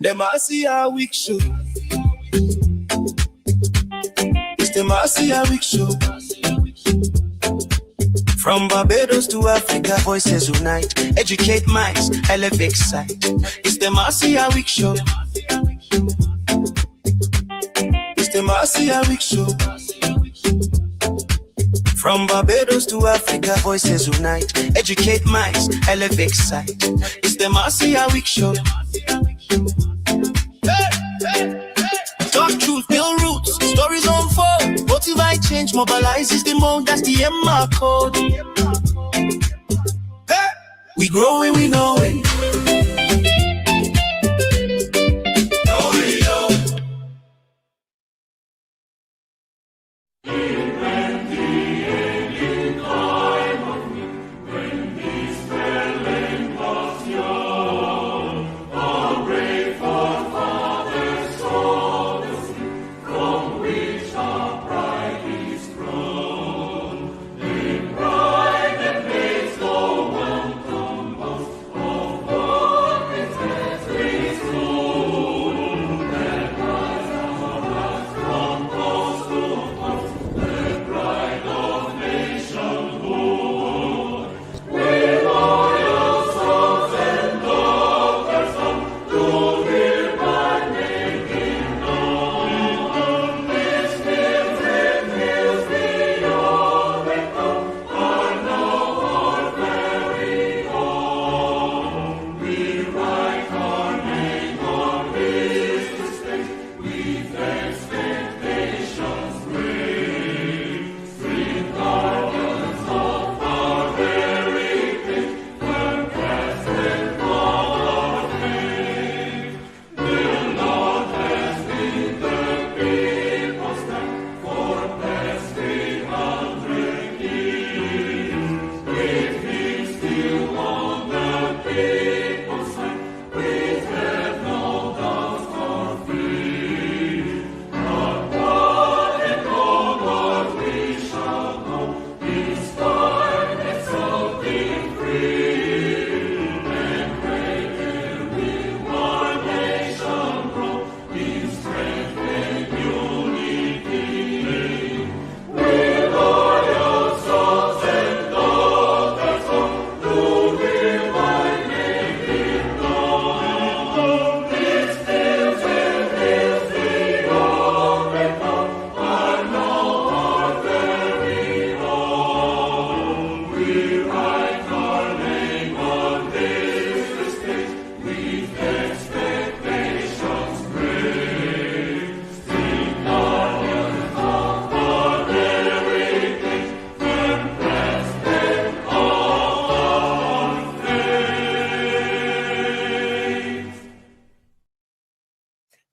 The Marcia Weekes Show. It's the Marcia Weekes Show. From Barbados to Africa, voices unite. Educate minds, elevate sight. It's the Marcia Weekes Show. It's the Marcia Weekes Show. From Barbados to Africa, voices unite. Educate minds, elevate sight. It's the Marcia Weekes Show. Talk truth, build roots, stories unfold. Motivate change, mobilize is the mode, that's the MR code. Hey, we growing, we know it.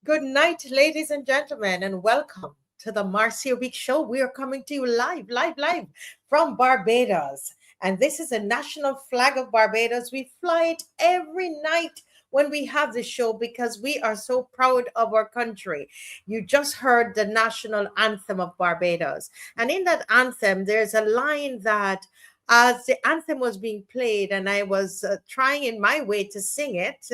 Good night, ladies and gentlemen, and welcome to the Marcia Weekes Show. We are coming to you live from Barbados. And this is a national flag of Barbados. We fly it every night when we have the show because we are so proud of our country. You just heard the national anthem of Barbados. And in that anthem, there's a line that as the anthem was being played and I was trying in my way to sing it,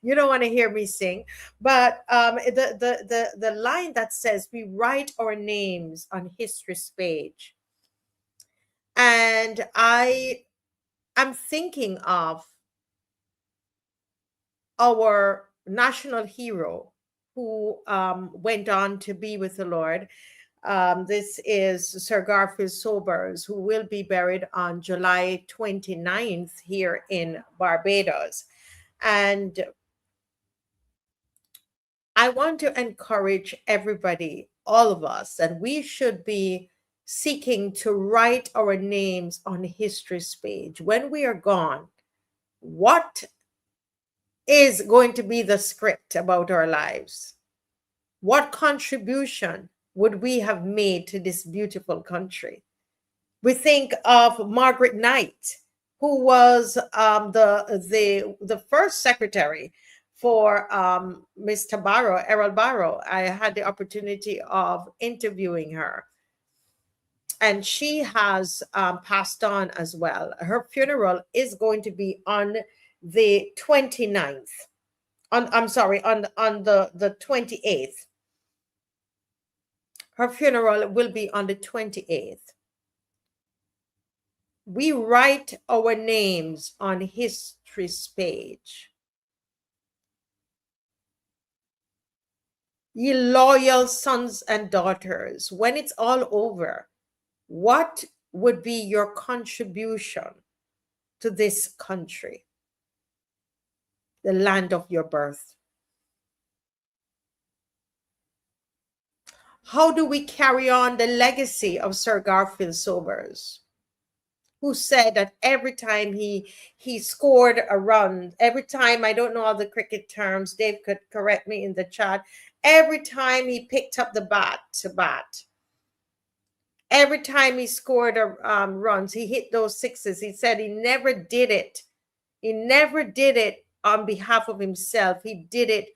you don't want to hear me sing, but the line that says, we write our names on history's page. And I am thinking of our national hero who went on to be with the Lord. This is Sir Garfield Sobers, who will be buried on July 29th here in Barbados. And I want to encourage everybody, all of us, and we should be seeking to write our names on history's page. When we are gone, what is going to be the script about our lives? What contribution would we have made to this beautiful country? We think of Margaret Knight, who was the first secretary for Mr. Barrow, Errol Barrow. I had the opportunity of interviewing her. And she has passed on as well. Her funeral is going to be on the 29th I'm sorry, on the 28th. Her funeral will be on the 28th. We write our names on history's page. Ye loyal sons and daughters, when it's all over, what would be your contribution to this country, the land of your birth? How do we carry on the legacy of Sir Garfield Sobers, who said that every time he scored a run, every time, I don't know all the cricket terms, Dave could correct me in the chat, every time he picked up the bat to bat, every time he scored runs, he hit those sixes, he said he never did it. He never did it on behalf of himself. He did it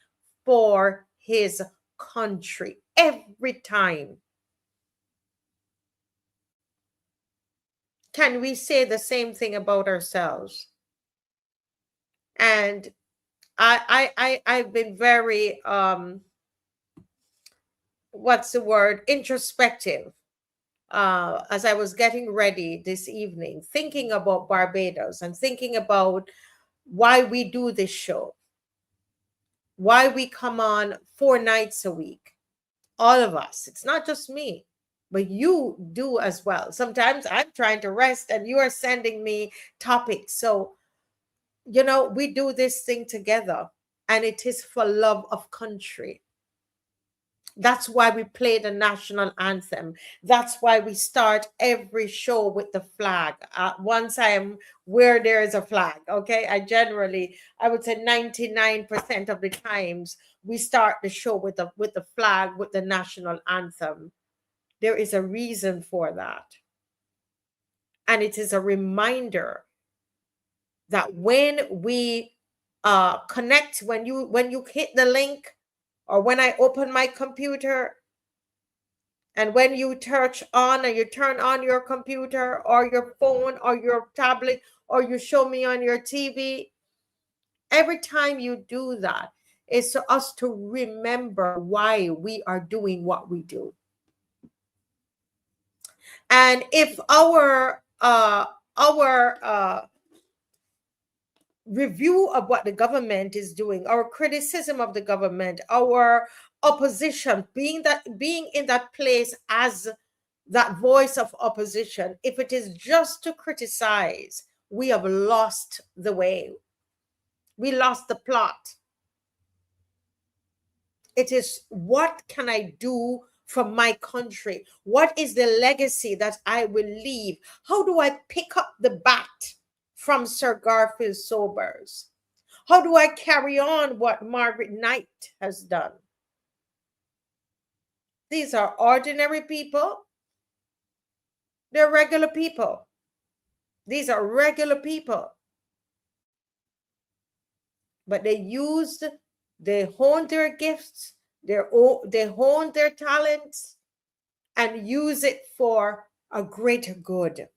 for his country every time. Can we say the same thing about ourselves? And I've been very what's the word, introspective as I was getting ready this evening, thinking about Barbados and thinking about why we do this show, why we come on 4 nights a week, all of us. It's not just me, but you do as well. Sometimes I'm trying to rest and you are sending me topics. So, you know, we do this thing together, and it is for love of country. That's why we play the national anthem. That's why we start every show with the flag. Once I am where there is a flag, okay? I would say 99% of the times we start the show with the flag, with the national anthem. There is a reason for that. And it is a reminder that when we connect, when you hit the link, or when I open my computer, and when you turn on your computer or your phone or your tablet, or you show me on your TV, every time you do that, it's for us to remember why we are doing what we do. And if our review of what the government is doing, our criticism of the government, our opposition, being in that place as that voice of opposition, if it is just to criticize, we have lost the way. We lost the plot. It is, what can I do for my country? What is the legacy that I will leave? How do I pick up the bat from Sir Garfield Sobers? How do I carry on what Margaret Knight has done? These are ordinary people. They're regular people. These are regular people. But they honed their gifts, they honed their talents, and use it for a greater good.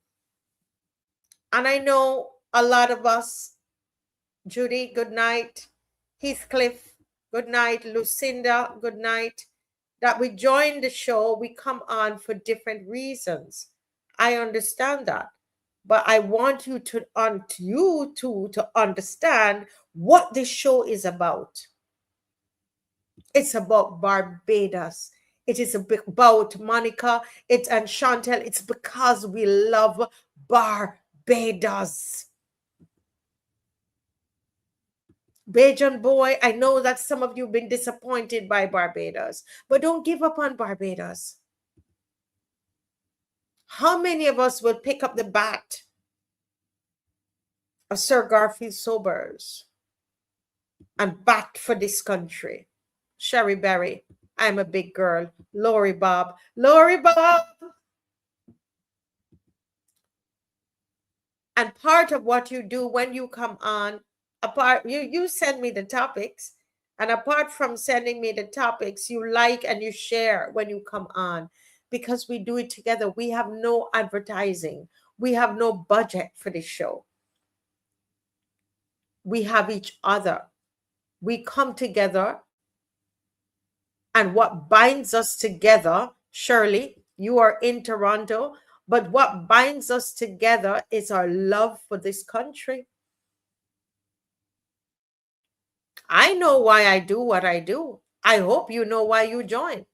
And I know a lot of us, Judy, good night. Heathcliff, good night. Lucinda, good night. That we join the show, we come on for different reasons. I understand that. But I want you to understand what this show is about. It's about Barbados. It is about Monica, and Chantel. It's because we love Barbados. Bajan boy, I know that some of you have been disappointed by Barbados, but don't give up on Barbados. How many of us will pick up the bat of Sir Garfield Sobers and bat for this country? Sherry Berry, I'm a big girl. Lori Bob. And part of what you do when you come on, you send me the topics, and apart from sending me the topics, you like and you share when you come on, because we do it together. We have no advertising. We have no budget for this show. We have each other. we come together, and what binds us together, Shirley, you are in Toronto, but what binds us together is our love for this country. I know why I do what I do. I hope you know why you join.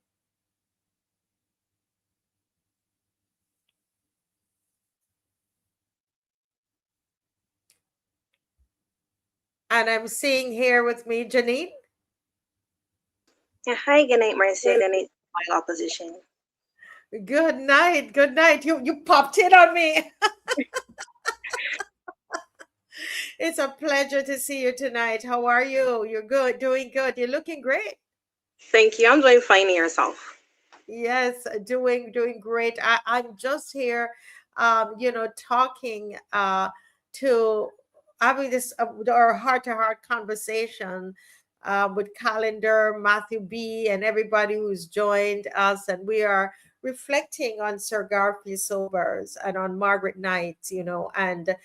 And I'm seeing here with me Janine. Yeah, hi, good night, Marcia. Good night, my opposition. Good night. Good night. You popped in on me. It's a pleasure to see you tonight. How are you? You're good, doing good. You're looking great. Thank you. I'm doing fine yourself. Yes, doing great. I'm just here, talking to having this our heart-to-heart conversation with Calendar, Matthew B, and everybody who's joined us, and we are reflecting on Sir Garfield Sobers and on Margaret Knight, and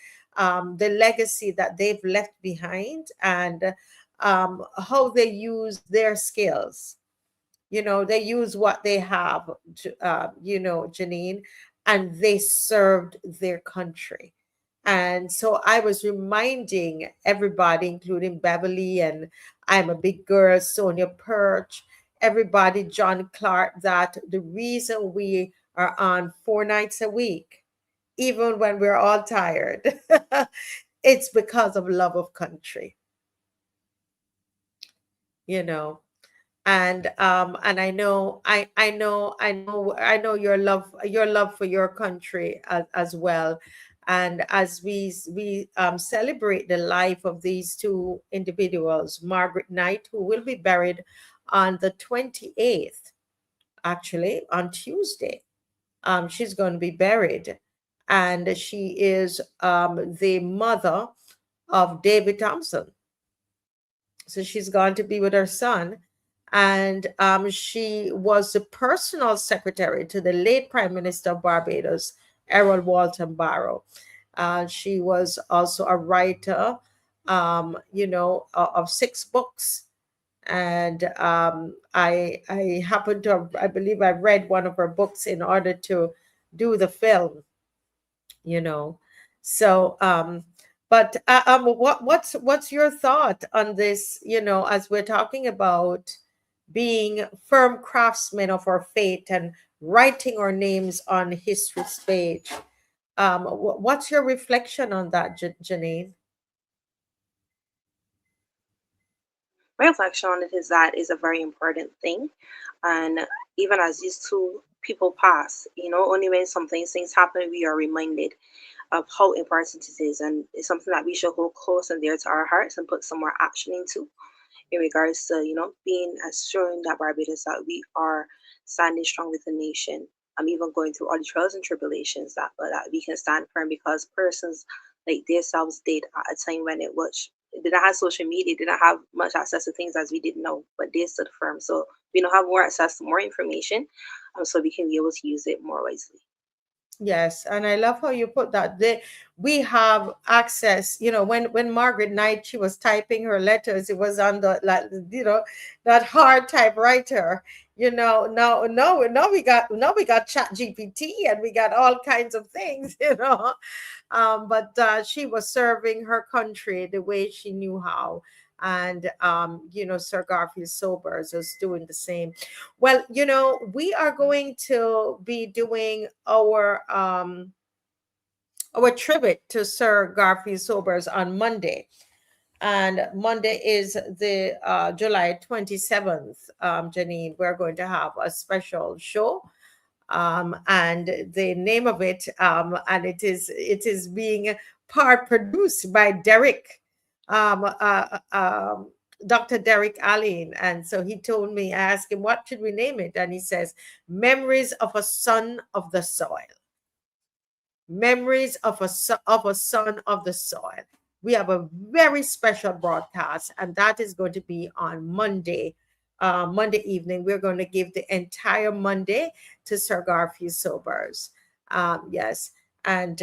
the legacy that they've left behind, and how they use their skills. They use what they have to, Janine, and they served their country. And so I was reminding everybody, including Beverly, and I'm a big girl, Sonia Perch, everybody, John Clark, that the reason we are on 4 nights a week, even when we're all tired, it's because of love of country, you know. And I know your love for your country as well. And as we celebrate the life of these two individuals, Margaret Knight, who will be buried on the 28th, actually on Tuesday, she's going to be buried, and she is the mother of David Thompson. So she's gone to be with her son. And she was the personal secretary to the late Prime Minister of Barbados, Errol Walton Barrow. She was also a writer, of 6 books. And I happened to, I believe I read one of her books in order to do the film, you know. So, but what's your thought on this? As we're talking about being firm craftsmen of our fate and writing our names on history's page. What's your reflection on that, Janine? My reflection on it is that is a very important thing. And even as these two people pass, only when some things happen, we are reminded of how important it is. And it's something that we should hold close and dear to our hearts and put some more action into in regards to, being assuring that Barbados that we are standing strong with the nation. I'm even going through all the trials and tribulations that we can stand firm because persons like themselves did at a time when didn't have social media, didn't have much access to things as we didn't know, but they stood firm. So we now have more access to more information, so we can be able to use it more wisely. Yes, and I love how you put that. We have access. When Margaret Knight, she was typing her letters, it was on that hard typewriter. Now we got Chat GPT, and we got all kinds of things. But she was serving her country the way she knew how. And Sir Garfield Sobers is doing the same. Well, we are going to be doing our tribute to Sir Garfield Sobers on Monday. And Monday is the July 27th. Janine, we're going to have a special show, and the name of it, and it is being part produced by Derek, Dr. Derek Allen. And so he told me, I asked him, what should we name it? And he says, Memories of a Son of the Soil. Memories of a Son of the Soil. We have a very special broadcast, and that is going to be on Monday evening. We're going to give the entire Monday to Sir Garfield Sobers. Yes. And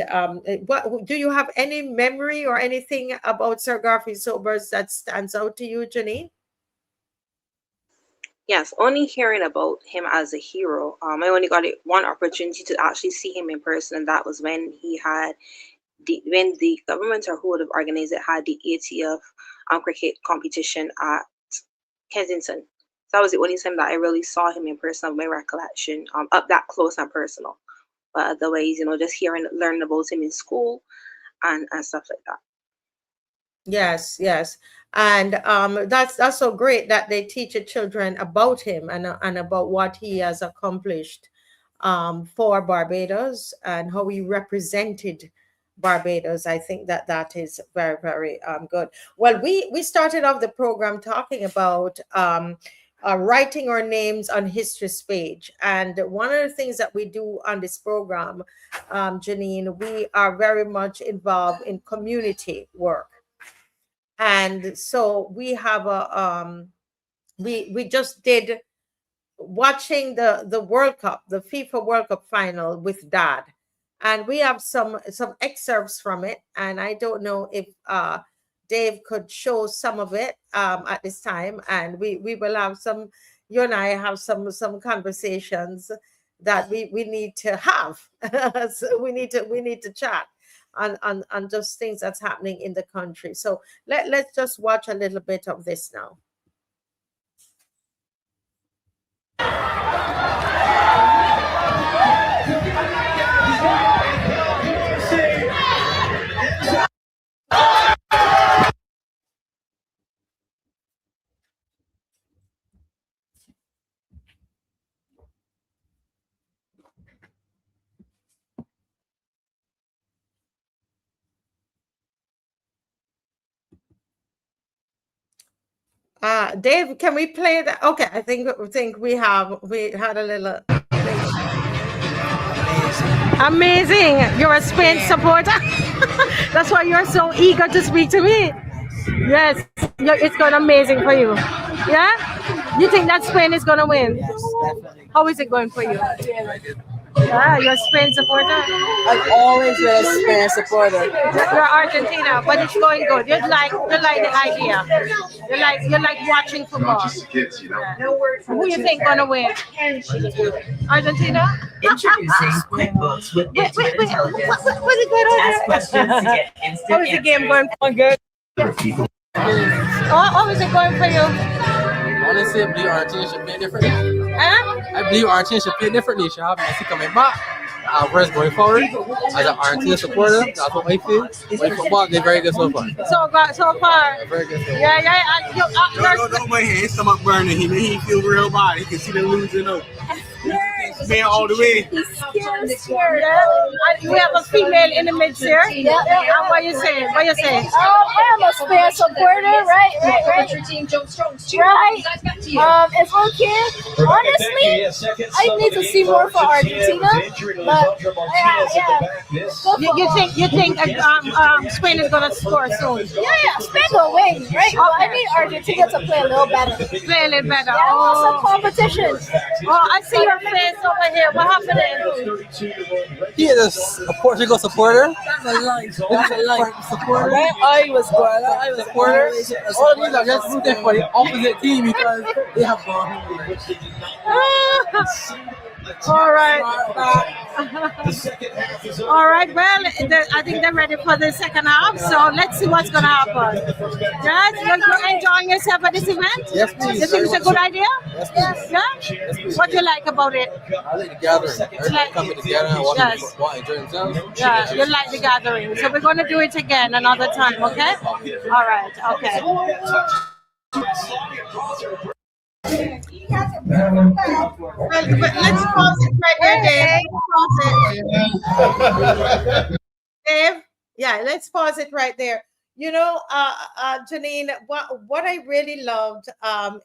what do you have any memory or anything about Sir Garfield Sobers that stands out to you, Janine? Yes, only hearing about him as a hero. I only got one opportunity to actually see him in person, and that was when he had when the government or who would have organized it had the 80th cricket competition at Kensington. So that was the only time that I really saw him in person of my recollection, up that close and personal. But otherwise, just learning about him in school and stuff like that. Yes, yes. And that's so great that they teach the children about him and about what he has accomplished for Barbados and how he represented Barbados. I think that is very, very good. Well, we started off the program talking about writing our names on history's page. And one of the things that we do on this program, Janine, we are very much involved in community work. And so we have a we just did watching the World Cup, the FIFA World Cup final with Dad, and we have some excerpts from it. And I don't know if Dave could show some of it at this time, and we will have some. You and I have some conversations that we need to have. So we need to chat on just things that's happening in the country. So let's just watch a little bit of this now. Dave, can we play that? Okay, I think we had a little amazing. You're a Spain supporter. That's why you're so eager to speak to me. Yes, it's going amazing for you. Yeah, you think that Spain is going to win? Yes, definitely. How is it going for you? Yeah, you're a Spain supporter. I've always been a Spain supporter. You're Argentina, but it's going good. You like the idea. You like watching football. Yeah. Who you think gonna win? Argentina? Introducing QuickBooks with instant intelligence. What's it going on? Ask questions to get instant How is the game going? answers. Good. How is it going for you? Honestly, I believe Argentina should play differently. Huh? I believe Argentina should play differently. Should have Messi coming back. Whereas going forward, as an Argentina supporter, that's what I feel. When football, they're very good so far. So far. They're very good so far. Yeah. Don't my hand stomach burning. He feel real bad. He can see them losing up. Man, all the way. Scared. We have a female in the midst here. Yeah. What you saying? I am a Spain supporter, right? Right. If okay, honestly, I need to see more for Argentina. But you think Spain is gonna score soon? Yeah, Spain will win, right? But I need Argentina to play a little better. Play a little better. Yeah, I want some competition. Oh, I see your face over here. What happened? He is a Portugal supporter. That's a lie. Supporter. I was a supporter. All these are just rooting for the opposite team because they have gone home. All right. All right. Well, I think they're ready for the second half. So let's see what's going to happen. Yes, you're enjoying yourself at this event? Yes, please. You think it's a good idea? Yes, please. Yeah? Yes, please. What do you like about it? I like the gathering. Everybody coming together and want to enjoy themselves. Yeah, you like the gathering. So we're going to do it again another time, okay? All right. Okay. Well, let's pause it right there, Dave. Dave, yeah, let's pause it right there. Janine, what I really loved,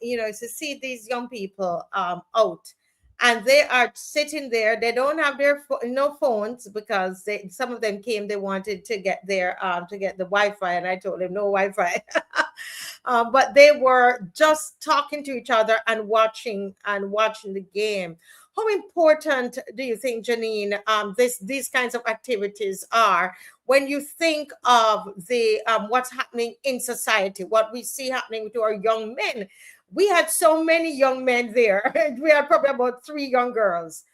is to see these young people out, and they are sitting there. They don't have their no phones because some of them came. They wanted to get their to get the Wi-Fi, and I told them no Wi-Fi. But they were just talking to each other and watching the game. how important do you think, Janine, these kinds of activities are when you think of the what's happening in society, what we see happening to our young men? We had so many young men there. We had probably about 3 young girls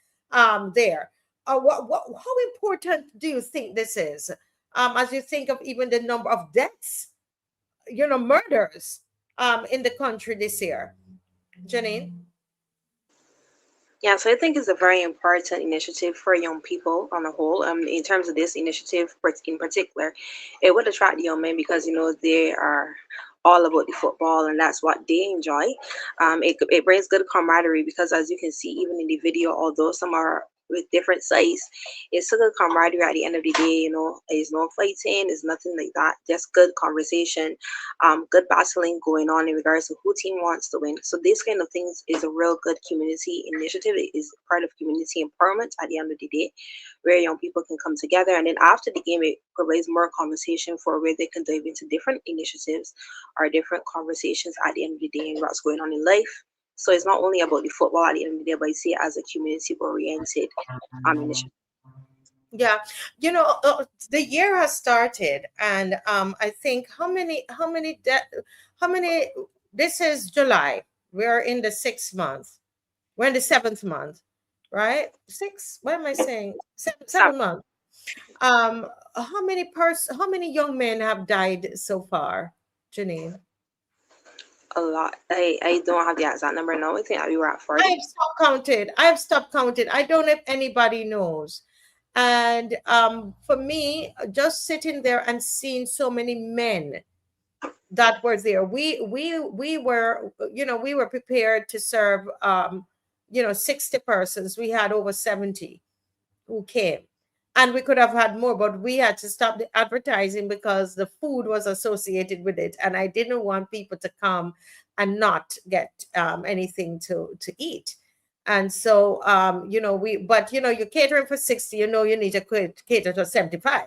there. How important do you think this is? As you think of even the number of deaths, murders in the country this year, Janine? Yeah, so I think it's a very important initiative for young people on the whole. In terms of this initiative in particular, it would attract young men because they are all about the football and that's what they enjoy. It brings good camaraderie because as you can see, even in the video, although some are with different size, it's a good camaraderie at the end of the day. There's no fighting, there's nothing like that. Just good conversation, good battling going on in regards to who team wants to win. So this kind of things is a real good community initiative. It is part of community empowerment at the end of the day, where young people can come together, and then after the game, it provides more conversation for where they can dive into different initiatives or different conversations at the end of the day and what's going on in life. So it's not only about the football at the end of the day, but I see it as a community-oriented initiative. Yeah, the year has started, and I think how many? This is July. We're in the 6th month. We're in the 7th month, right? 6. What am I saying? 7 months. How many young men have died so far, Janine? A lot. I don't have the exact number now. I think we were at 40. I have stopped counting. I don't know if anybody knows. And for me, just sitting there and seeing so many men that were there, we were, we were prepared to serve 60 persons. We had over 70 who came. And we could have had more, but we had to stop the advertising because the food was associated with it. And I didn't want people to come and not get anything to eat. And so, you're catering for 60, you need to cater to 75.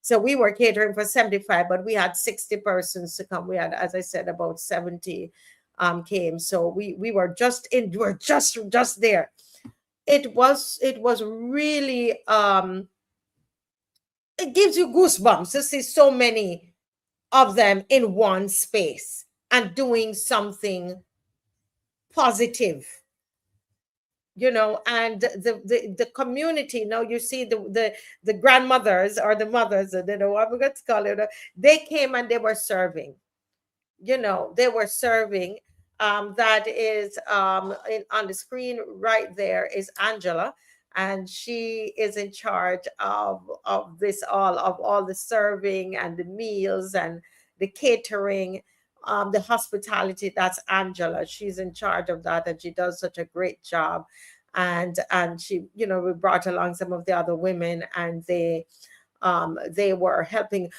So we were catering for 75, but we had 60 persons to come. We had, as I said, about 70 came. So we were just there. It was really, it gives you goosebumps to see so many of them in one space and doing something positive, and the community. Now you see the grandmothers or the mothers, I don't know what we got to call it. They came and they were serving. They were serving. That is on the screen right there is Angela. And she is in charge of all the serving and the meals and the catering, the hospitality. That's Angela. She's in charge of that, and she does such a great job. And she, we brought along some of the other women, and they were helping.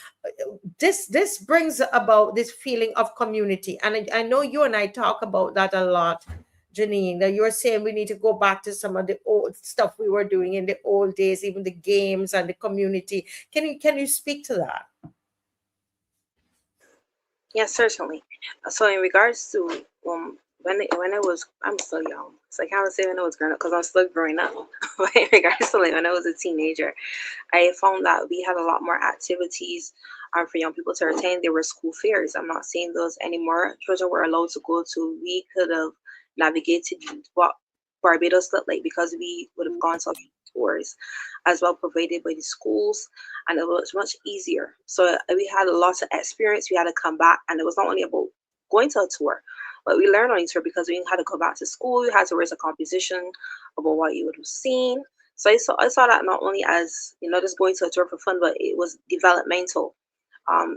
This brings about this feeling of community, and I know you and I talk about that a lot, Janine, that you're saying we need to go back to some of the old stuff we were doing in the old days, even the games and the community. Can you speak to that? Yes, certainly. So in regards to I'm still young, so I can't say when I was growing up because I'm still growing up. But in regards to when I was a teenager, I found that we had a lot more activities for young people to attend. There were school fairs. I'm not seeing those anymore. Children were allowed to go to. We could have navigated what Barbados looked like because we would have gone to tours as well provided by the schools, and it was much easier. So we had a lot of experience. We had to come back, and it was not only about going to a tour, but we learned on a tour because we had to go back to school. We had to raise a composition about what you would have seen. So I saw that not only as just going to a tour for fun, but it was developmental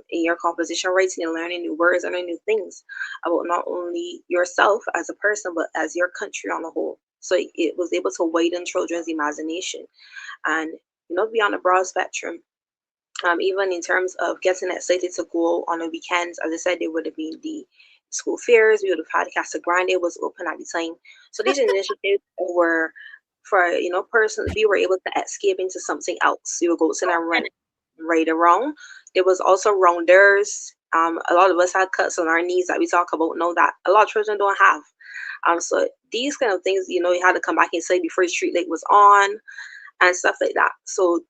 in your composition writing and learning new words and learning new things about not only yourself as a person, but as your country on the whole. So it was able to widen children's imagination and, beyond a broad spectrum. Even in terms of getting excited to go on the weekends, as I said, there would have been the school fairs. We would have had Casa Grande was open at the time. So these initiatives were for, persons. We were able to escape into something else. We would go to and run right around. There was also rounders. A lot of us had cuts on our knees that we talk about now that a lot of children don't have. So these kind of things, you had to come back and say before the street light was on and stuff like that. So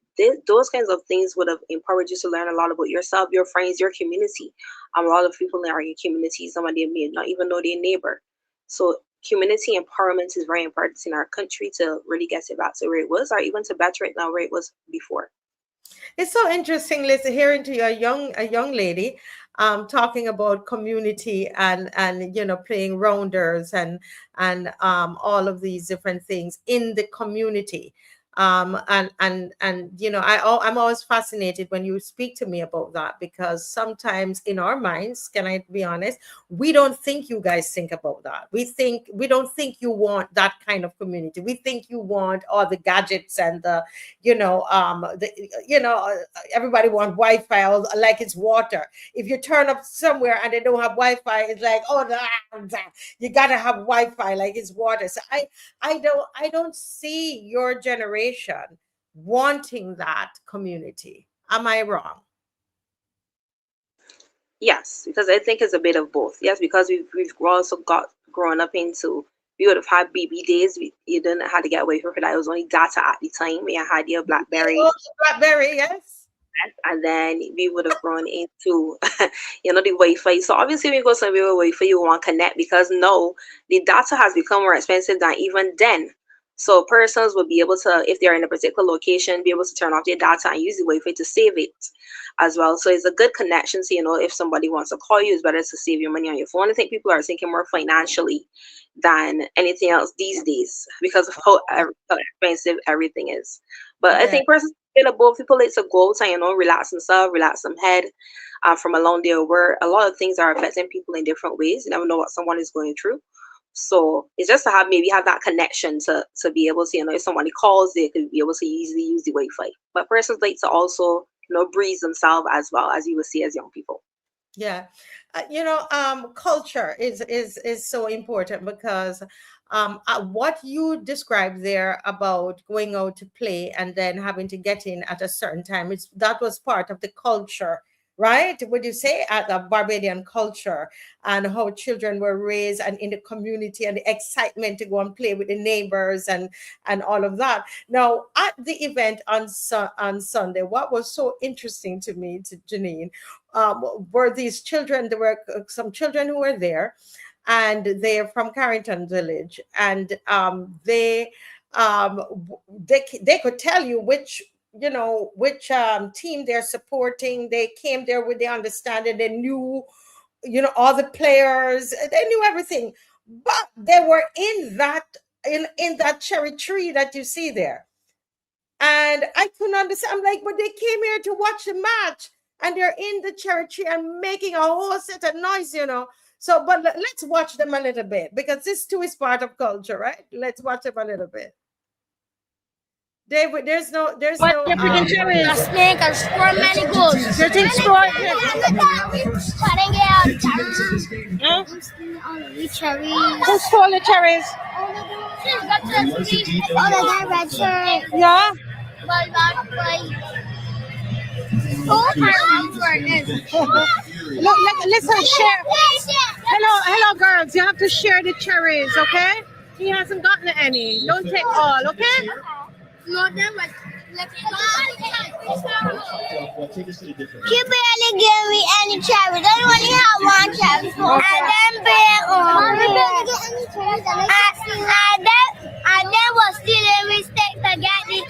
those kinds of things would have empowered you to learn a lot about yourself, your friends, your community. A lot of people in our community, some of them may not even know their neighbor. So community empowerment is very important in our country to really get it back to where it was, or even to better it now where it was before. It's so interesting, Lisa, hearing to you, a young lady talking about community and playing rounders and all of these different things in the community. I'm always fascinated when you speak to me about that, because sometimes in our minds, can I be honest, we don't think you guys think about that. We don't think you want that kind of community. We think you want all the gadgets and everybody wants Wi-Fi like it's water. If you turn up somewhere and they don't have Wi-Fi, it's like, you gotta have Wi-Fi like it's water. So I don't see your generation wanting that community. Am I wrong? Yes, because I think it's a bit of both. Yes, because we've also grown up into, we would have had BB days. You didn't have to get away from it. It was only data at the time. We had your BlackBerry. Oh, BlackBerry, yes. And then we would have grown into, the Wi-Fi. So obviously, when you go somewhere with Wi-Fi, you want to connect, because now the data has become more expensive than even then. So persons will be able to, if they're in a particular location, be able to turn off their data and use the Wi-Fi to save it as well. So it's a good connection. So, if somebody wants to call you, it's better to save your money on your phone. I think people are thinking more financially than anything else these days because of how expensive everything is. But I think persons both people like to go out and relax themselves, relax some head from a long day of work. A lot of things are affecting people in different ways. You never know what someone is going through. So it's just to have that connection to be able to, if somebody calls, they could be able to easily use the Wi-Fi. But persons like to also, breeze themselves as well, as you would see as young people. Yeah. Culture is so important, because what you described there about going out to play and then having to get in at a certain time, that was part of the culture, right? Would you say at the Barbadian culture, and how children were raised and in the community and the excitement to go and play with the neighbors and all of that. Now, at the event on Sunday, what was so interesting to me, to Janine, were these children. There were some children who were there, and they're from Carrington Village, and they could tell you which team they're supporting. They came there with the understanding. They knew, all the players. They knew everything, but they were in that cherry tree that you see there, and I couldn't understand. I'm like, but they came here to watch the match, and they're in the cherry tree and making a whole set of noise, So, but let's watch them a little bit, because this too is part of culture, right? Let's watch them a little bit. David, there's no snake and score many goals. Who stole the cherries? That red shirt. Yeah. Look, listen, share. Hello, girls. You have to share the cherries, okay? He hasn't gotten any. Don't take all, okay? You barely give me any cherries. I only have one cherry. And then was still a mistake to get it.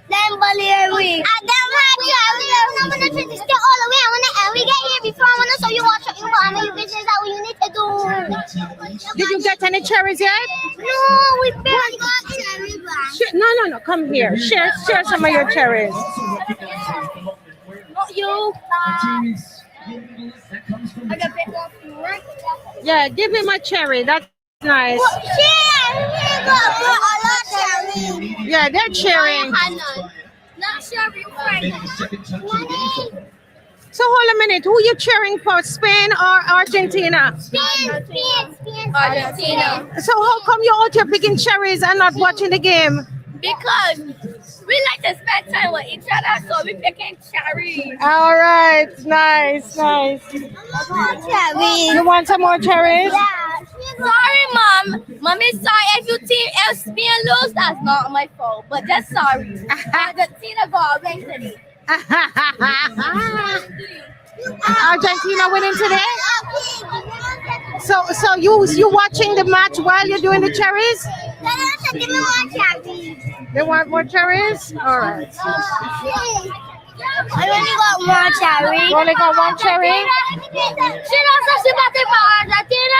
Then Bolivia. I don't want cherries. I'm going to finish it all the way. We get here before I want to show you what you business that we need to do. Did you get any cherries yet? No, we barely got cherries. No. Come here. Share some of your cherries. Not you. I got bit off you, right? Yeah, give me my cherry. That's nice. Yeah, they're cheering. Not cherry, So hold a minute. Who are you cheering for? Spain or Argentina? Spain. Argentina. So how come you're out here picking cherries and not watching the game? Because We like to spend time with each other, so we picking cherries. All right, nice. Cherries. You want some more cherries? Sorry, Mom. Mommy, sorry if you team if Spain lose, that's not my fault. But just sorry. Argentina got a win today. Argentina winning today. So you watching the match while you're doing the cherries? They want more cherries? All right. I only got one cherry. You only got one cherry? She knows something about Argentina.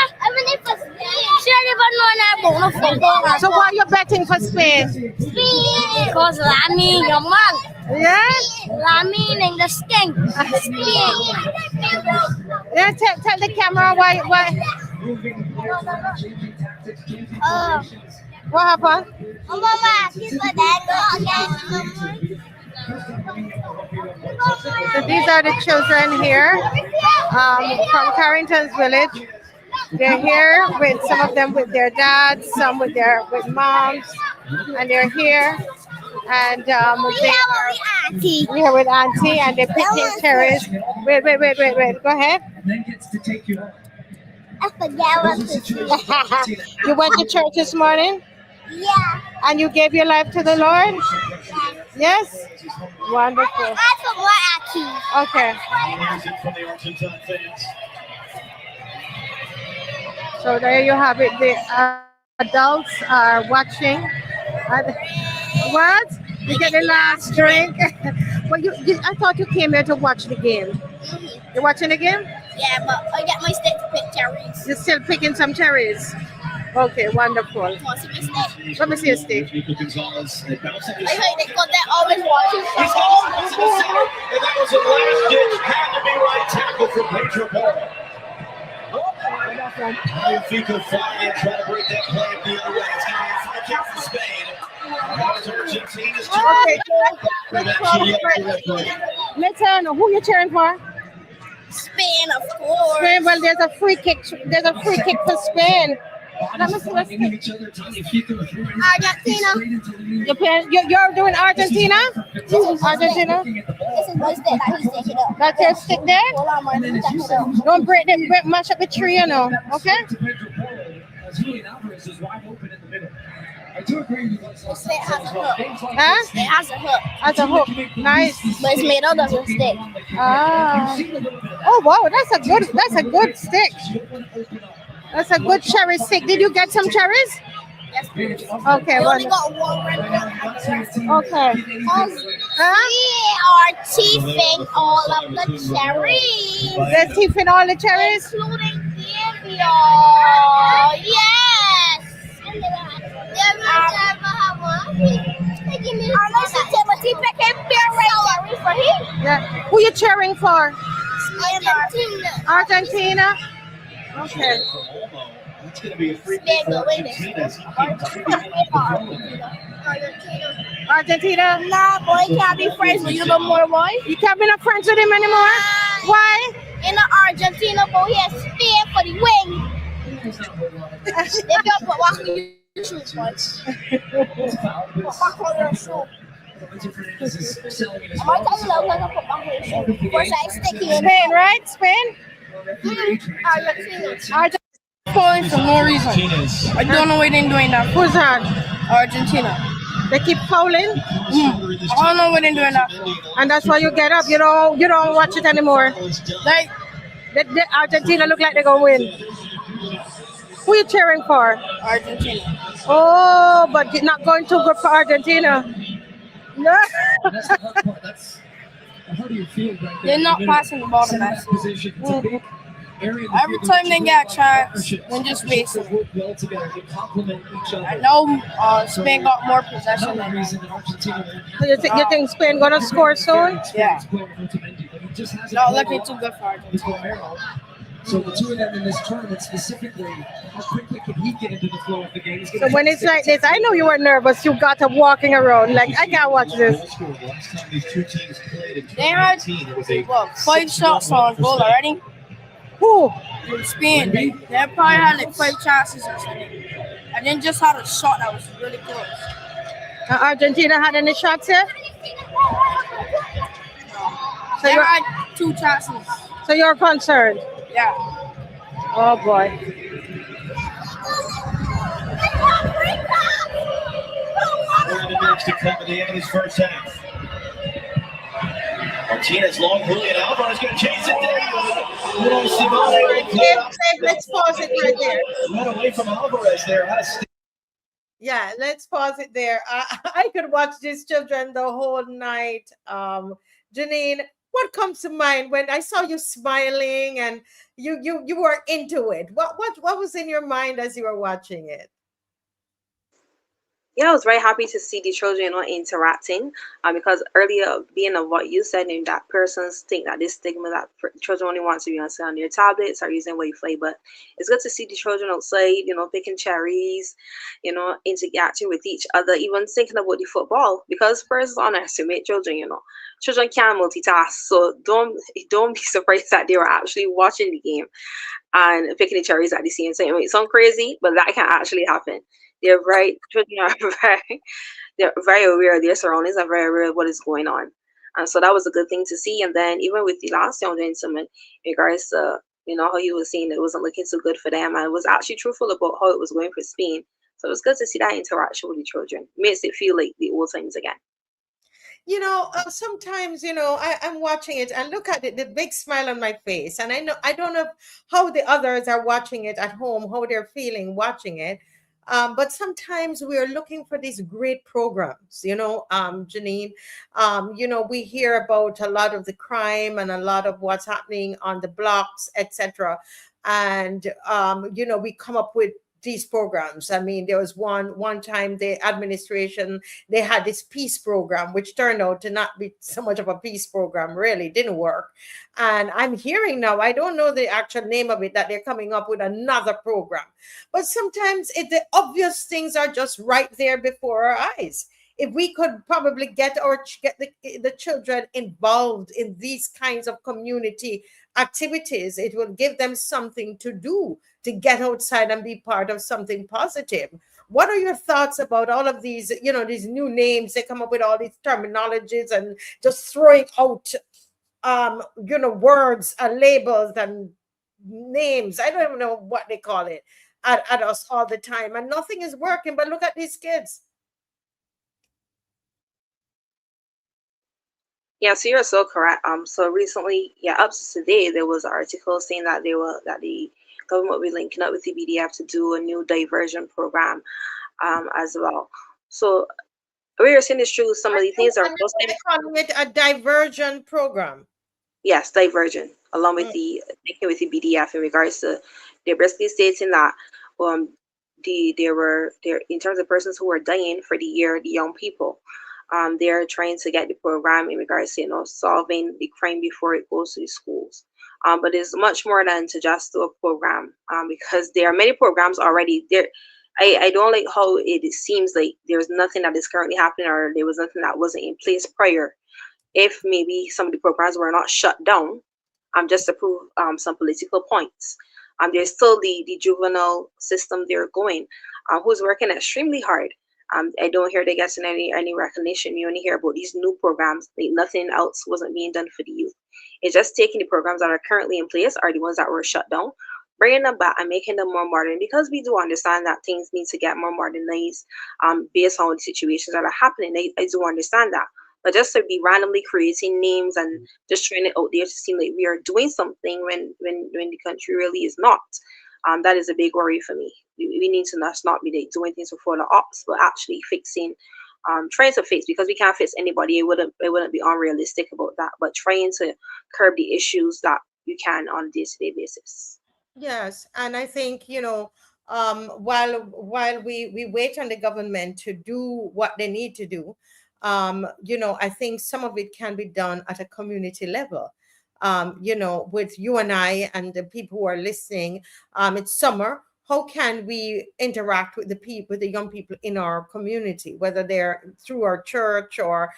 She don't even know that about football. So why are you betting for Spain? Because Lamine, your mom. Yeah? Lamine and the stink. Yeah, tell the camera why. What happened? So these are the children here from Carrington's village. They're here with some of them with their dads, some with moms, and they're here. And we are with Auntie, and they're picking cherries. Wait. Go ahead. I forget what to do. You went to church this morning? Yeah. And you gave your life to the Lord? Yes? Wonderful. I forgot Okay. So there you have it. The adults are watching. What? You get the last drink? Well, I thought you came here to watch the game. You're watching the game? Yeah, but I got my stick to pick cherries. You're still picking some cherries? Okay, wonderful. Want to see my stick? Let me see your stick. I heard they got that always watching. And that was a last ditch, had to be right tackle from Pedro Ball. FIFA flying, trying to break that play the other way. It's going to be a free kick for Spain. Argentina's Listen, who you cheering for? Spain, of course. Spain. Well, there's a free kick. There's a free kick for Spain. Let me see. Argentina. You're doing Argentina? Argentina? This is my stick. That's your stick there? Don't mash up the tree, you know. Okay? I do agree with what's It has a hook. Huh? It has a hook. As a hook. Nice. But it's made out of a stick. Ah. Oh wow, that's a good stick. That's a good cherry stick. Did you get some cherries? Yes, please. Okay, We only wonderful. got one red one. Okay. We are teething all of the cherries. They're teething all the cherries? Including Gavia. Yes. Timothy picking cherries for him. Yeah. Who you cheering for? Argentina. Argentina? Okay. It's going to be a free Spain kick for go win it. Argentina? Nah, boy, can't be friends with you no more, boy. You can't be not friends with him anymore? Why? In the Argentina, boy, he has Spain for the win. If you put back on your shoes, boy. Put back on your shoes. I might tell you that when I put back on your shoes. First, I stick you in. Spain, right? Spain? Argentina. Falling for no reason. I don't know why they're doing that. Who's that? Argentina. They keep fouling? I don't know why they're doing that. And that's why you get up. You don't watch it anymore. Like, The Argentina look like they're gonna win. Who you cheering for? Argentina. Oh, but you're not going too good for Argentina. No. They're not passing the ball to Messi. Every time they get a chance, they're just wasting it. I know Spain got more possession than them. So you think Spain gonna score soon? Yeah. Not looking too good for Argentina. So the two of them in this tournament specifically, how quickly can he get into the flow of the game? So when it's like this, I know you were nervous. You got up walking around like I can't watch this. They had 5 shots on goal already. Who? Spain. They probably had like 5 chances or something. And then just had a shot that was really close. Argentina had any shots here? So They you're, had 2 chances. so you're concerned? Yeah. Oh boy. Minutes to come at the end of this first half. Martinez long, Julian Alvarez going to chase it down. Little Simone. Let's pause it right there. Went away from Alvarez there. Yeah, let's pause it there. I could watch these children the whole night. Janine, what comes to mind when I saw you smiling and you were into it? What was in your mind as you were watching it? Yeah, I was very happy to see the children interacting, because earlier, being of what you said, and that persons think that this stigma that children only want to be on their tablets or using Wi-Fi, but it's good to see the children outside, picking cherries, interacting with each other, even thinking about the football, because persons underestimate children, children can multitask, so don't be surprised that they were actually watching the game and picking the cherries at the same time. It might sound crazy, but that can actually happen. Children are they're very aware of their surroundings and very aware of what is going on. And so that was a good thing to see. And then even with the last young gentleman, in regards to, how he was saying it wasn't looking so good for them, and it was actually truthful about how it was going for Spain. So it was good to see that interaction with the children. It makes it feel like the old times again. Sometimes, I'm watching it and look at it, the big smile on my face. And I don't know how the others are watching it at home, how they're feeling watching it. But sometimes we are looking for these great programs, Janine. We hear about a lot of the crime and a lot of what's happening on the blocks, etc. And, we come up with these programs. I mean, there was one time the administration, they had this peace program, which turned out to not be so much of a peace program, really didn't work. And I'm hearing now, I don't know the actual name of it, that they're coming up with another program. But sometimes the obvious things are just right there before our eyes. If we could probably get the children involved in these kinds of community activities, it will give them something to do, to get outside and be part of something positive. What are your thoughts about all of these, these new names? They come up with all these terminologies and just throwing out, words and labels and names. I don't even know what they call it at us all the time. And nothing is working, but look at these kids. Yeah, so you're so correct. So recently, up to today, there was an article saying that the government will be linking up with the BDF to do a new diversion program, as well. So we are seeing this through some of the things are calling it a diversion program. Yes, diversion, along with linking with the BDF in regards to, they're basically stating that they're in terms of persons who are dying for the year, the young people. They're trying to get the program in regards to, solving the crime before it goes to the schools. But it's much more than to just do a program, because there are many programs already there. I don't like how it seems like there's nothing that is currently happening, or there was nothing that wasn't in place prior. If maybe some of the programs were not shut down, just to prove some political points. There's still the juvenile system there going, who's working extremely hard. I don't hear they getting any recognition. You only hear about these new programs. Like nothing else wasn't being done for the youth. It's just taking the programs that are currently in place, or the ones that were shut down, bringing them back and making them more modern, because we do understand that things need to get more modernized based on the situations that are happening. I do understand that. But just to be randomly creating names and just trying it out there to seem like we are doing something when the country really is not. That is a big worry for me. We need to not be like doing things before the ops, but actually fixing, trying to fix, because we can't fix anybody. It wouldn't be unrealistic about that, but trying to curb the issues that you can on a day-to-day basis. Yes, and I think, while we wait on the government to do what they need to do, I think some of it can be done at a community level. With you and I and the people who are listening, it's summer. How can we interact with the young people in our community, whether they're through our church or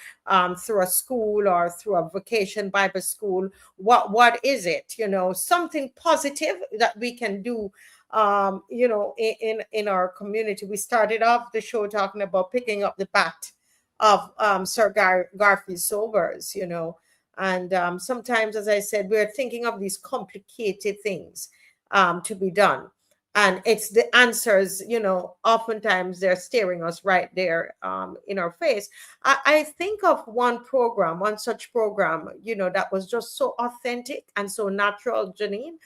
through a school or through a vacation Bible school? What is it? Something positive that we can do. In our community. We started off the show talking about picking up the bat. of Sir Garfield Sobers, you know. And sometimes, as I said, we're thinking of these complicated things to be done. And it's the answers, you know, oftentimes they're staring us right there in our face. I think of one such program, you know, that was just so authentic and so natural, Janine.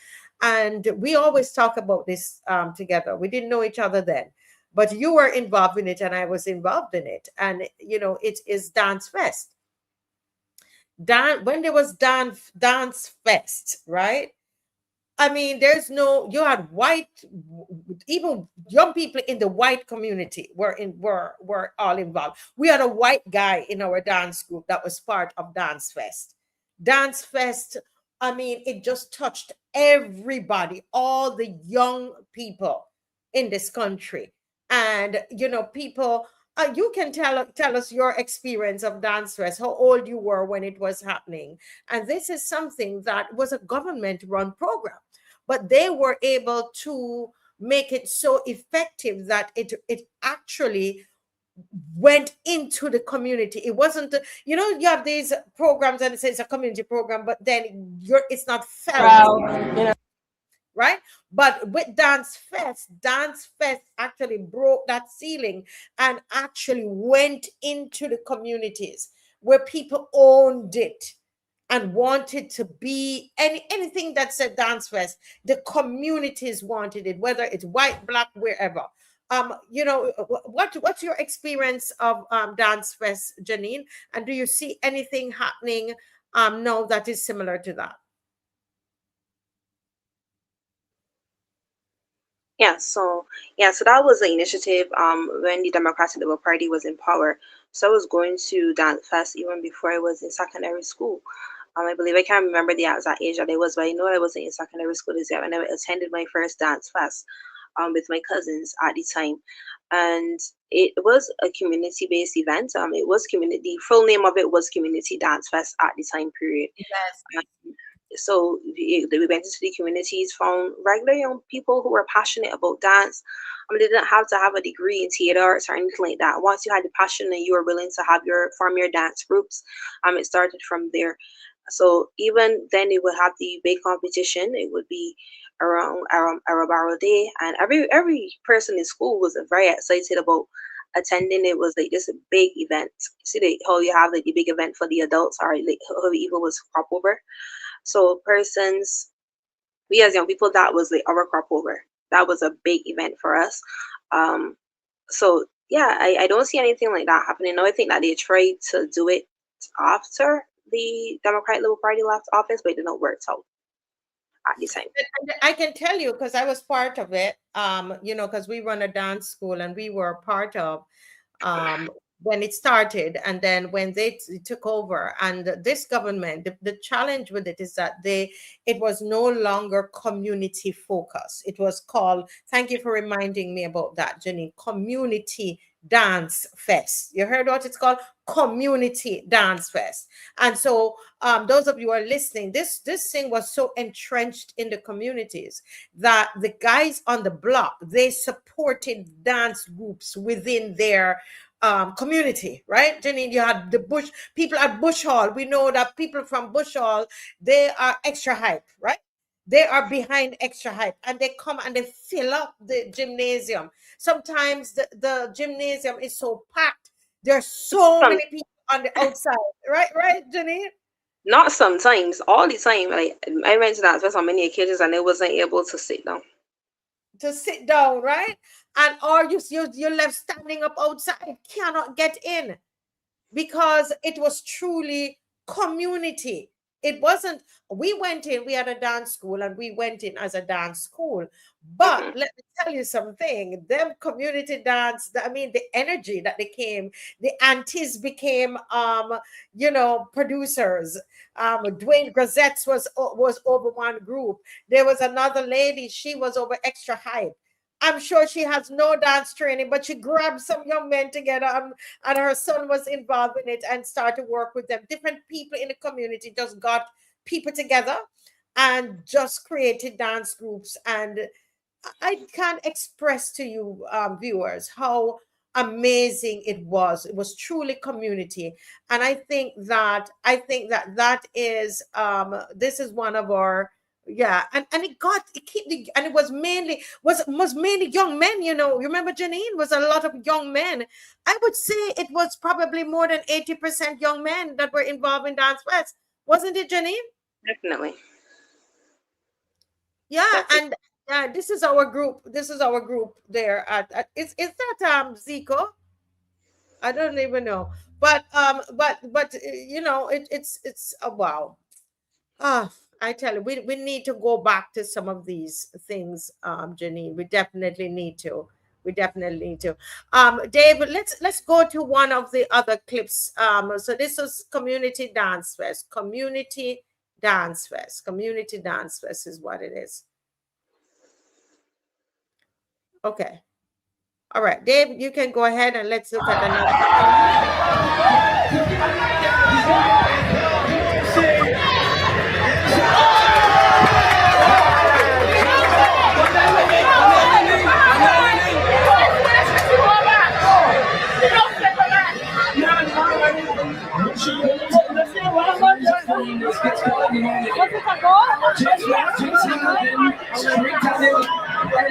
And we always talk about this together. We didn't know each other then, but you were involved in it and I was involved in it. And, you know, it is Dance Fest. When there was Dance Fest, right? I mean, you had white, even young people in the white community were all involved. We had a white guy in our dance group that was part of Dance Fest. Dance Fest, I mean, it just touched everybody, all the young people in this country. And, you know, people, you can tell us your experience of Dance Fest, how old you were when it was happening. And this is something that was a government-run program, but they were able to make it so effective that it actually went into the community. It wasn't, you know, you have these programs and it says a community program, but then it's not felt, right? But with Dance Fest actually broke that ceiling and actually went into the communities where people owned it and wanted to be anything that said Dance Fest. The communities wanted it, whether it's white, black, wherever. You know, what's your experience of Dance Fest, Janine? And do you see anything happening now that is similar to that? So that was the initiative when the Democratic Labour Party was in power. So I was going to Dance Fest even before I was in secondary school. I believe, I can't remember the exact age that I was, but I know I wasn't in secondary school this year, and I attended my first Dance Fest with my cousins at the time. And it was a community-based event. It was community. The full name of it was Community Dance Fest at the time period. Yes. So we went into the communities, found regular young people who were passionate about dance. They didn't have to have a degree in theater arts or anything like that. Once you had the passion and you were willing to form your dance groups, it started from there. So even then, they would have the big competition. It would be around Barbados Day, and every person in school was very excited about attending. It was like this big event. See how you have like the big event for the adults, or like how it even was crop over. So we as young people, that was like our crop over. That was a big event for us. So yeah, I don't see anything like that happening. No, I think that they tried to do it after the Democratic Labour Party left office, but it didn't work out at the time. I can tell you, because I was part of it, you know, because we run a dance school and we were part of when it started, and then when they took over. And this government, the challenge with it is that it was no longer community focused. It was called, thank you for reminding me about that, Jenny, Community Dance Fest. You heard what it's called? Community Dance Fest. And so those of you who are listening, this thing was so entrenched in the communities that the guys on the block, they supported dance groups within their community, right? Janine, you had the people at Bush Hall. We know that people from Bush Hall, they are extra hype, right? They are behind extra hype, and they come and they fill up the gymnasium. Sometimes the gymnasium is so packed. There's so many people on the outside, right, Janine? Not sometimes, all the time. Like, I went to that fest on many occasions, and I wasn't able to sit down. Right? And or you're left standing up outside, cannot get in, because it was truly community. It wasn't, we went in, we had a dance school and we went in as a dance school. But let me tell you something, them community dance, I mean, the energy that they came, the aunties became, you know, producers. Dwayne Grazette was over one group. There was another lady, she was over extra hype. I'm sure she has no dance training, but she grabbed some young men together, and her son was involved in it and started to work with them. Different people in the community just got people together and just created dance groups. And I can't express to you, viewers, how amazing it was. It was truly community. And I think that that is this is one of our, yeah, and it was mainly young men, you know. You remember Janine was a lot of young men. I would say it was probably more than 80% young men that were involved in Dance Fest. Wasn't it, Janine? Definitely. Yeah, and this is our group. This is our group there at is that Zico? I don't even know. But you know, it's wow. I tell you, we need to go back to some of these things, Janine. We definitely need to. We definitely need to. Dave, let's go to one of the other clips. So this is Community Dance Fest. Community Dance Fest. Community Dance Fest is what it is. Okay. All right, Dave, you can go ahead and let's look at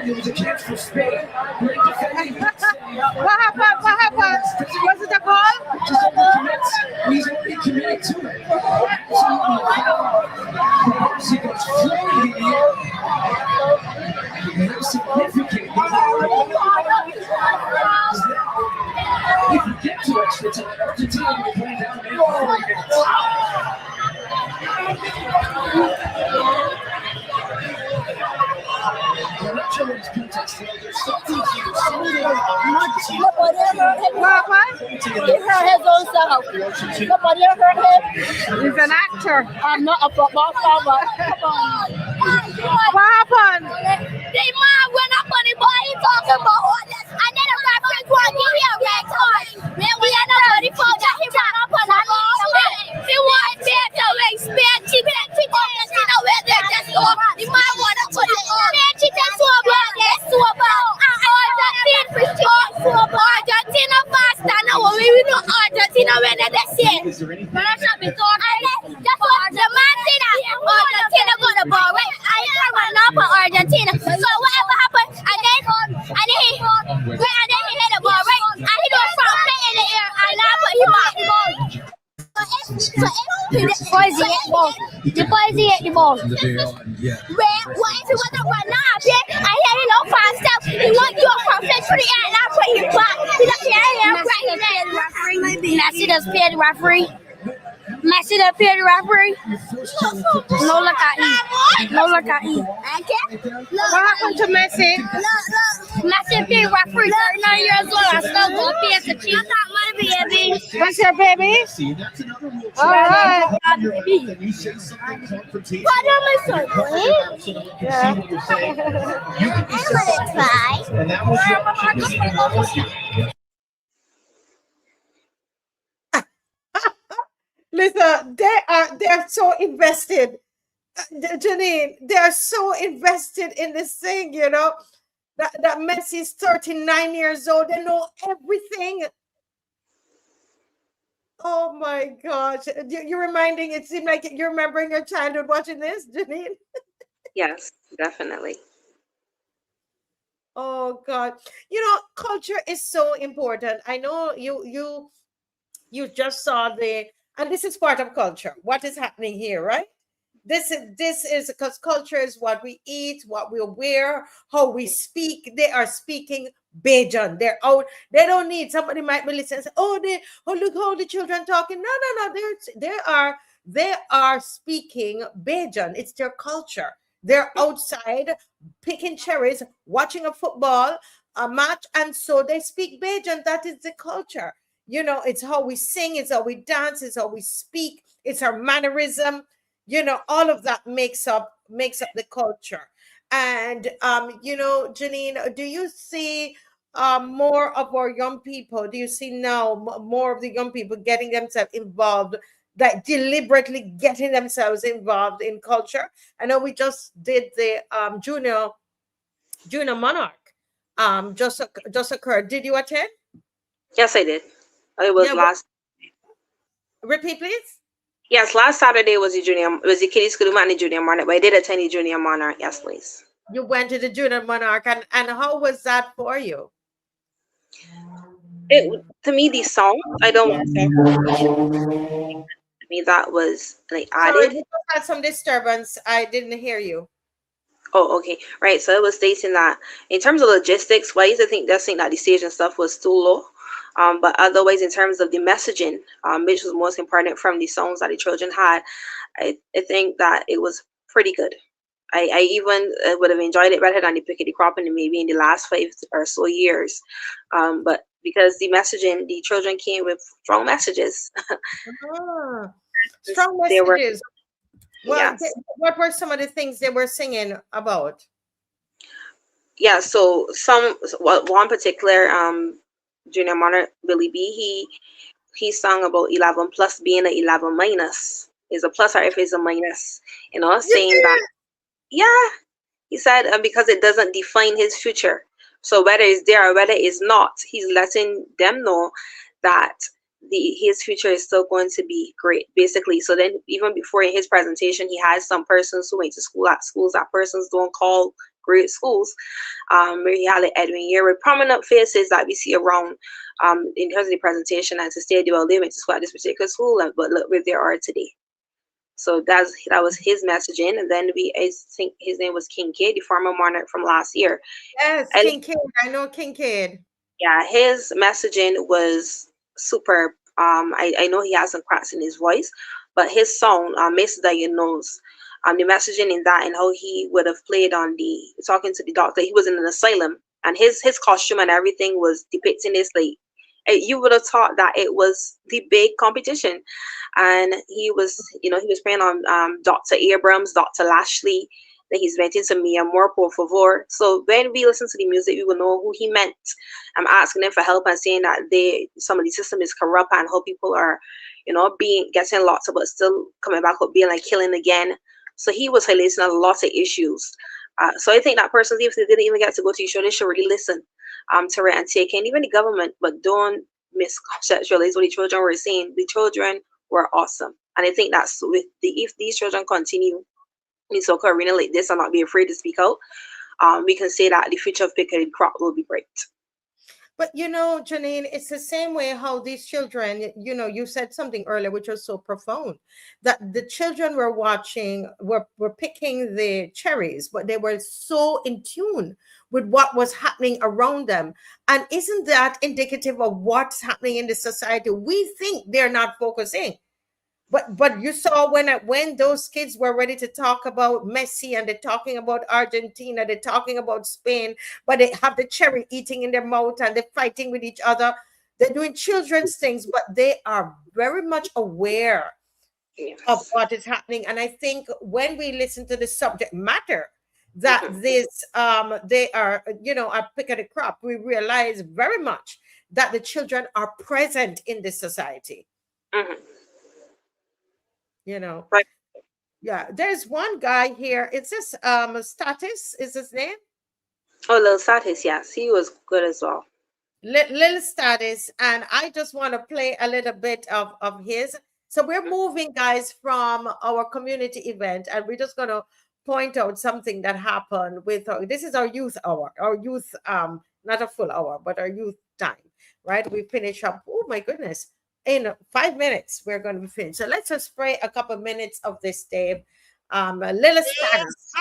There was a chance for Spain. What happened? What happened? Was it a goal? Just commits. He's already committed to it. She goes flying in the air. Very significant. If you get to extra time, Argentina will play down in 4 minutes. Children's context, there's something here, something He hurt his own self. Nobody ever hurt him. He's an actor. I'm not a football star, come on. What happened? They mad when I'm on the boy, he talking about all this. And then the referee going to give me a red card. Man, we had nobody for that. He ran up on the ball. He wanted to expand. She can't see that. You know where they're just off. The man want to put it on. Man, she just so bad. They're so bad. Argentina faster now. We know Argentina when they say. But I should be talking. That's what the man said. Argentina got the ball right. I ain't run up on Argentina. So whatever happened, and then he hit the ball right. And he don't from in the air. And now but he back the ball. The boys hit the ball. What if he wasn't running up here? And he no fast step. He want you from fence for the air. And I put him back. He just Messi does pay the referee. Messi does pay the referee. No look at E. No look at E. What happened to Messi? Messi pay referee. 39 years old. I still go pay as a chief. That's your baby? All right. You say something confrontational. What am I saying? Yeah. You can be surprised. And that was your Listen, they're so invested. Janine, they're so invested in this thing, you know. That Messi is 39 years old. They know everything. Oh my gosh. You're reminding, it seemed like you're remembering your childhood watching this, Janine. Yes, definitely. Oh God. You know, culture is so important. I know you just saw and this is part of culture. What is happening here, right? This is because culture is what we eat, what we wear, how we speak. They are speaking Bajan. They're out. They don't need, somebody might be listening and say, oh look how the children talking. No. They are speaking Bajan. It's their culture. They're outside picking cherries, watching a football a match, and so they speak Bajan. That is the culture. You know, it's how we sing, it's how we dance, it's how we speak, it's our mannerism. You know, all of that makes up the culture. And you know, Janine, do you see more of our young people? Do you see now more of the young people getting themselves involved, like deliberately getting themselves involved in culture? I know we just did the Junior Monarch just occurred. Did you attend? Yes, I did. It was last. Repeat, please. Yes, last Saturday was the Kiddie School and the Junior Monarch, but I did attend the Junior Monarch. Yes, please. You went to the Junior Monarch, and how was that for you? To me, the song, I don't want to me that was like added. Sorry, we had some disturbance. I didn't hear you. Oh, okay. Right. So it was stating that in terms of logistics wise, I think that the stage and stuff was too low. But otherwise, in terms of the messaging, which was most important from the songs that the children had, I think that it was pretty good. I even would have enjoyed it better than the Pickety Cropping maybe in the last 5 or so years. But because the messaging, the children came with strong messages. Strong messages. Well, yes. What were some of the things they were singing about? Yeah, so one particular Junior Monarch, Billy B, he sung about 11 plus being an 11 minus. Is a plus or if it's a minus, saying that, yeah, he said because it doesn't define his future. So whether it's there or whether it's not, he's letting them know that his future is still going to be great, basically. So then even before in his presentation, he had some persons who went to school at schools that persons don't call great schools, where he had like Edwin Year with prominent faces that we see around in terms of the presentation, and to stay well, they went to school at this particular school, but look where they are today. So that was his messaging. And then I think his name was Kincaid, the former monarch from last year. Yes, Kincaid. I know Kincaid. Yeah, his messaging was superb. I know he has some cracks in his voice, but his song, Miss Diagnose, the messaging in that and how he would have played on talking to the doctor. He was in an asylum, and his costume and everything was depicting this like you would have thought that it was the big competition. And he was playing on Dr. Abrams, Dr. Lashley. Then he's venting to me and more por favor. So when we listen to the music, we will know who he meant. I'm asking them for help and saying that some of the system is corrupt and how people are, getting locked up but still coming back up being like killing again. So he was highlighting a lot of issues. So I think that person, if they didn't even get to go to the show, they should really listen to it and take in even the government, but don't misconceptualize what the children were saying. The children were awesome. And I think that's if these children continue in soccer arena like this and not be afraid to speak out, we can say that the future of Pickering Crop will be bright. But Janine, it's the same way how these children, you said something earlier which was so profound, that the children were watching, were picking the cherries, but they were so in tune with what was happening around them. And isn't that indicative of what's happening in the society? We think they're not focusing. But you saw when those kids were ready to talk about Messi and they're talking about Argentina, they're talking about Spain, but they have the cherry eating in their mouth and they're fighting with each other. They're doing children's things, but they are very much aware of what is happening. And I think when we listen to the subject matter that they are, at Pick of the Crop, we realize very much that the children are present in this society. Mm-hmm. Right. Yeah, there's one guy here. It's this Status is his name? Oh, Lil Status, yes. He was good as well. Lil Status, and I just want to play a little bit of his. So we're moving, guys, from our community event, and we're just going to point out something that happened with this is our youth hour, our youth, not a full hour, but our youth time, right? We finish up, oh my goodness, in 5 minutes, we're going to be finished. So let's just spray a couple minutes of this tape. Little Status.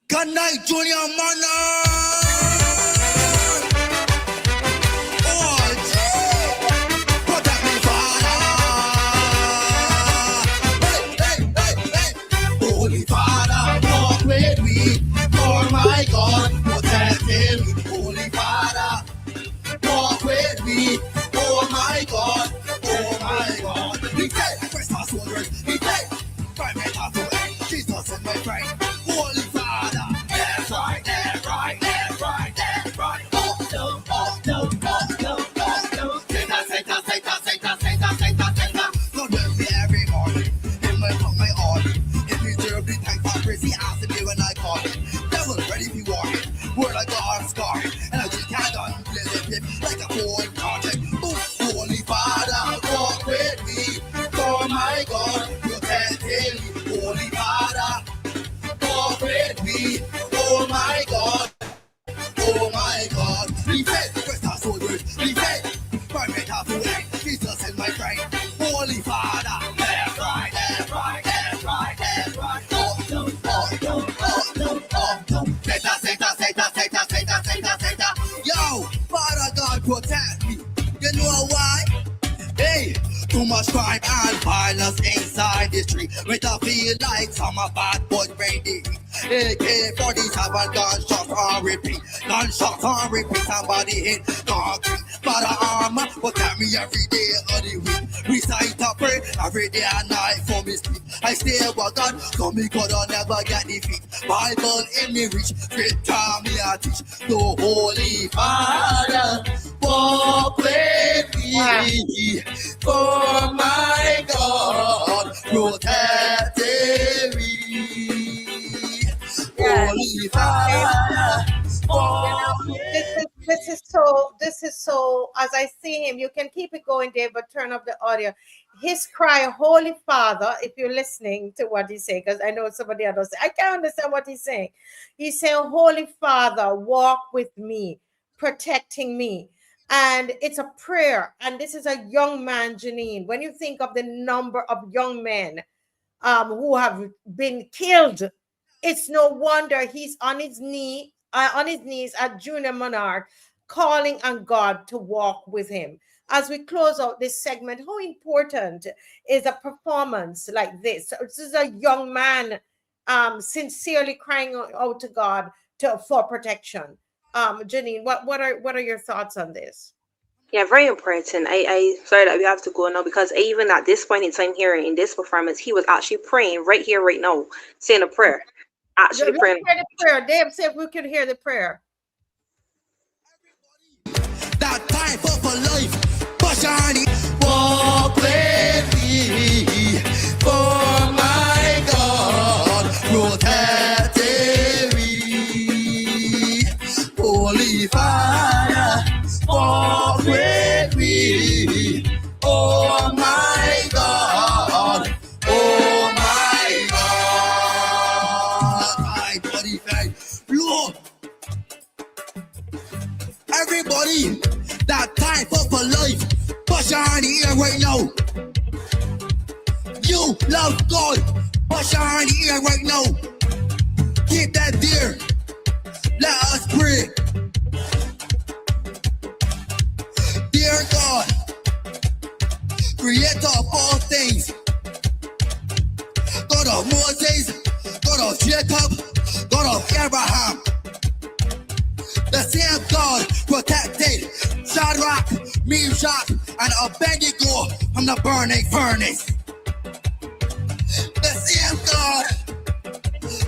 Good night, Junior Monarch. Protect me, Father. Hey, too much crime and violence inside the street. With I feel like some of bad boys ready. AK-47 gunshots on repeat. Gunshots on repeat. Somebody hit concrete. But the armor will carry me every day of the week. Recite a prayer every day and night for me sleep. I stay with God, so me God will never get defeat. Bible in me reach, scripture me I teach. The Holy Father walk with me. For my God protected me. Holy Father walk with me. This is so, as I see him, you can keep it going, Dave, but turn up the audio. His cry, Holy Father, if you're listening to what he's saying, because I know somebody else, I can't understand what he's saying. He's saying, Holy Father, walk with me, protecting me. And it's a prayer. And this is a young man, Janine. When you think of the number of young men who have been killed, it's no wonder he's on his knees at Junior Monarch, calling on God to walk with him. As we close out this segment, how important is a performance like this? This is a young man sincerely crying out to God for protection. Janine, what are your thoughts on this? Yeah, very important. I sorry that we have to go now, because even at this point in time here in this performance, he was actually praying right here, right now, saying a prayer. Actually praying. Hear the prayer. Dave, see if we can hear the prayer. That time for life, Bashani, walk with me. For my God protected me. Holy Father, walk with me. Oh my God, oh my God. My body felt Lord. Everybody, that time for life, push your hand here right now. You love God, push your hand here right now. Keep that there. Let us pray. Dear God, creator of all things, God of Moses, God of Jacob, God of Abraham, the same God protected Shadrach, Meshach, and Abednego from the burning furnace. The same God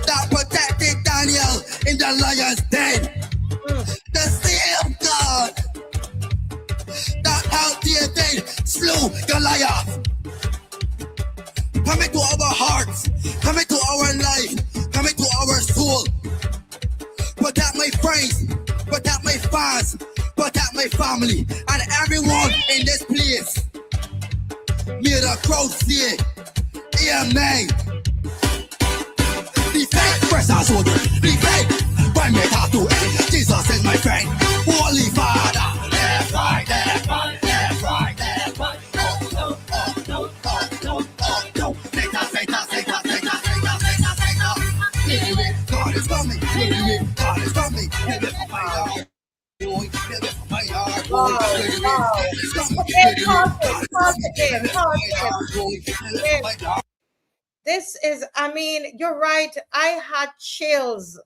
that protected Daniel in the lion's den. The same God that helped David slew Goliath. Come into our hearts, come into our life, come into our soul. Protect my friends, protect my fans, protect my family, and everyone in this place. May the crowd say, Amen. Defend, press our soldier, defend. When we talk to it, Jesus is my friend. Holy Father, left, right, left, right, left, right, left, right. Oh, oh, no, oh, no, oh, no. God is coming, God is coming. This is, I mean, you're right. I had chills.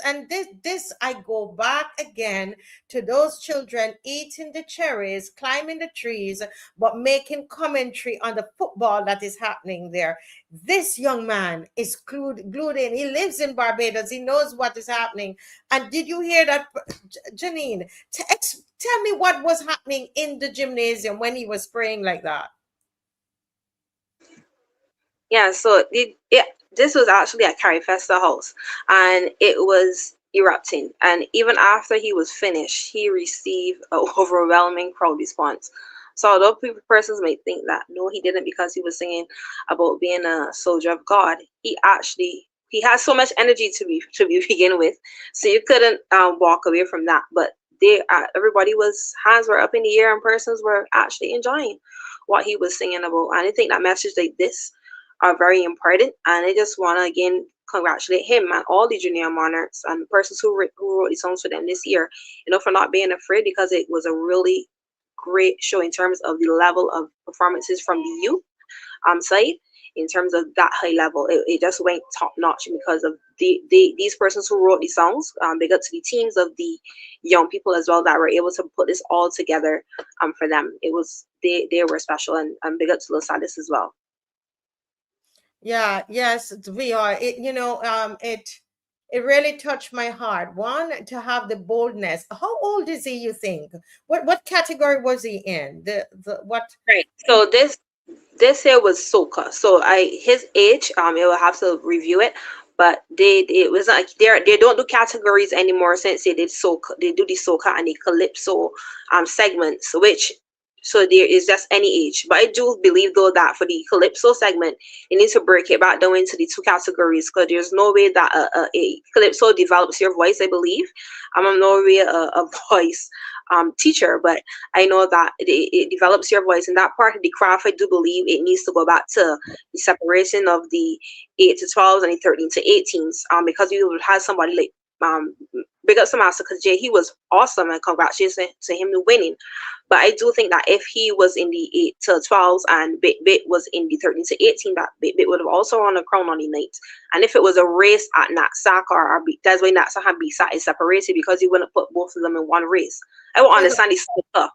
And this I go back again to those children eating the cherries, climbing the trees, but making commentary on the football that is happening there. This young man is glued in. He lives in Barbados. He knows what is happening. And did you hear that, Janine? Tell me what was happening in the gymnasium when he was praying like that. Yeah, so this was actually at Carrie Festa House, and it was erupting. And even after he was finished, he received an overwhelming crowd response. So although persons might think that no, he didn't, because he was singing about being a soldier of God, he has so much energy to begin with, so you couldn't walk away from that. But everybody hands were up in the air, and persons were actually enjoying what he was singing about. And I think that message like this are very important, and I just want to again congratulate him and all the junior monarchs and the persons who wrote the songs for them this year, for not being afraid, because it was a really great show in terms of the level of performances from the youth side. In terms of that high level, it just went top notch because of these persons who wrote the songs. Big up to the teams of the young people as well that were able to put this all together for them. It was they were special, and big up to Los Angeles as well. Yeah, yes, we are. It really touched my heart. One, to have the boldness. How old is he, you think? What category was he in? The what? Right. So this here was soca. So his age, it will have to review it, but it was like they don't do categories anymore since they did soca. They do the soca and the calypso segments, which so there is just any age. But I do believe though that for the calypso segment, you need to break it back down into the two categories, because there's no way that a calypso develops your voice. I believe I'm no way a voice teacher, but I know that it develops your voice. And that part of the craft, I do believe it needs to go back to the separation of the 8 to 12s and the 13 to 18s, because you would have somebody like big up to Master, because Jay, he was awesome, and congratulations to him to winning. But I do think that if he was in the 8 to 12s and Bit was in the 13 to 18, that Bit would have also won a crown on the night. And if it was a race at NATSAC or that's why NATSAC and BSAC is separated, because you wouldn't put both of them in one race. I would understand the soca.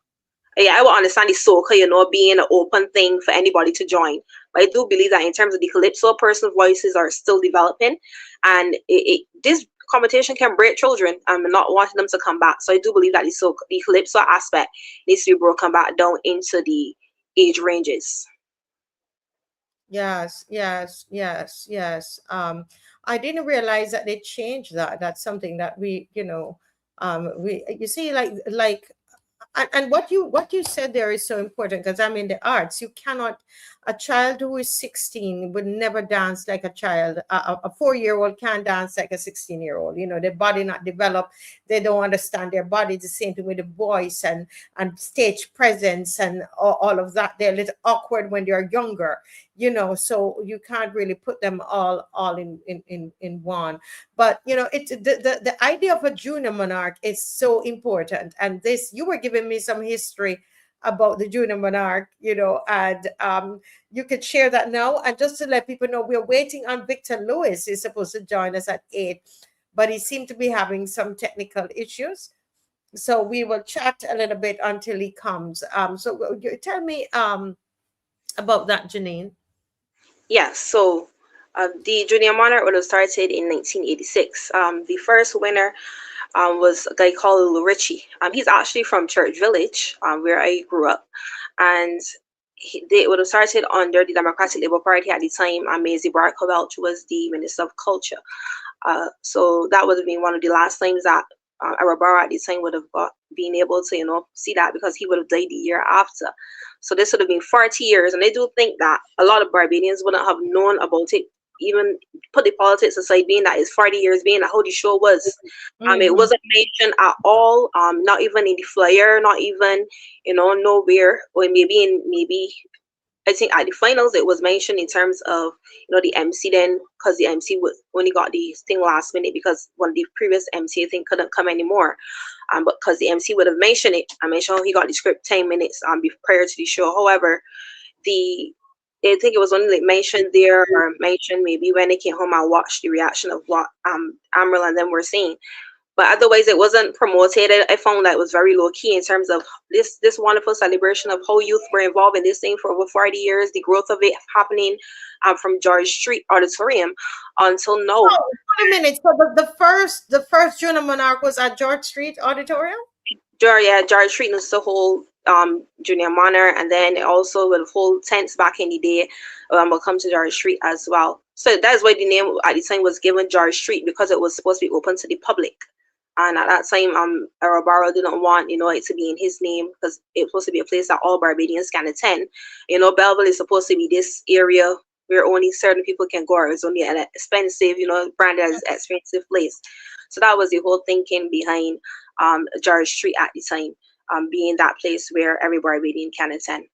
Yeah, I would understand the soca, being an open thing for anybody to join. But I do believe that in terms of the calypso, person's voices are still developing, and this competition can break children and not wanting them to come back. So I do believe that the calypso aspect needs to be broken back down into the age ranges. Yes. I didn't realize that they changed that. That's something that we you see, like and what you said there is so important, because I'm in the arts. You cannot, a child who is 16 would never dance like a child. A 4-year-old can't dance like a 16-year-old. Their body not developed. They don't understand their body. The same thing with the voice and stage presence and all of that. They're a little awkward when they're younger. So you can't really put them all in one. But it's the idea of a junior monarch is so important. And this, you were giving me some history about the junior monarch, and you could share that now. And just to let people know, we're waiting on Victor Lewis. He's supposed to join us at 8, but he seemed to be having some technical issues. So we will chat a little bit until he comes. So tell me about that, Janine. Yes, so the Junior Monarch would have started in 1986. The first winner was a guy called Lou Ritchie. He's actually from Church Village, where I grew up. And they would have started under the Democratic Labour Party at the time, and Maisie Barker Welch was the Minister of Culture. So that would have been one of the last times that Arabara at the time would have been able to, see that, because he would have died the year after. So this would have been 40 years. And I do think that a lot of Barbadians wouldn't have known about it, even put the politics aside, being that it's 40 years, being that how the show was. It wasn't mentioned at all, not even in the flyer, not even, nowhere, or maybe I think at the finals it was mentioned in terms of the MC then, because the MC only got the thing last minute because one of the previous MC I think couldn't come anymore, but because the MC would have mentioned it, I mentioned how he got the script 10 minutes prior to the show. However, I think it was only mentioned there, or mentioned maybe when they came home and watched the reaction of what Amaral and them were saying. But otherwise, it wasn't promoted. I found that it was very low key in terms of this wonderful celebration of how youth were involved in this thing for over 40 years. The growth of it happening from George Street Auditorium until now. Oh, wait a minute. So the first Junior Monarch was at George Street Auditorium? George Street was the whole Junior Monarch, and then also with the whole tents back in the day. We'll come to George Street as well. So that's why the name at the time was given George Street, because it was supposed to be open to the public. And at that time, Arabaro didn't want, it to be in his name, because it was supposed to be a place that all Barbadians can attend. Belleville is supposed to be this area where only certain people can go, or it's only an expensive, branded as an expensive place. So that was the whole thinking behind George Street at the time, being that place where every Barbadian can attend.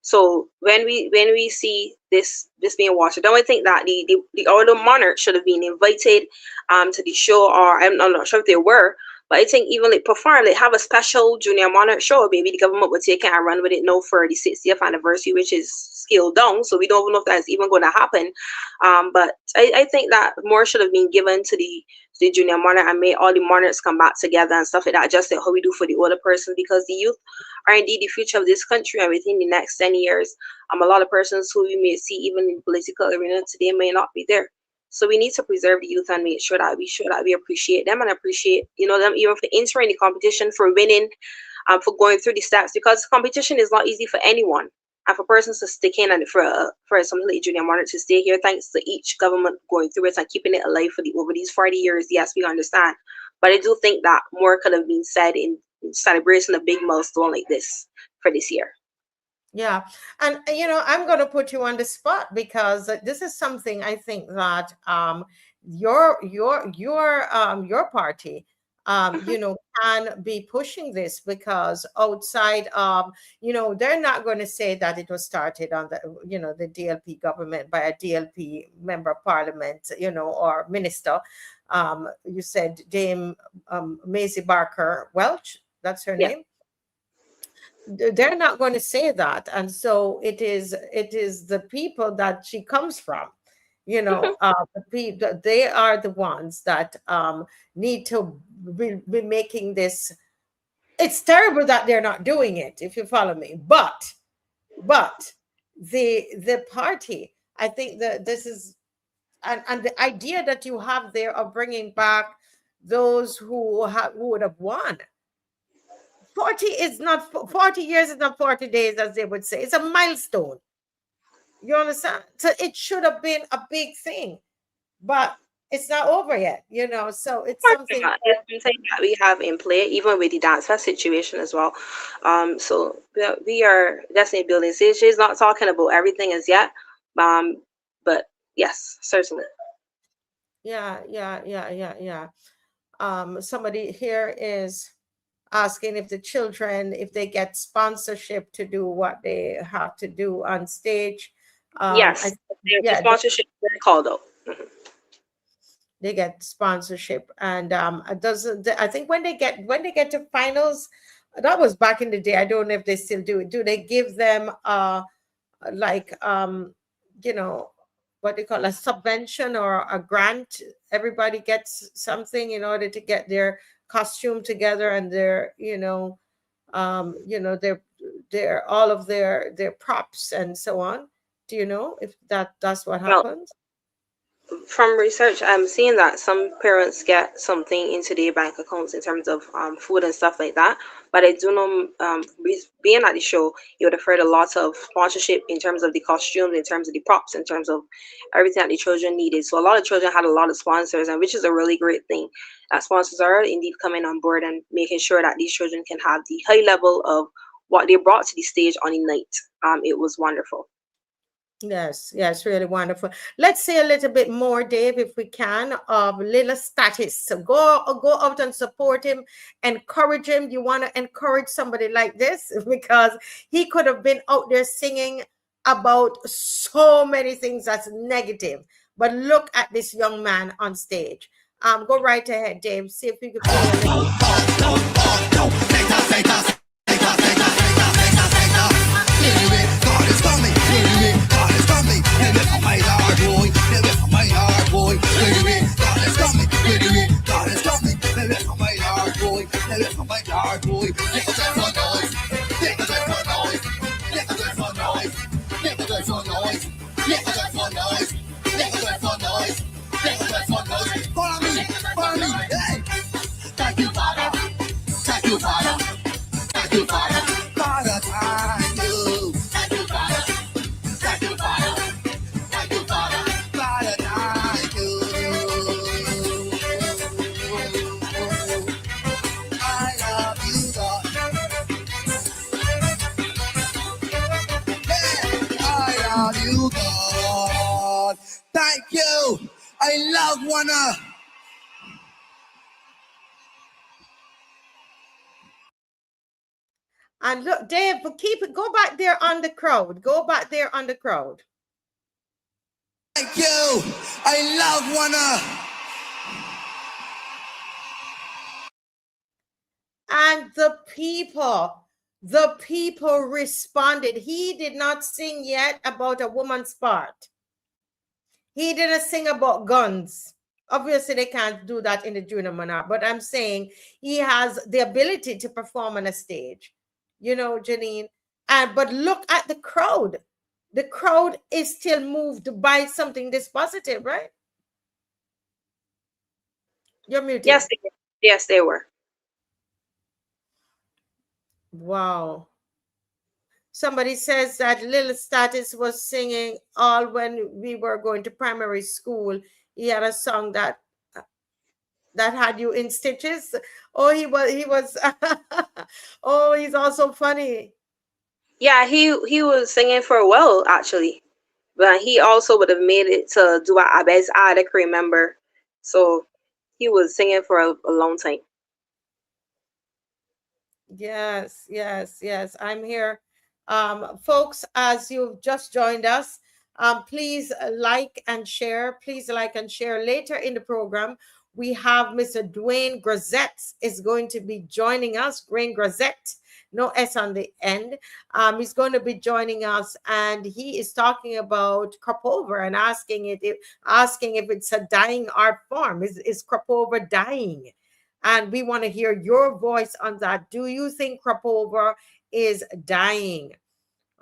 So when we see this being watched, I don't think that the other monarchs should have been invited to the show, or I'm not sure if they were, But I think even like perform, like have a special Junior Monarch show. Maybe the government would take it and run with it now for the 60th anniversary, which is scaled down. So we don't even know if that's even going to happen. But I think that more should have been given to the Junior Monarch and made all the monarchs come back together and stuff like that, just like how we do for the older person, because the youth are indeed the future of this country, and within the next 10 years, a lot of persons who we may see even in political arena today may not be there. So we need to preserve the youth and make sure that we appreciate them and appreciate, you know, them even for entering the competition, for winning, for going through the steps, because competition is not easy for anyone. And for persons to stick in and for something like Junior Monarch to stay here, thanks to each government going through it and keeping it alive for over these 40 years, yes, we understand. But I do think that more could have been said in celebration a big milestone like this for this year. Yeah. And, you know, I'm going to put you on the spot because this is something I think that your party, you know, can be pushing this, because outside of, you know, they're not going to say that it was started on the, you know, the DLP government by a DLP member of parliament, you know, or minister. You said Dame Maisie Barker Welch, that's her name. They're not going to say that, and so it is the people that she comes from, you know. They are the ones that need to be making this. It's terrible that they're not doing it, if you follow me, but the party, I think that this is, and the idea that you have there of bringing back those who would have won. 40 is not 40 years, is not 40 days, as they would say. It's a milestone. You understand? So it should have been a big thing, but it's not over yet, you know. So it's something that we have in play, even with the dance fest situation as well. So we are definitely building. She's not talking about everything as yet, but yes, certainly. Yeah. Somebody here is asking if the children, if they get sponsorship to do what they have to do on stage. Yes, sponsorship is called out. They get sponsorship, and I think when they get to finals, that was back in the day. I don't know if they still do it. Do they give them you know, what they call a subvention or a grant? Everybody gets something in order to get their costume together and their, you know, their all of their props and so on. Do you know if that's what happens? From research, I'm seeing that some parents get something into their bank accounts in terms of food and stuff like that. But I do know, being at the show, you would have heard a lot of sponsorship in terms of the costumes, in terms of the props, in terms of everything that the children needed. So a lot of children had a lot of sponsors, and which is a really great thing. That sponsors are indeed coming on board and making sure that these children can have the high level of what they brought to the stage on the night. It was wonderful. Yes, really wonderful. Let's say a little bit more, Dave, if we can, of Lila Status. So go out and support him, encourage him. You want to encourage somebody like this, because he could have been out there singing about so many things that's negative. But look at this young man on stage. Go right ahead, Dave. See if you can play a little. Thank you, Father. Thank you, Father. Thank you, Father. Father, thank you. Thank you, Father. Thank you, Father. Thank you, Father. Father, thank you. I love you, God. Yeah, I love you, God. Thank you. I love wanna. And look, Dave, go back there on the crowd. Go back there on the crowd. Thank you. I love wanna. And the people responded. He did not sing yet about a woman's part. He didn't sing about guns. Obviously, they can't do that in the Junior Monarch, but I'm saying he has the ability to perform on a stage, you know, Janine. But look at the crowd. The crowd is still moved by something this positive, right? You're muted. Yes, yes, they were. Wow. Somebody says that Lil Status was singing all when we were going to primary school. He had a song that had you in stitches. Oh, he was oh, he's also funny. Yeah, he was singing for a while actually, but he also would have made it to do a Abez I can remember. So he was singing for a long time. Yes, yes, yes. I'm here. Folks, as you've just joined us, please like and share. Please like and share. Later in the program, we have Mr. Dwayne Grazette is going to be joining us. Dwayne Grazette, no S on the end. He's going to be joining us, and he is talking about crop over and asking if it's a dying art form. Is crop over dying? And we want to hear your voice on that. Do you think crop over is dying?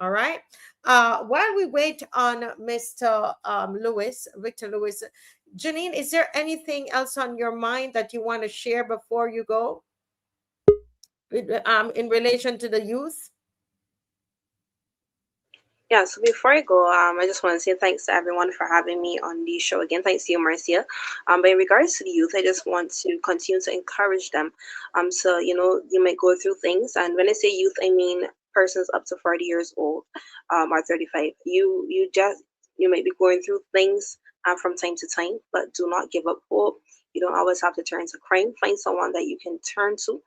All right. While we wait on Mr. Victor Lewis, Janine, is there anything else on your mind that you want to share before you go in relation to the youth? Yeah, so before I go, I just want to say thanks to everyone for having me on the show again. Thanks to you, Marcia. But in regards to the youth, I just want to continue to encourage them. So, you know, you might go through things. And when I say youth, I mean persons up to 40 years old or 35. You might be going through things from time to time, but do not give up hope. You don't always have to turn to crime. Find someone that you can turn to,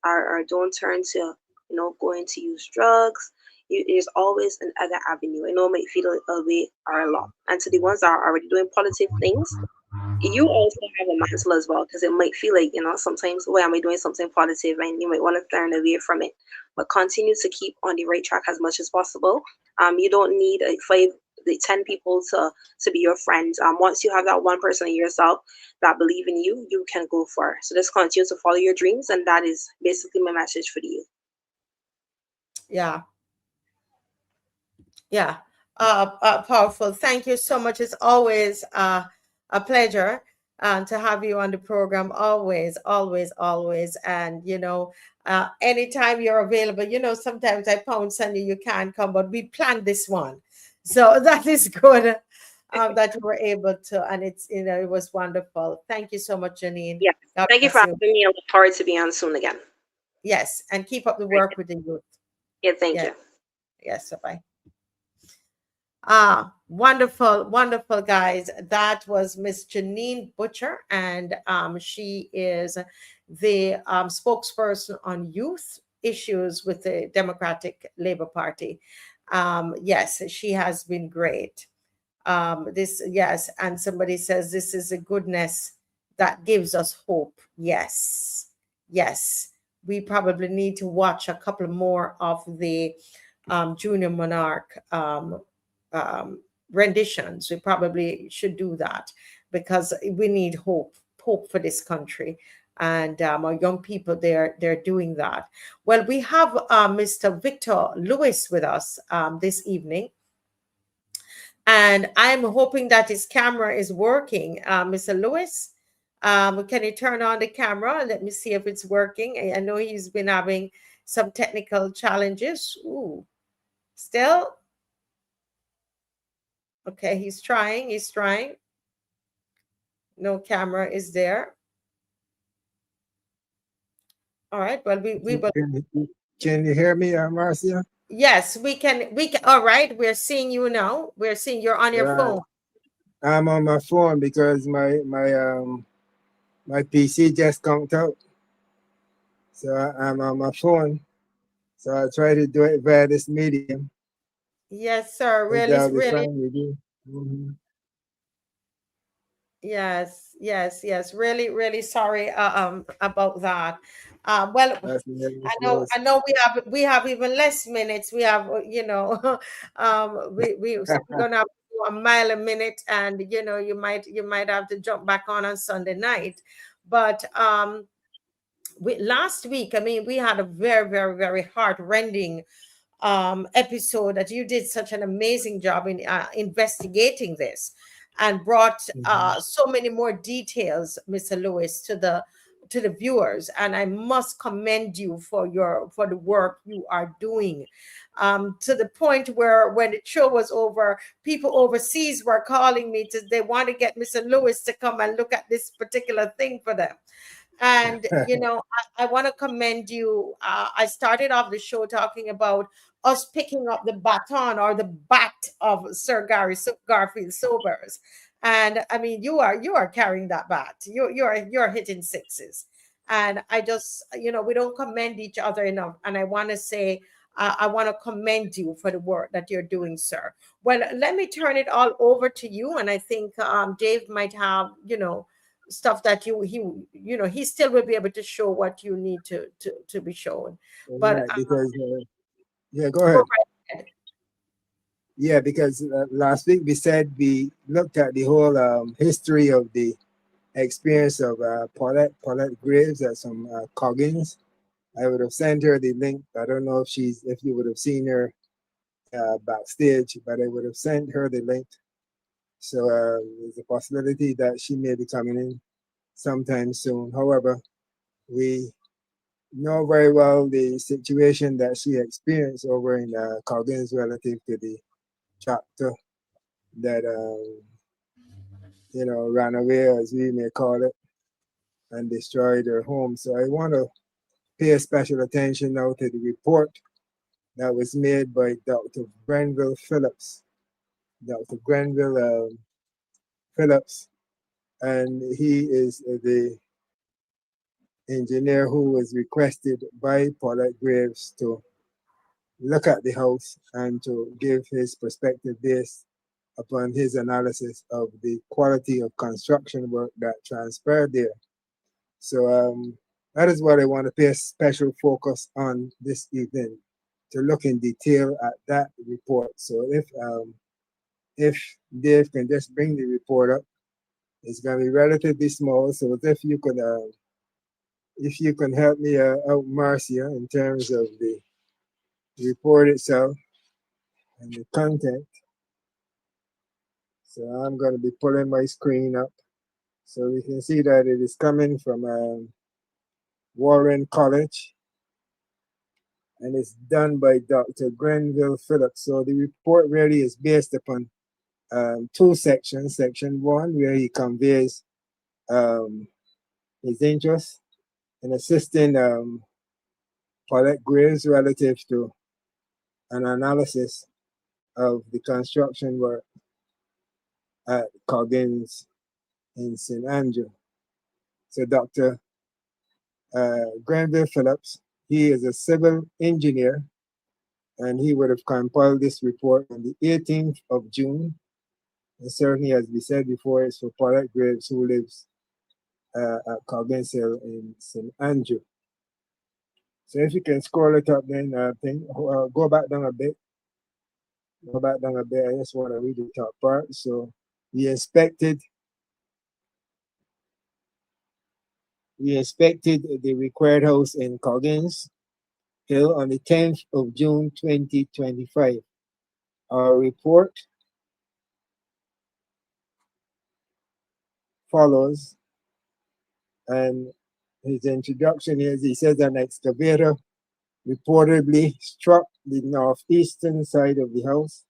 or don't turn to, you know, going to use drugs. There's always another avenue. I know it might feel a way or a lot. And to the ones that are already doing positive things, you also have a mantle as well, because it might feel like, you know, sometimes, why am I doing something positive? And you might want to turn away from it. But continue to keep on the right track as much as possible. You don't need 10 people to be your friends. Once you have that one person in yourself that believe in you, you can go for it. So just continue to follow your dreams, and that is basically my message for you. Yeah. Yeah, powerful. Thank you so much. It's always a pleasure to have you on the program. Always, always, always. And, you know, anytime you're available, you know, sometimes I pounce on you, you can't come, but we planned this one. So that is good that you were able to. And it's, you know, it was wonderful. Thank you so much, Janine. Yeah. Thank you for having me. I look forward to being on soon again. Yes. And keep up the work with the youth. Yeah, thank you. Yes, bye. Wonderful, wonderful, guys. That was Miss Janine Butcher, and she is the spokesperson on youth issues with the Democratic Labor Party. Yes, she has been great. Yes, and somebody says this is a goodness that gives us hope. Yes, yes. We probably need to watch a couple more of the Junior Monarch renditions. We probably should do that because we need hope for this country, and our young people, they're doing that. Well, we have Mr. Victor Lewis with us this evening, and I'm hoping that his camera is working. Mr. Lewis, can you turn on the camera? Let me see if it's working. I know he's been having some technical challenges. Ooh, still. Okay, he's trying. No camera is there. All right, well, we will. Can you hear me, Marcia? Yes, we can. All right, we're seeing you now. We're seeing you're on your phone. I'm on my phone because my PC just conked out. So I'm on my phone. So I try to do it via this medium. Yes, sir. Really. Mm-hmm. Yes. Really sorry about that. Well, That's the name I know we have even less minutes. We have, so we're gonna have to do a mile a minute, and you might have to jump back on Sunday night. But last week, I mean, we had a very, very, very heart-rending episode that you did such an amazing job in investigating this, and brought so many more details, Mr. Lewis, to the viewers. And I must commend you for the work you are doing, to the point where when the show was over, people overseas were calling me they want to get Mr. Lewis to come and look at this particular thing for them. And I want to commend you. I started off the show talking about us picking up the baton or the bat of Sir Garfield Sobers, and I mean, you are carrying that bat. You're hitting sixes, and I just we don't commend each other enough. And I want to say, I want to commend you for the work that you're doing, sir. Well, let me turn it all over to you, and I think Dave might have stuff that he still will be able to show what you need to be shown. But right, because yeah, go ahead. Yeah, because last week we said we looked at the whole history of the experience of Paulette Graves at some Coggins. I would have sent her the link. I don't know if you would have seen her backstage, but I would have sent her the link. So there's a possibility that she may be coming in sometime soon. However, we know very well the situation that she experienced over in Coggins relative to the tractor that ran away, as we may call it, and destroyed her home. So I want to pay special attention now to the report that was made by Dr. Grenville Phillips. Dr. Grenville Phillips, and he is the engineer who was requested by Paulette Graves to look at the house and to give his perspective based upon his analysis of the quality of construction work that transpired there. So that is what I want to pay a special focus on this evening, to look in detail at that report. So if Dave can just bring the report up, it's going to be relatively small. So if you can help me out, Marcia, in terms of the report itself and the content. So I'm going to be pulling my screen up so we can see that it is coming from Warren College, and it's done by Dr. Grenville Phillips. So the report really is based upon two sections. Section one, where he conveys his interest in assisting Paulette Graves relative to an analysis of the construction work at Coggins in St. Andrew. So Dr. Grenville Phillips, he is a civil engineer, and he would have compiled this report on the 18th of June. And certainly, as we said before, it's for Paulette Graves, who lives at Coggins Hill in St. Andrew. So if you can scroll it up, then go back down a bit. Go back down a bit. I just want to read the top part. So we inspected the required house in Coggins Hill on the 10th of June 2025. Our report follows, and his introduction is, he says, an excavator reportedly struck the northeastern side of the house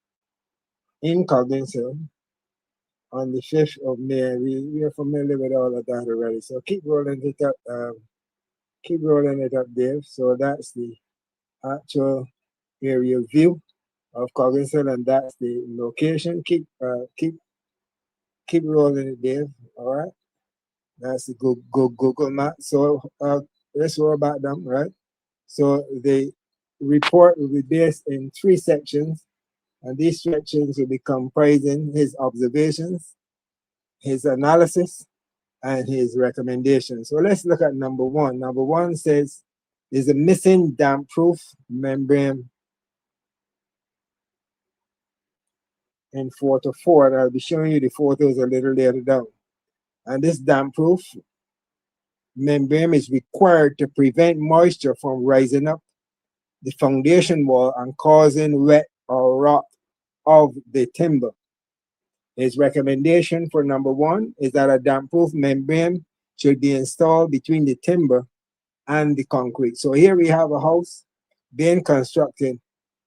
in Coggins Hill on the 5th of May. We are familiar with all of that already. So keep rolling it up, Dave. So that's the actual aerial view of Coggins Hill, and that's the location. Keep rolling it, Dave. All right. That's the Google map. So let's roll back down, right? So the report will be based in 3 sections, and these sections will be comprising his observations, his analysis, and his recommendations. So let's look at number 1. Number 1 says There's a missing damp-proof membrane in photo 4, and I'll be showing you the photos a little later down. And this damp-proof membrane is required to prevent moisture from rising up the foundation wall and causing wet or rot of the timber. His recommendation for number 1 is that a damp-proof membrane should be installed between the timber and the concrete. So here we have a house being constructed,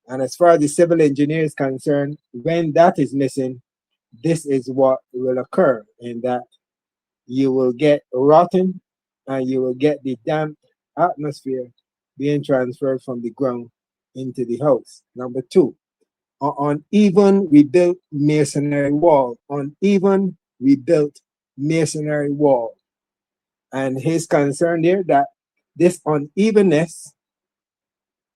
and as far as the civil engineer is concerned, when that is missing, this is what will occur, in that you will get rotten and you will get the damp atmosphere being transferred from the ground into the house. Number 2, uneven rebuilt masonry wall, uneven rebuilt masonry wall. And his concern there that this unevenness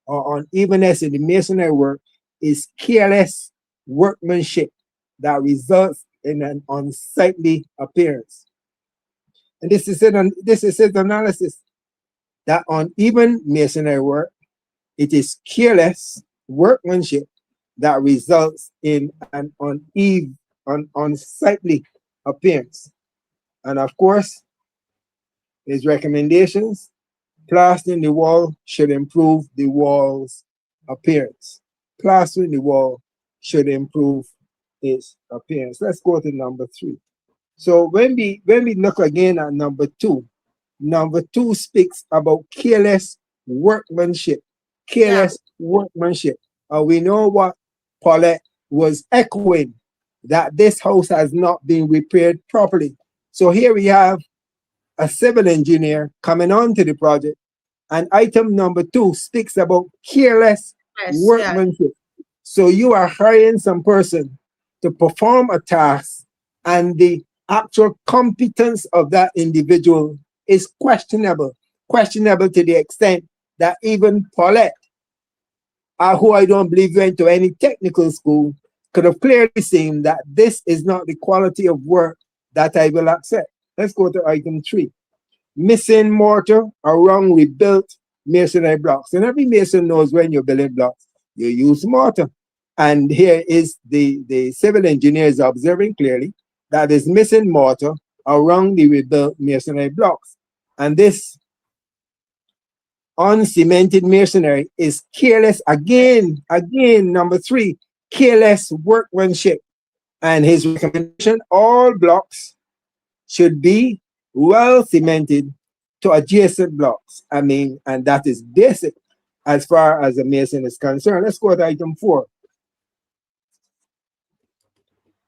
or unevenness in the masonry work is careless workmanship that results in an unsightly appearance. And this is his analysis, that uneven masonry work, it is careless workmanship that results in an unsightly appearance. And of course, his recommendations: plastering the wall should improve the wall's appearance. Plastering the wall should improve its appearance. Let's go to number 3. So when we look again at number 2, number 2 speaks about careless workmanship. Careless workmanship. We know what Paulette was echoing, that this house has not been repaired properly. So here we have a civil engineer coming on to the project, and item number 2 speaks about careless workmanship. So you are hiring some person to perform a task, and the actual competence of that individual is questionable to the extent that even Paulette, who I don't believe went to any technical school, could have clearly seen that this is not the quality of work that I will accept. Let's go to item 3. Missing mortar around rebuilt masonry blocks. And every mason knows when you're building blocks, you use mortar. And here is the civil engineer is observing clearly that is missing mortar around the rebuilt masonry blocks. And this uncemented masonry is careless, again, number 3, careless workmanship. And his recommendation: all blocks should be well cemented to adjacent blocks. I mean, and that is basic as far as a mason is concerned. Let's go to item 4.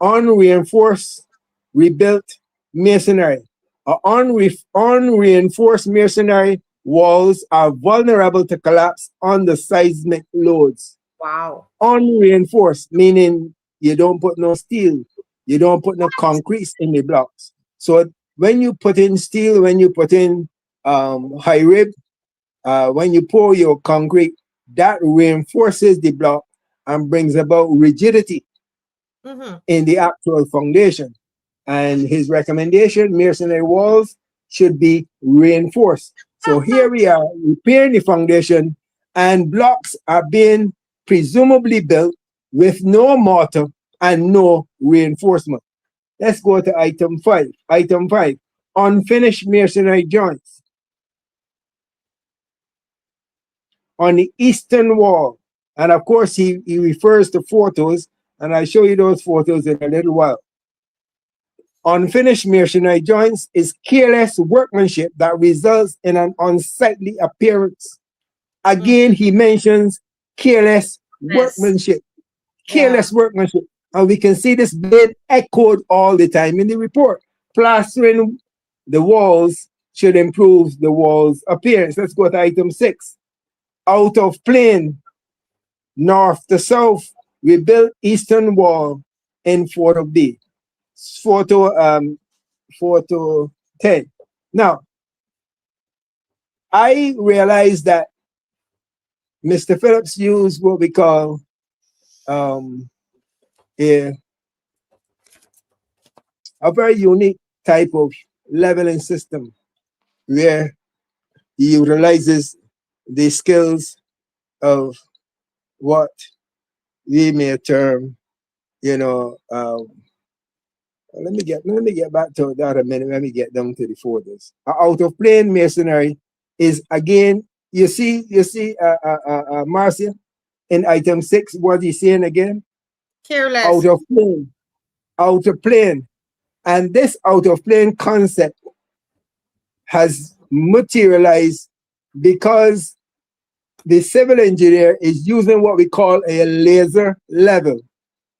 Unreinforced rebuilt masonry. Unreinforced masonry walls are vulnerable to collapse under seismic loads. Wow. Unreinforced, meaning you don't put no steel, you don't put no concrete in the blocks. So when you put in steel, when you put in high rib, when you pour your concrete, that reinforces the block and brings about rigidity in the actual foundation. And his recommendation: masonry walls should be reinforced. So here we are repairing the foundation, and blocks are being presumably built with no mortar and no reinforcement. Let's go to item 5. Item 5, unfinished masonry joints on the eastern wall. And of course, he refers to photos, and I'll show you those photos in a little while. Unfinished masonry joints is careless workmanship that results in an unsightly appearance. Again, he mentions careless workmanship. Careless workmanship. And we can see this being echoed all the time in the report. Plastering the walls should improve the wall's appearance. Let's go to item 6. Out of plane, north to south, rebuilt eastern wall in photo B. Photo 10. Now, I realized that Mr. Phillips used what we call a very unique type of leveling system, where he utilizes the skills of what we may term, you know, let me get back to that a minute. Let me get down to the folders. Out of plane masonry is again, you see, Marcia, in item 6, what he's saying again? Careless. Out of plane. And this out of plane concept has materialized because the civil engineer is using what we call a laser level,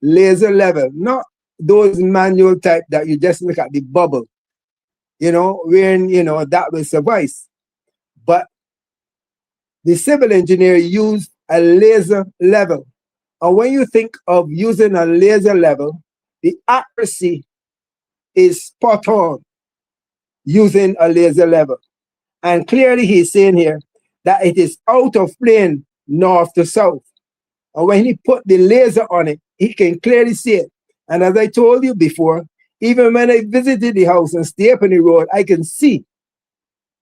not those manual type that you just look at the bubble, you know, when, you know, that will suffice. But the civil engineer used a laser level. And when you think of using a laser level, the accuracy is spot on using a laser level. And clearly he's saying here that it is out of plane north to south. And when he put the laser on it, he can clearly see it. And as I told you before, even when I visited the house and stay up on the road, I can see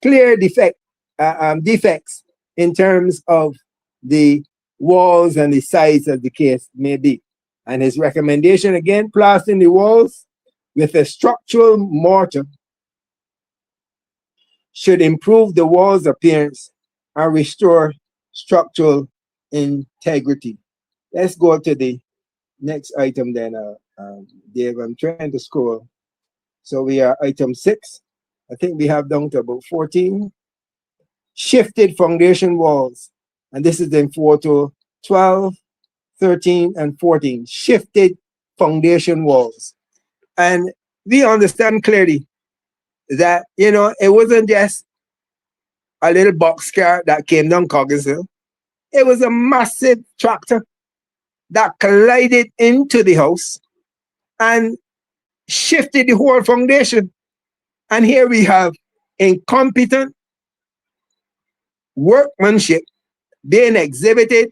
clear defects in terms of the walls and the size of the case may be. And his recommendation, again, plastering the walls with a structural mortar should improve the wall's appearance and restore structural integrity. Let's go to the next item then, Dave. I'm trying to scroll. So we are item 6. I think we have down to about 14. Shifted foundation walls. And this is in photo 12, 13, and 14. Shifted foundation walls. And we understand clearly that, you know, it wasn't just a little boxcar that came down Coggins Hill. It was a massive tractor that collided into the house and shifted the whole foundation. And here we have incompetent workmanship being exhibited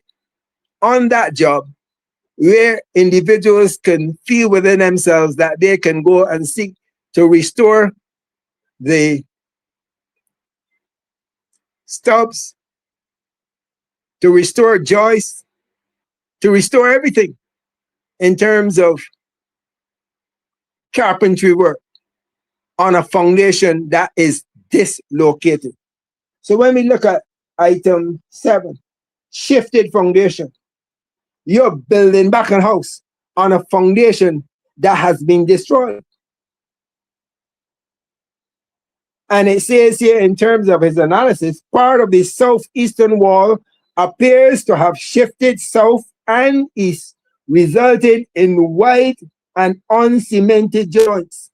on that job, where individuals can feel within themselves that they can go and seek to restore the stubs, to restore joists, to restore everything in terms of carpentry work on a foundation that is dislocated. So when we look at item 7, shifted foundation, you're building back a house on a foundation that has been destroyed. And it says here in terms of his analysis, part of the southeastern wall appears to have shifted south and east, resulted in wide and uncemented joints.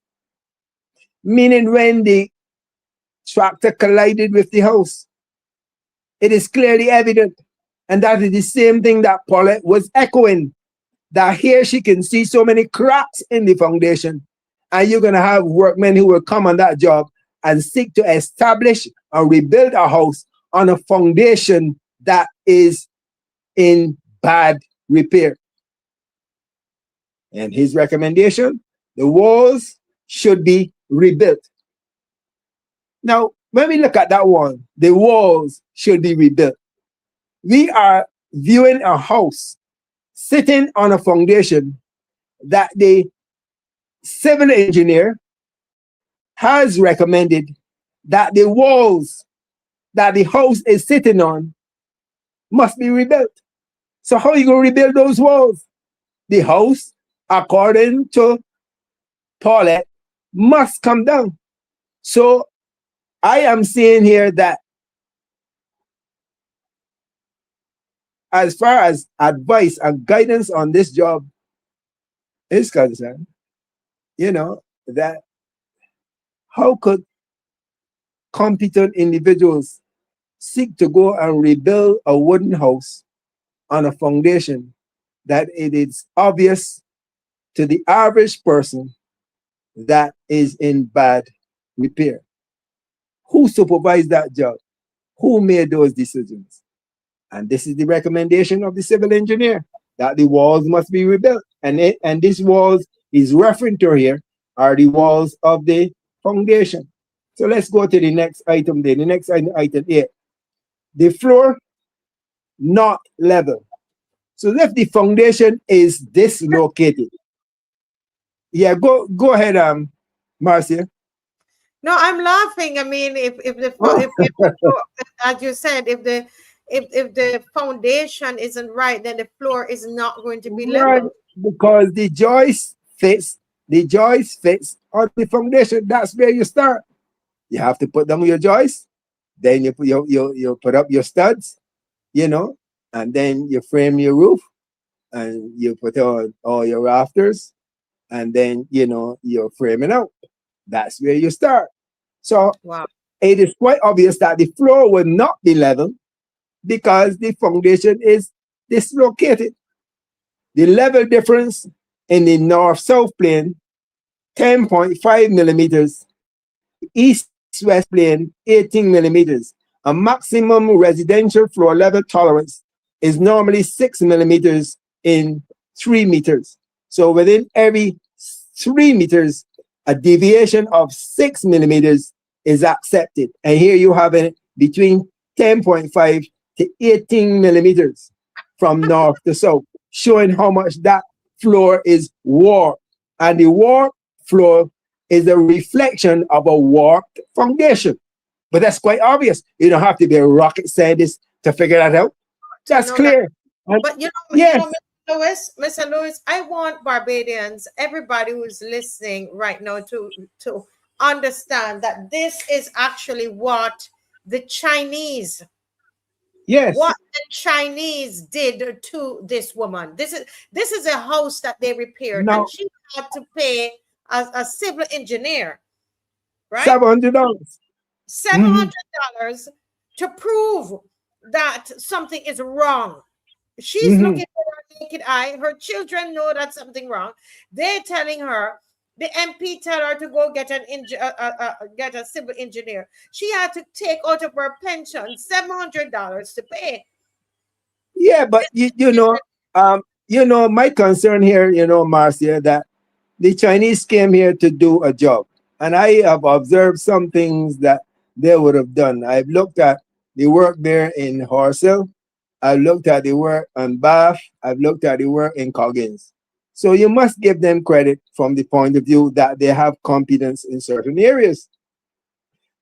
Meaning when the tractor collided with the house, it is clearly evident. And that is the same thing that Paulette was echoing, that here she can see so many cracks in the foundation. And you're going to have workmen who will come on that job and seek to establish and rebuild a house on a foundation that is in bad repair. And his recommendation, the walls should be rebuilt. Now, when we look at that one, the walls should be rebuilt. We are viewing a house sitting on a foundation that the civil engineer has recommended that the walls that the house is sitting on must be rebuilt. So how are you going to rebuild those walls? The house, according to Paulette, must come down. So I am saying here that as far as advice and guidance on this job is concerned, you know, that how could competent individuals seek to go and rebuild a wooden house on a foundation that it is obvious to the average person that is in bad repair? Who supervised that job? Who made those decisions? And this is the recommendation of the civil engineer, that the walls must be rebuilt. And these walls he's referring to here are the walls of the foundation. So let's go to the next item there. The next item, item 8. the floor not level. So if the foundation is dislocated, yeah, go ahead, Marcia. No, I'm laughing. I mean, if the as you said, if the foundation isn't right, then the floor is not going to be Right, level. because the joist fits on the foundation. That's where you start. You have to put down your joist, then you put up your studs, and then you frame your roof, and you put on all your rafters, and then you're framing out. That's where you start. So Wow. it is quite obvious that the floor will not be level because the foundation is dislocated. The level difference in the north-south plane, 10.5 millimeters. The east-west plane, 18 millimeters. A maximum residential floor level tolerance is normally 6 millimeters in 3 meters. So within every 3 meters, a deviation of 6 millimeters is accepted. And here you have it between 10.5 to 18 millimeters from north to south, showing how much that floor is warped. And the warped floor is a reflection of a warped foundation. But that's quite obvious. You don't have to be a rocket scientist to figure that out. That's clear. But yes. Mr. Lewis, I want Barbadians, everybody who's listening right now, to understand that this is actually what the Chinese did to this woman. This is a house that they repaired, and she had to pay a civil engineer, right? $700. $700 to prove that something is wrong. She's looking for her naked eye. Her children know that something wrong. They're telling her, the MP tell her to go get get a civil engineer. She had to take out of her pension $700 to pay. Yeah, but my concern here, Marcia, that the Chinese came here to do a job, and I have observed some things that they would have done. I've looked at the work there in Horsell. I've looked at the work on Bath. I've looked at the work in Coggins. So you must give them credit from the point of view that they have competence in certain areas.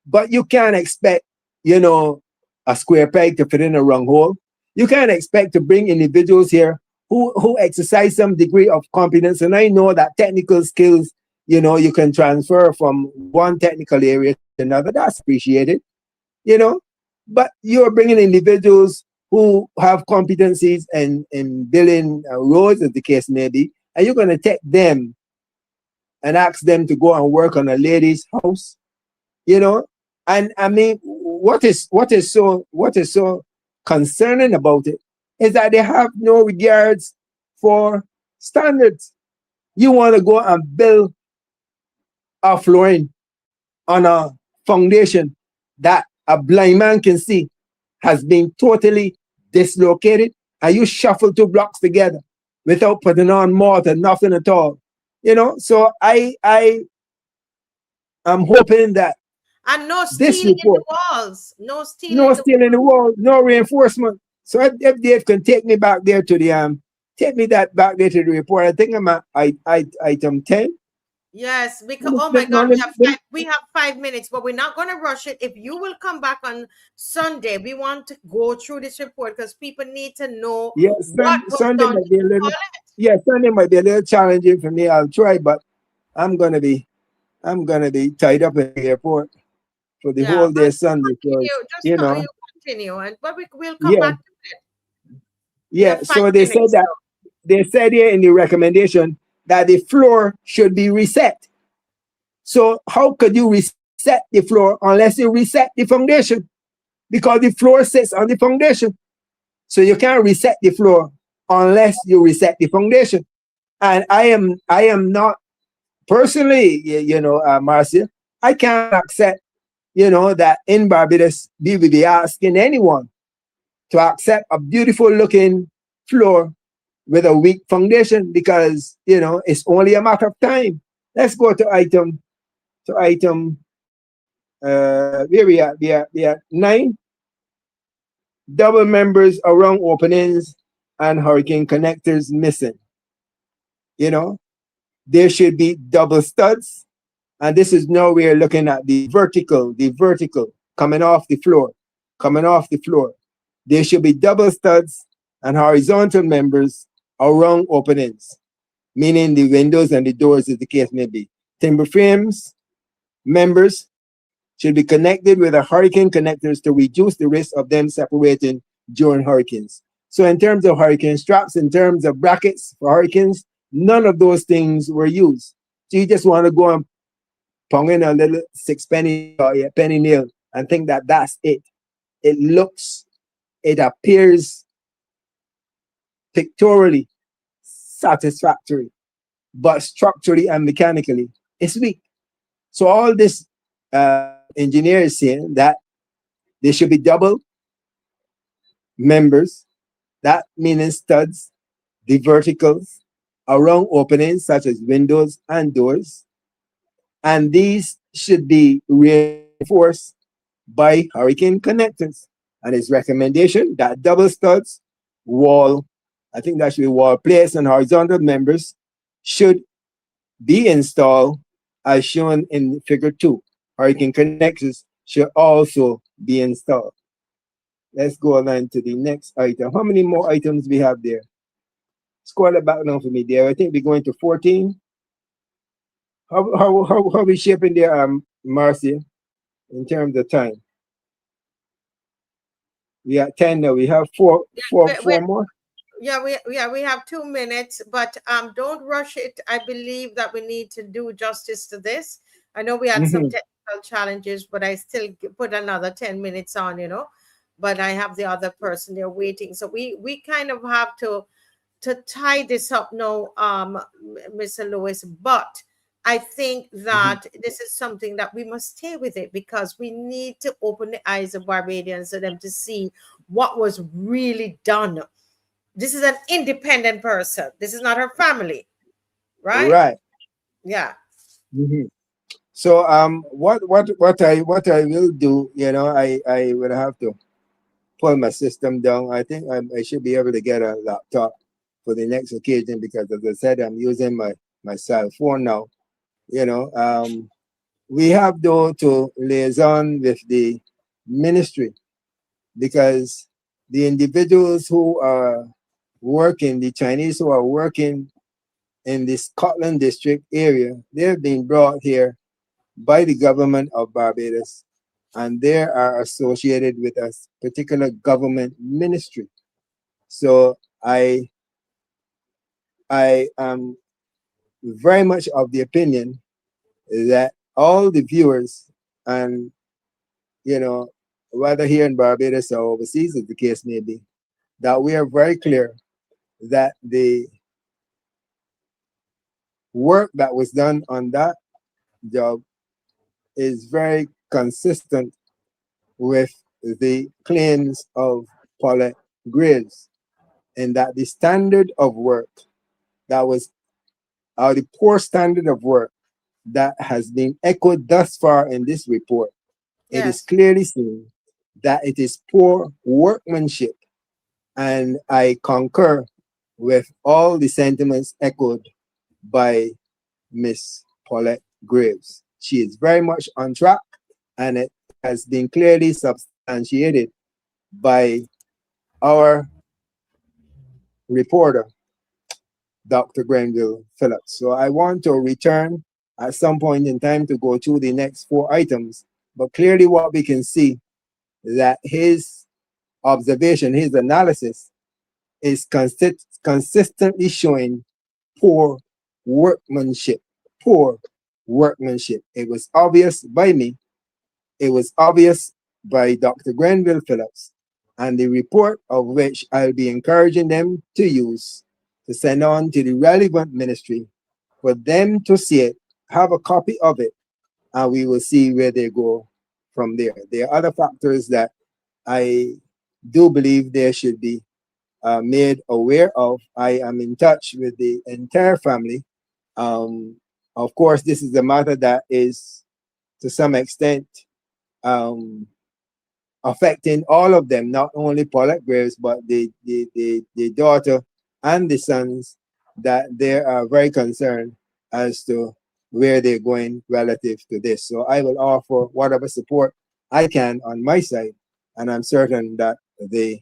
But you can't expect, a square peg to fit in a round hole. You can't expect to bring individuals here who exercise some degree of competence. And I know that technical skills, you can transfer from one technical area to another. That's appreciated, But you're bringing individuals who have competencies in building roads, as the case may be, and you're going to take them and ask them to go and work on a lady's house, And I mean, what is so concerning about it is that they have no regards for standards. You want to go and build a flooring on a foundation that a blind man can see has been totally dislocated, and you shuffle two blocks together without putting on mortar, nothing at all. So I am hoping that and no steel in the walls, no steel in the walls, no reinforcement. So if Dave can take me back there to the back there to the report, I think I'm at item 10. Yes, because oh my God, we have 5 minutes, but we're not going to rush it. If you will come back on Sunday, we want to go through this report because people need to know. Sunday might be a little. Yeah, Sunday might be a little challenging for me. I'll try, but I'm gonna be tied up in the airport for the whole day Sunday. Continue, but we'll come back to it. Yeah. So they said that they said here in the recommendation that the floor should be reset. So how could you reset the floor unless you reset the foundation? Because the floor sits on the foundation. So you can't reset the floor unless you reset the foundation. And I am not personally, Marcia, I can't accept, that in Barbados we will be asking anyone to accept a beautiful looking floor with a weak foundation because, it's only a matter of time. Let's go to item, where we at? We are 9. double members around openings and hurricane connectors missing. You know, there should be double studs. And this is now we're looking at the vertical coming off the floor, coming off the floor. There should be double studs and horizontal members around openings, meaning the windows and the doors, as the case may be. Timber frames members should be connected with a hurricane connectors to reduce the risk of them separating during hurricanes. So in terms of hurricane straps, in terms of brackets for hurricanes, none of those things were used. So you just want to go and pong in a little 6 penny or a penny nail and think that that's it. It appears pictorially satisfactory, but structurally and mechanically, it's weak. So all this engineer is saying that there should be double members, that meaning studs, the verticals around openings such as windows and doors, and these should be reinforced by hurricane connectors. And his recommendation that double studs, wall, I think that should be wall plates and horizontal members should be installed as shown in figure 2. Hurricane connectors should also be installed. Let's go on to the next item. How many more items we have there? Scroll it back now for me there. I think we're going to 14. How we shaping there, Marcia, in terms of time? We are 10 now. We have four more. Yeah, we have 2 minutes, but don't rush it. I believe that we need to do justice to this. I know we had some technical challenges, but I still put another 10 minutes on, you know. But I have the other person there waiting, so we kind of have to tie this up now, Mr. Lewis. But I think that this is something that we must stay with it, because we need to open the eyes of Barbadians for them to see what was really done. This is an independent person. This is not her family, right? Right. Yeah. So what I will do, you know, I will have to pull my system down. I think I should be able to get a laptop for the next occasion, because as I said, I'm using my cell phone now. You know, we have though to liaison with the ministry, because the individuals who are working, the Chinese who are working in the Scotland district area, they've been brought here by the government of Barbados, and they are associated with a particular government ministry. So I am very much of the opinion that all the viewers, and you know, whether here in Barbados or overseas as the case may be, that we are very clear that the work that was done on that job is very consistent with the claims of Paulette Graves, and that the standard of work that was, or the poor standard of work that has been echoed thus far in this report, it is clearly seen that it is poor workmanship. And I concur with all the sentiments echoed by Miss Paulette Graves. She is very much on track, and it has been clearly substantiated by our reporter, Dr. Grenville Phillips. So I want to return at some point in time to go through the next 4 items, but clearly what we can see that his observation, his analysis is consistently showing poor workmanship, poor workmanship. It was obvious by me, it was obvious by Dr. Grenville Phillips, and the report of which I'll be encouraging them to use to send on to the relevant ministry for them to see it, have a copy of it, and we will see where they go from there. There are other factors that I do believe they should be made aware of. I am in touch with the entire family. Of course, this is a matter that is to some extent affecting all of them, not only Paulette Graves, but the daughter and the sons, that they are very concerned as to where they're going relative to this. So I will offer whatever support I can on my side, and I'm certain that the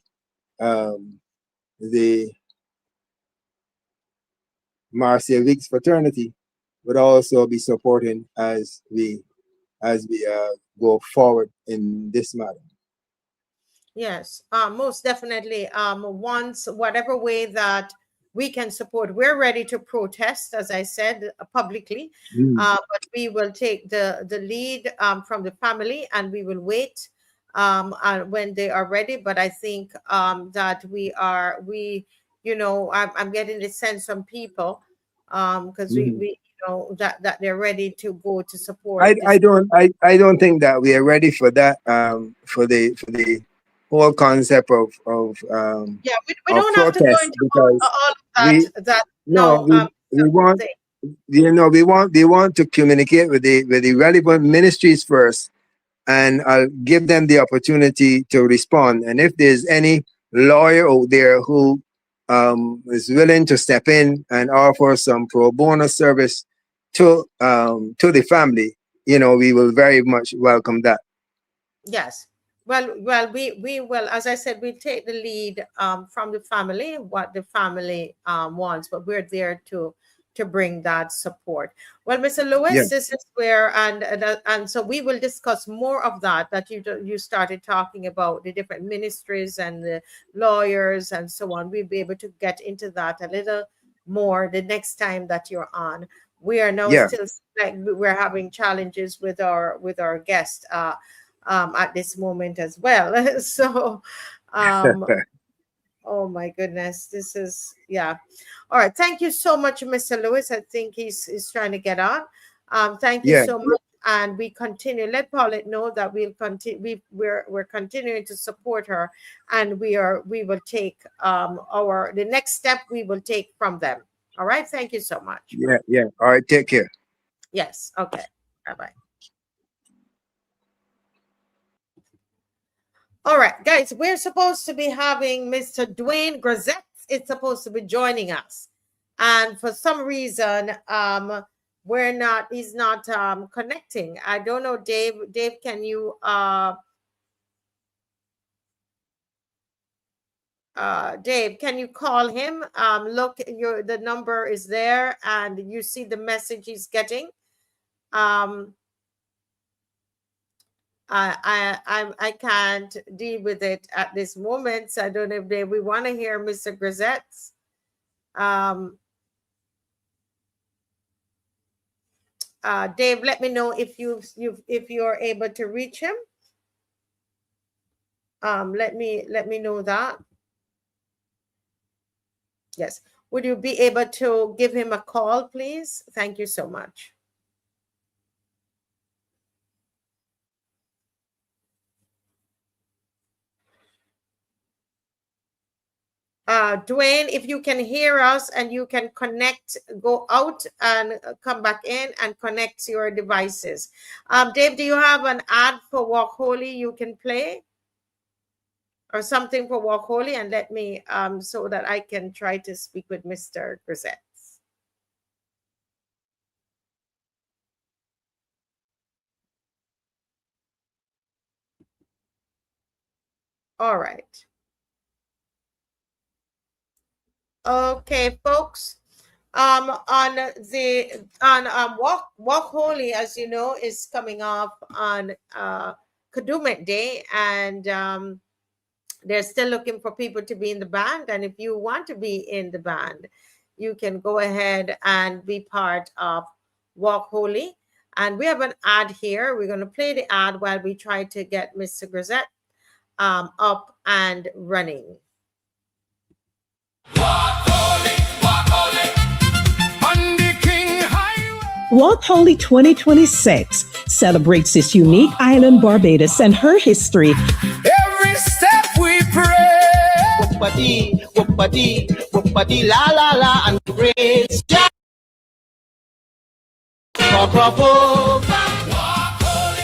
Marcia Weekes fraternity would also be supporting as we go forward in this matter. Yes, most definitely. Once, whatever way that we can support, we're ready to protest, as I said, publicly. But we will take the lead from the family, and we will wait when they are ready. But I think that I'm getting the sense from people because we that they're ready to go to support. I don't think that we are ready for that for the whole concept of we don't have to go into all of that. We want to communicate with the relevant ministries first, and I'll give them the opportunity to respond. And if there's any lawyer out there who is willing to step in and offer some pro bono service to the family, we will very much welcome that. Yes. Well, we will, as I said, we take the lead from the family, what the family wants, but we're there to bring that support. Well, Mr. Lewis, this is where, and so we will discuss more of that you started talking about, the different ministries and the lawyers and so on. We'll be able to get into that a little more the next time that you're on. We are now still, like, we're having challenges with our guest at this moment as well. So, oh my goodness, this is, all right. Thank you so much, Mr. Lewis. I think he's trying to get on. Thank you so much. And we continue. Let Paulette know that we'll continue. We're continuing to support her, and we will take the next step we will take from them. All right. Thank you so much. Yeah. All right. Take care. Yes. Okay. Bye-bye. All right, guys, we're supposed to be having Mr. Dwayne Grazette. It's supposed to be joining us. And for some reason, he's not connecting. I don't know, Dave. Dave, can you Dave, can you call him? Look, the number is there, and you see the message he's getting. I can't deal with it at this moment. So I don't know if we want to hear Mr. Grazette. Dave, let me know if you're able to reach him. Let me know that. Yes. Would you be able to give him a call, please? Thank you so much. Dwayne, if you can hear us and you can connect, go out and come back in and connect your devices. Dave, do you have an ad for Walk Holy you can play? Or something for Walk Holy, and let me, so that I can try to speak with Mr. Grazette. All right. Okay, folks. On Walk Holy, as you know, is coming up on Kadumet Day, and they're still looking for people to be in the band. And if you want to be in the band, you can go ahead and be part of Walk Holy. And we have an ad here. We're going to play the ad while we try to get Mr. Grazette up and running. Walk Holy 2026 celebrates this unique island, Barbados, and her history. Every step we pray. Whoopity, whoopity, whoopity, la la la, and praise Jah.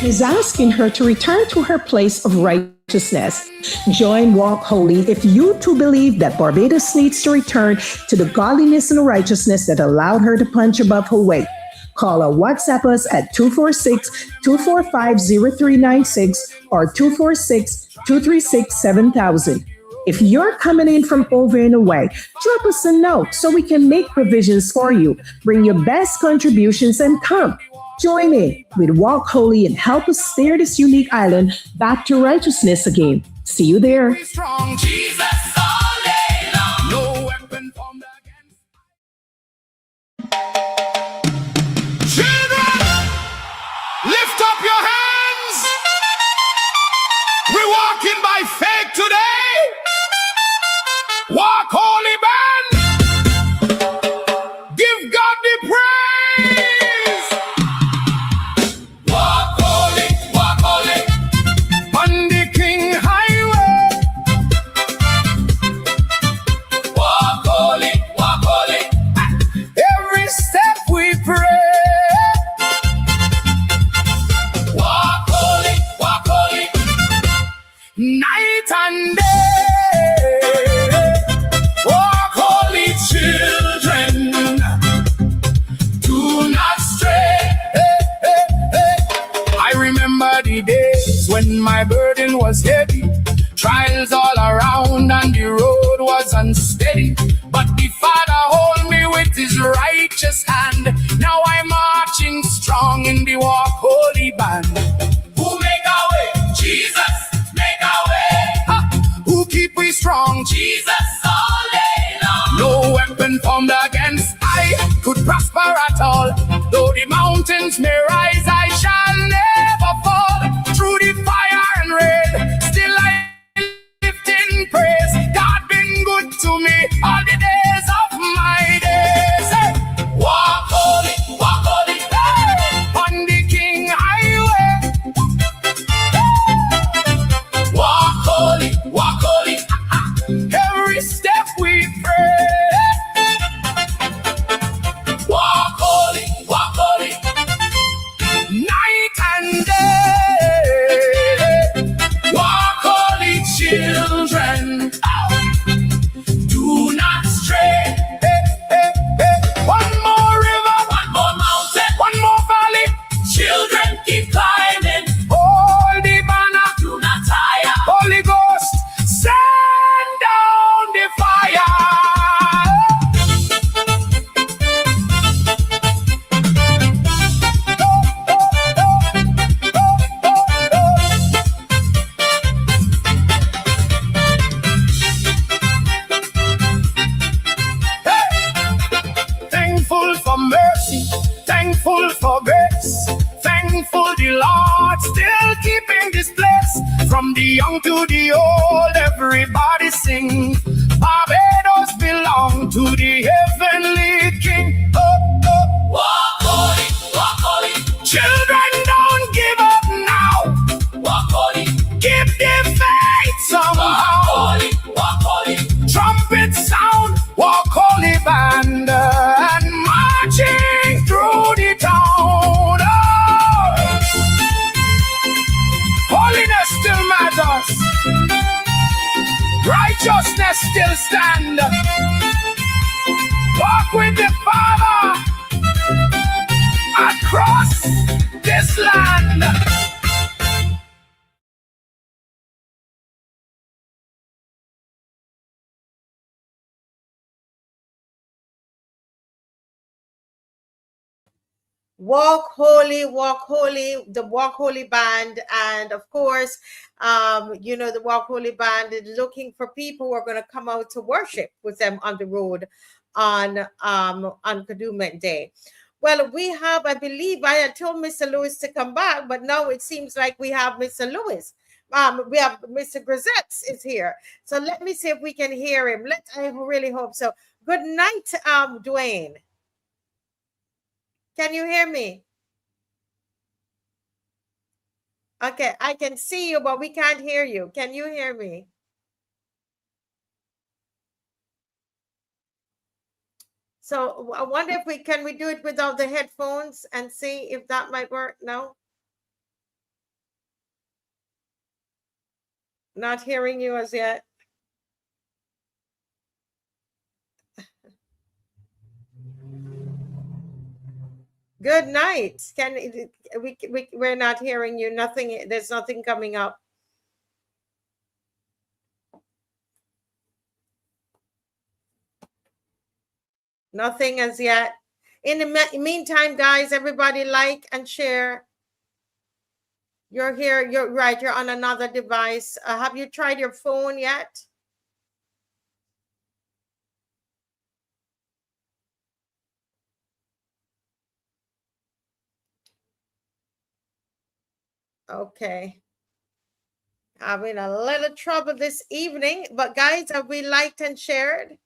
Is asking her to return to her place of rightful righteousness. Join Walk Holy if you too believe that Barbados needs to return to the godliness and righteousness that allowed her to punch above her weight. Call or WhatsApp us at 246-245-0396 or 246-236-7000. If you're coming in from over and away, drop us a note so we can make provisions for you. Bring your best contributions and come. Join in with Walk Holy and help us steer this unique island back to righteousness again. See you there. Strong Jesus all day long. No weapon formed against. Children, lift up your hands. We're walking by faith today. Walk holy band. Give God the praise. Walk holy, walk holy. On the King Highway. Walk holy, walk holy. Every step we pray. Walk holy, walk holy. Night and day. Walk holy children. Do not stray. I remember the days when my burden was heavy. Trials all around and the road was unsteady. But the Father hold me with his righteous hand. Now I'm marching strong in the Walk Holy band. Who make our way? Jesus, make our way. Ha! Who keep we strong? Jesus all day long. No weapon formed against I could prosper at all. Though the mountains may rise, I shall never fall. Through the fire and rain, still I lift in praise. God been good to me all the days of my days. Hey! Walk holy, hey! On the King Highway. Walk holy, walk holy. Every step we pray. Walk holy, walk holy. Night and day. Walk holy children. Do not stray. One more river, one more mountain, one more valley. Children keep climbing. Hold the banner, do not tire. Holy Ghost, send down the fire. Thankful for mercy, thankful for grace, thankful the Lord still keeping this place. From the young to the old, everybody sing. Barbados belong to the heavenly King. Oh, oh. Walk holy, walk holy. Children, don't give up now. Walk holy. Keep the faith somehow. Walk holy, walk holy. Trumpet sound, walk holy band, and marching through the town. Oh. Holiness still matters. Righteousness still stand. Walk with the Father across this land. Walk Holy, the Walk Holy band, and of course, the Walk Holy band is looking for people who are going to come out to worship with them on the road on Kadooment Day. Well, we have, I believe, I had told Mr. Lewis to come back, but now it seems like we have Mr. Lewis. We have Mr. Grazette is here, so let me see if we can hear him. I really hope so. Good night, Dwayne. Can you hear me? Okay, I can see you, but we can't hear you. Can you hear me? So I wonder if we can do it without the headphones and see if that might work. No? Not hearing you as yet. Good night. We're not hearing you. Nothing. There's nothing coming up. Nothing as yet. In the meantime, guys, everybody like and share. You're here. You're right. You're on another device. Have you tried your phone yet? Okay. Having a little trouble this evening, but guys, have we liked and shared?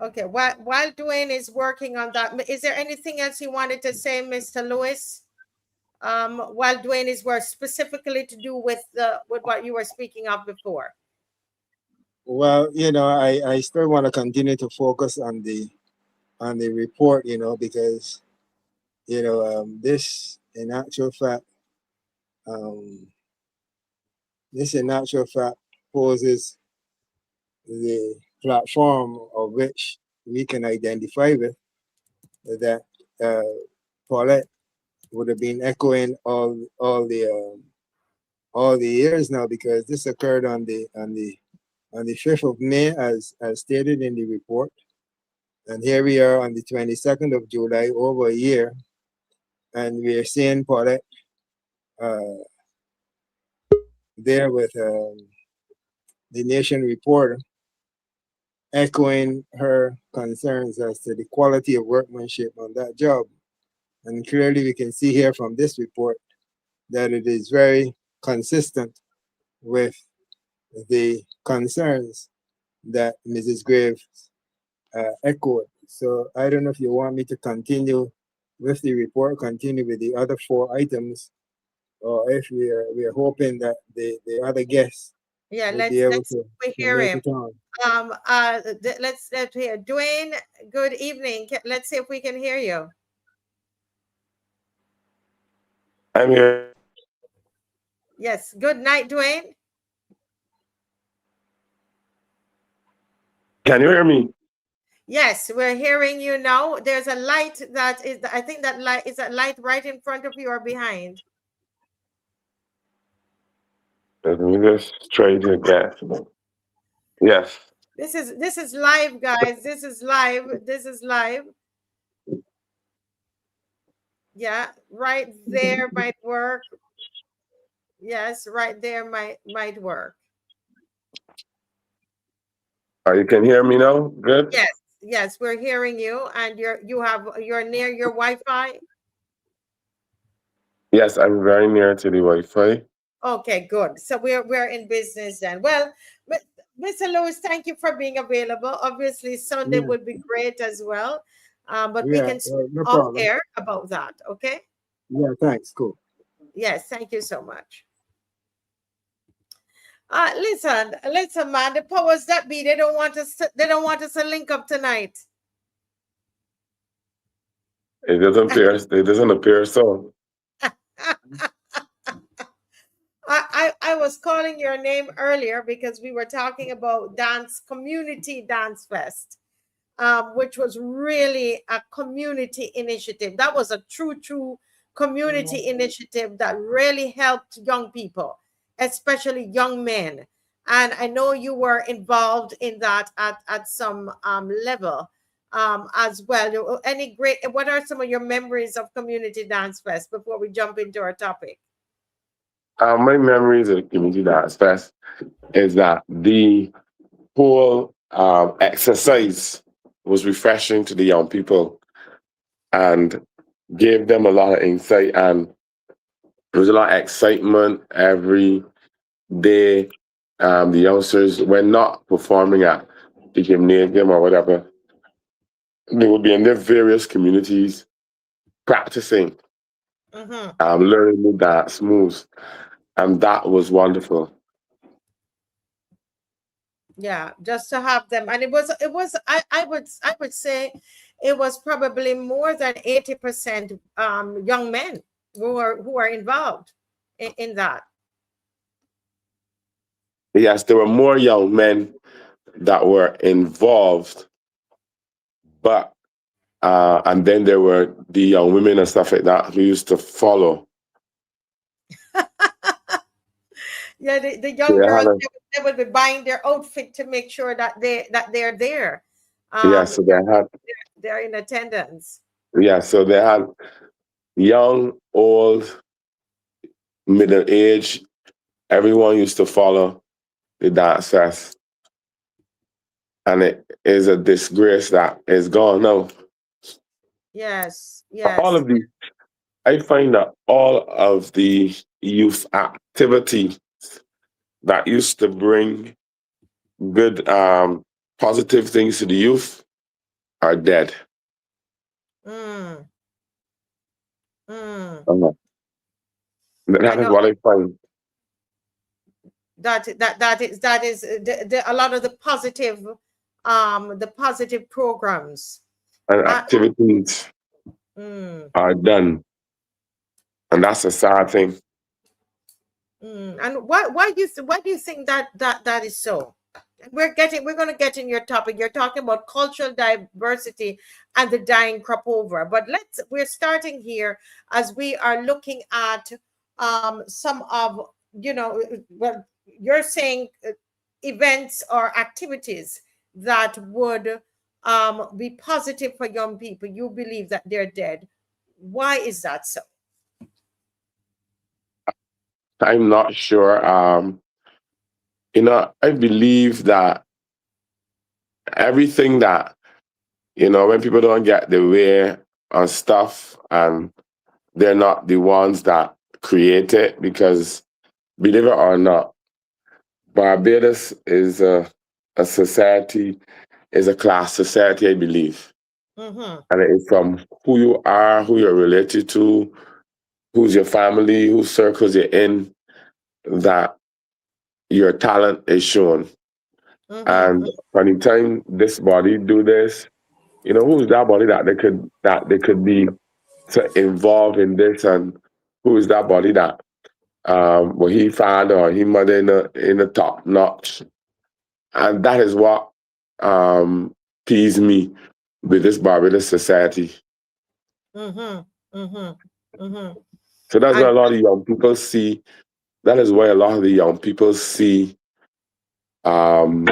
Okay, while Dwayne is working on that, is there anything else you wanted to say, Mr. Lewis? While Dwayne is working specifically to do with what you were speaking of before. Well, I still want to continue to focus on the report, because this in actual fact poses the platform of which we can identify with that Paulette would have been echoing all the years now, because this occurred on the 5th of May as stated in the report, and here we are on the 22nd of July, over a year, and we are seeing Paulette there with the Nation reporter echoing her concerns as to the quality of workmanship on that job. And clearly we can see here from this report that it is very consistent with the concerns that Mrs. Graves echoed. So I don't know if you want me to continue with the report, continue with the other 4 items, or if we are hoping that the other guests let's hear him. Let's hear Dwayne. Good evening. Let's see if we can hear you. I'm here. Yes. Good night, Dwayne. Can you hear me? Yes, we're hearing you now. There's a light that is, I think that light is a light right in front of you or behind. Let me just try to get. Yes. This is live, guys. This is live. Yeah, right there might work. Yes, right there might work. You can hear me now? Good. Yes, we're hearing you, and you're near your Wi-Fi. Yes, I'm very near to the Wi-Fi. Okay, good. So we're in business then. Well, Mr. Lewis, thank you for being available. Obviously, Sunday would be great as well, but we can speak off air about that. Okay. Yeah. Thanks. Cool. Yes. Thank you so much. Listen, man. The powers that be, they don't want us to link up tonight. It doesn't appear so. I was calling your name earlier because we were talking about community dance fest, which was really a community initiative. That was a true community initiative that really helped young people, especially young men. And I know you were involved in that at some level as well. What are some of your memories of Community Dance Fest before we jump into our topic? My memories of the Community Dance Fest is that the whole exercise was refreshing to the young people and gave them a lot of insight, and there was a lot of excitement every day. The youngsters were not performing at the gymnasium or whatever. They would be in their various communities practicing, learning new dance moves, and that was wonderful. Yeah, just to have them. And it was I would say it was probably more than 80% young men who are involved in that. Yes, there were more young men that were involved, but and then there were the young women and stuff like that who used to follow. Yeah, the They young had girls, a, they would be buying their outfit to make sure that they're there. yeah, Um, so they had they're in attendance. yeah, so they had young, old, middle age. Everyone used to follow the dance fest, and it is a disgrace that is gone now. Yes, All yes. of the I find that all of the youth activity that used to bring good, positive things to the youth are dead. Mm, mm. Uh-huh. I That is know what I find. that is a lot of the positive programs. And Uh, activities mm, are done. And that's a sad thing. and why do you think that is so? We're going to get in your topic. You're talking about cultural diversity and the dying crop over, but we're starting here as we are looking at some of, well, you're saying events or activities that would be positive for young people. You believe that they're dead. Why is that so? I'm not sure. I believe that everything that, when people don't get the way on stuff and they're not the ones that create it, because believe it or not, Barbados is a society, is a class society, I believe. Mm-hmm. And it is from who you are, who you're related to, who's your family, whose circles you're in, that your talent is shown. Mm-hmm. And from the time this body do this, who's that body that they could be so involved in this, and who is that body that he father or he mother in the top notch. And that is what pleased me with this Barbados society. Mm-hmm. Mm-hmm. Mm-hmm. So that's why And a lot of young people see. That is why a lot of the young people see um,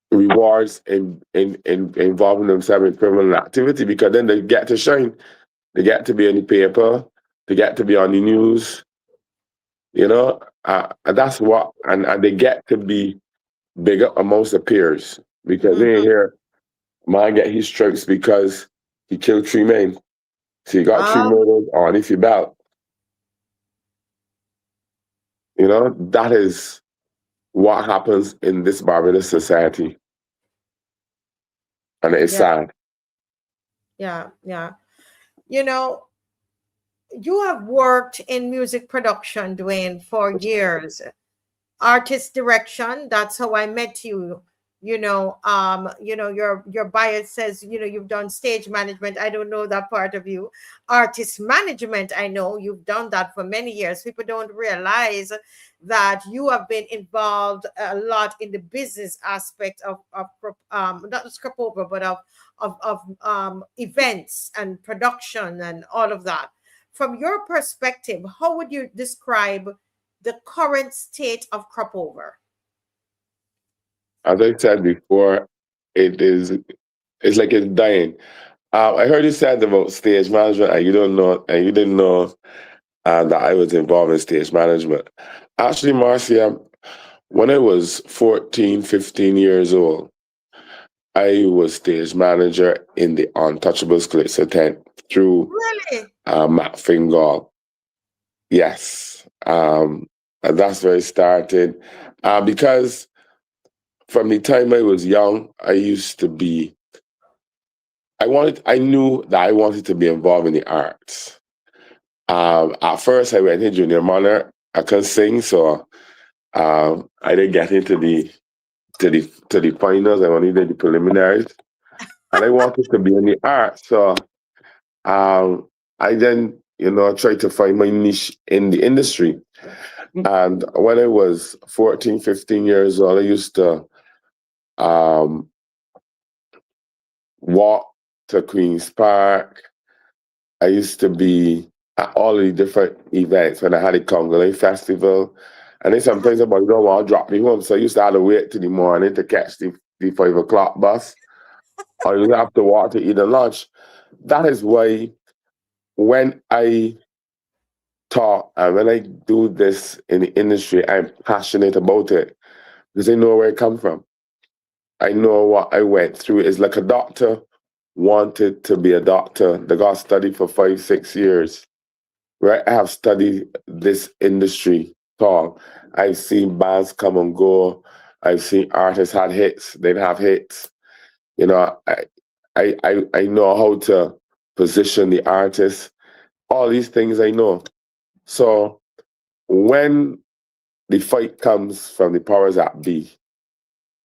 rewards in involving themselves in criminal activity, because then they get to shine. They get to be in the paper. They get to be on the news. And that's what, and they get to be bigger amongst the peers, because they mm-hmm. hear man get his stripes because he killed 3 men. So he got 3 Oh, murders on his belt. That is what happens in this Barbados society. And it's yeah, sad. yeah, yeah. You know, you have worked in music production, Dwayne, for years. Artist direction, that's how I met you. Your bio says, you've done stage management. I don't know that part of you. Artist management, I know you've done that for many years. People don't realize that you have been involved a lot in the business aspect of not just crop over, but of events and production and all of that. From your perspective, how would you describe the current state of crop over? As I said before, it's like it's dying. I heard you said about stage management, and you didn't know that I was involved in stage management. Actually, Marcia, when I was 14, 15 years old, I was stage manager in the Untouchables Calypso tent through Really? Matt Fingal. Yes. And that's where I started. Because from the time I was young, I knew that I wanted to be involved in the arts. At first, I went in junior minor. I couldn't sing, so I didn't get into the finals. I only did the preliminaries, and I wanted to be in the arts. So I then, tried to find my niche in the industry. And when I was 14, 15 years old, I used to walk to Queen's Park. I used to be at all the different events when I had a Congolese festival. And then sometimes somebody don't want to drop me home. So I used to have to wait till the morning to catch the 5 o'clock bus. Or you have to walk to eat a lunch. That is why when I talk and when I do this in the industry, I'm passionate about it because I know where I come from. I know what I went through. It's like a doctor wanted to be a doctor. They got studied for 5, 6 years. Right? I have studied this industry talk. I've seen bands come and go. I've seen artists had hits. They didn't have hits. I know how to position the artist. All these things I know. So when the fight comes from the powers that be,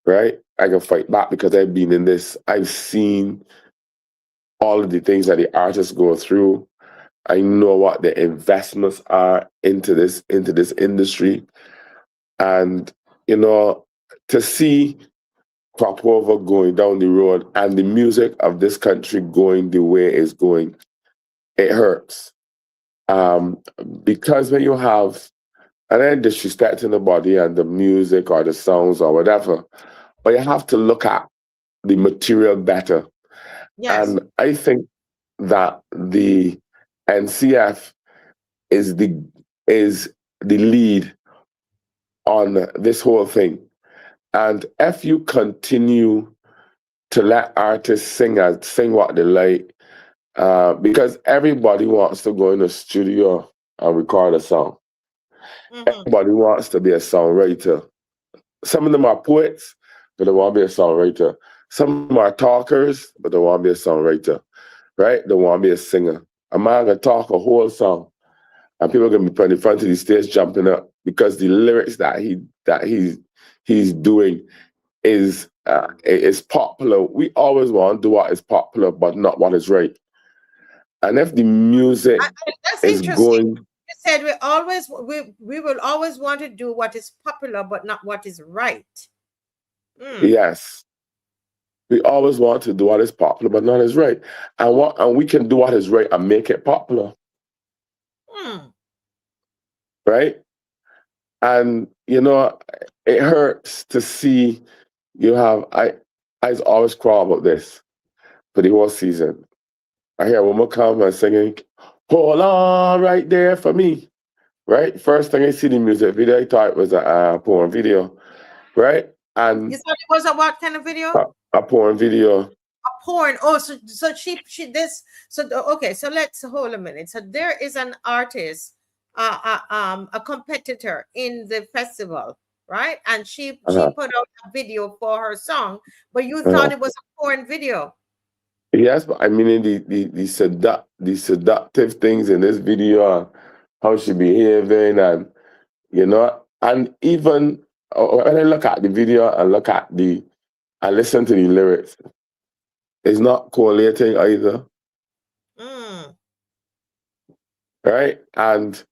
right, I can fight back because I've been in this. I've seen all of the things that the artists go through. I know what the investments are into this industry. And, to see Popova going down the road and the music of this country going the way it's going, it hurts. Because when you have, and I'm disrespecting the body and the music or the songs or whatever, but you have to look at the material better. Yes. And I think that the NCF is the lead on this whole thing. And if you continue to let artists sing what they like, because everybody wants to go in the studio and record a song. Everybody wants to be a songwriter. Some of them are poets, but they want to be a songwriter. Some of them are talkers, but they want to be a songwriter, right? They want to be a singer. A man can talk a whole song, and people are going to be put in front of the stage jumping up because the lyrics that he's doing is popular. We always want to do what is popular, but not what is right. And if the music that's is interesting. going, You said we will always want to do what is popular, but not what is right. Yes, we always want to do what is popular, but not is right. And we can do what is right and make it popular. Right? And it hurts to see I always cry about this for the whole season. I hear a woman come and singing, "Hold on right there for me." Right? First thing I see the music video, I thought it was a porn video. Right? And You thought it was a what kind of video? A porn video. A porn. Oh, so she this. So okay. So let's hold a minute. So there is an artist, a competitor in the festival, right? And she put out a video for her song, but you thought it was a porn video. Yes, but I mean the seductive things in this video, how she behaving, and and even when I look at the video and listen to the lyrics, it's not correlating either. Right? And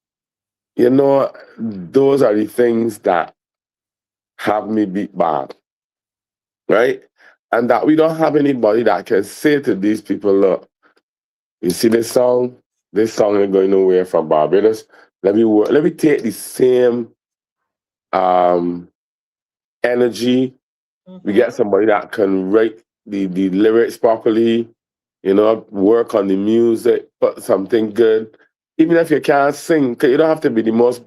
those are the things that have me beat bad. Right? And that we don't have anybody that can say to these people, look, you see this song ain't going nowhere from Barbados. Let me take the same energy. We get somebody that can write the lyrics properly, work on the music, put something good. Even if you can't sing, because you don't have to be the most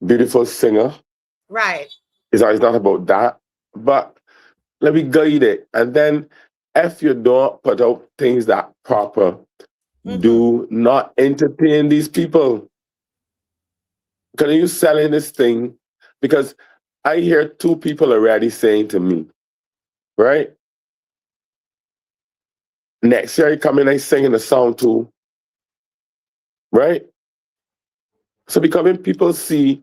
beautiful singer. Right. It's not about that. But let me guide it. And then if you don't put out things that proper, do not entertain these people. Because you selling this thing, because I hear 2 people already saying to me, right? Next year you come in and singing a song too. Right? So because when people see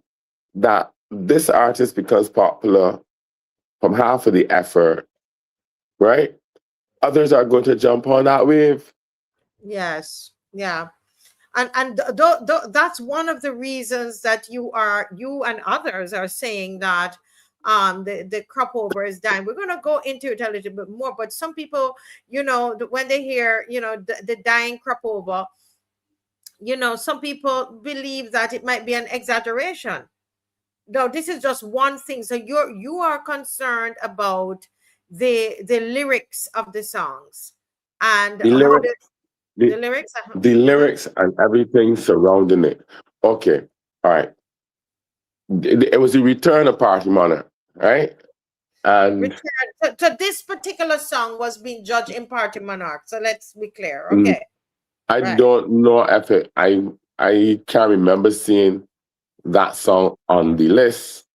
that this artist becomes popular from half of the effort, right? Others are going to jump on that wave. Yes. Yeah. And that's one of the reasons that you and others are saying that the crop over is dying. We're going to go into it a little bit more, but some people, when they hear, the dying crop over, some people believe that it might be an exaggeration. No, this is just one thing. So you are concerned about the lyrics of the songs and The how lyrics, the the, lyrics. the lyrics and everything surrounding it. Okay, all right. It was the return of Party Monarch, right? And So this particular song was being judged in Party Monarch. So let's be clear. mm, Okay. I Right. don't know if I can't remember seeing that song on the list,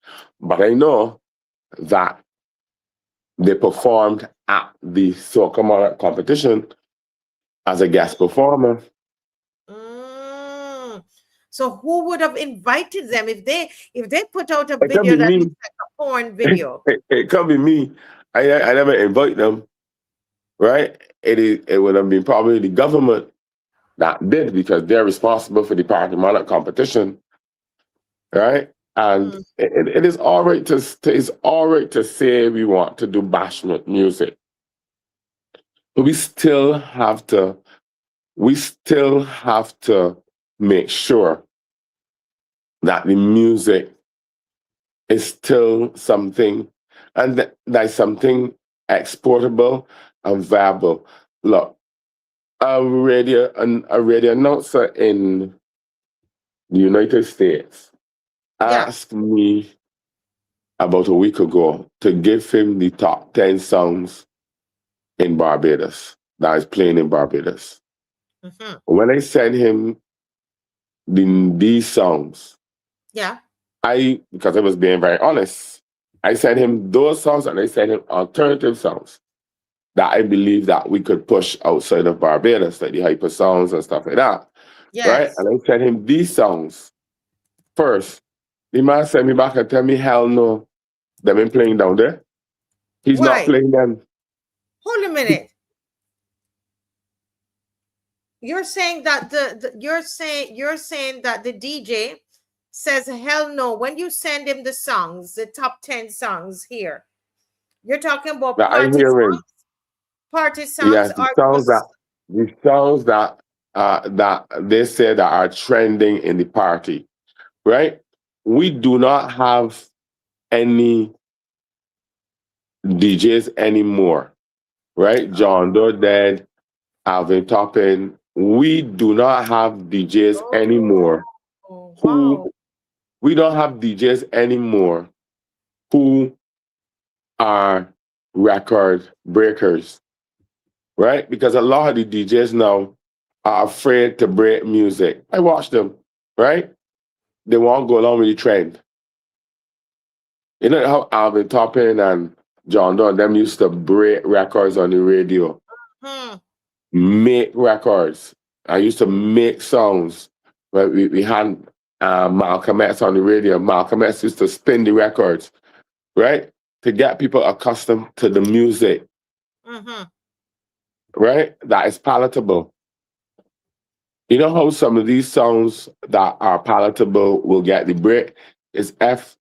but I know that they performed at the Soca Monarch competition as a guest performer. So who would have invited them if they put out a It could video be that me. looks like a porn video? It could be me. I never invite them, right? It would have been probably the government that did because they're responsible for the Party Monarch competition, right? And it is all right to say we want to do bashment music, but we still have to make sure that the music is still something, and that's something exportable and viable. Look, a radio announcer in the United States asked me about a week ago to give him the top 10 songs in Barbados that is playing in Barbados. When I sent him these songs, because I was being very honest, I sent him those songs and I sent him alternative songs that I believe that we could push outside of Barbados, like the hyper songs and stuff like that. Right? And I sent him these songs first. The man sent me back and tell me, hell no, they've been playing down there. He's not playing them. Hold a minute. You're saying that you're saying that the DJ says hell no when you send him the songs, the top 10 songs here. You're talking about party songs? Party songs? Yes, the songs that they say that are trending in the party, right? We do not have any DJs anymore, right? John Doe dead, Alvin Toppin. We do not have DJs anymore. We don't have DJs anymore who are record breakers, right? Because a lot of the DJs now are afraid to break music. I watch them, right? They won't go along with the trend. You know how Alvin Toppin and John Doe, them used to break records on the radio. Make records. I used to make songs. Right? We had Malcolm X on the radio. Malcolm X used to spin the records, right? To get people accustomed to the music. Right? That is palatable. You know how some of these songs that are palatable will get the break? Is if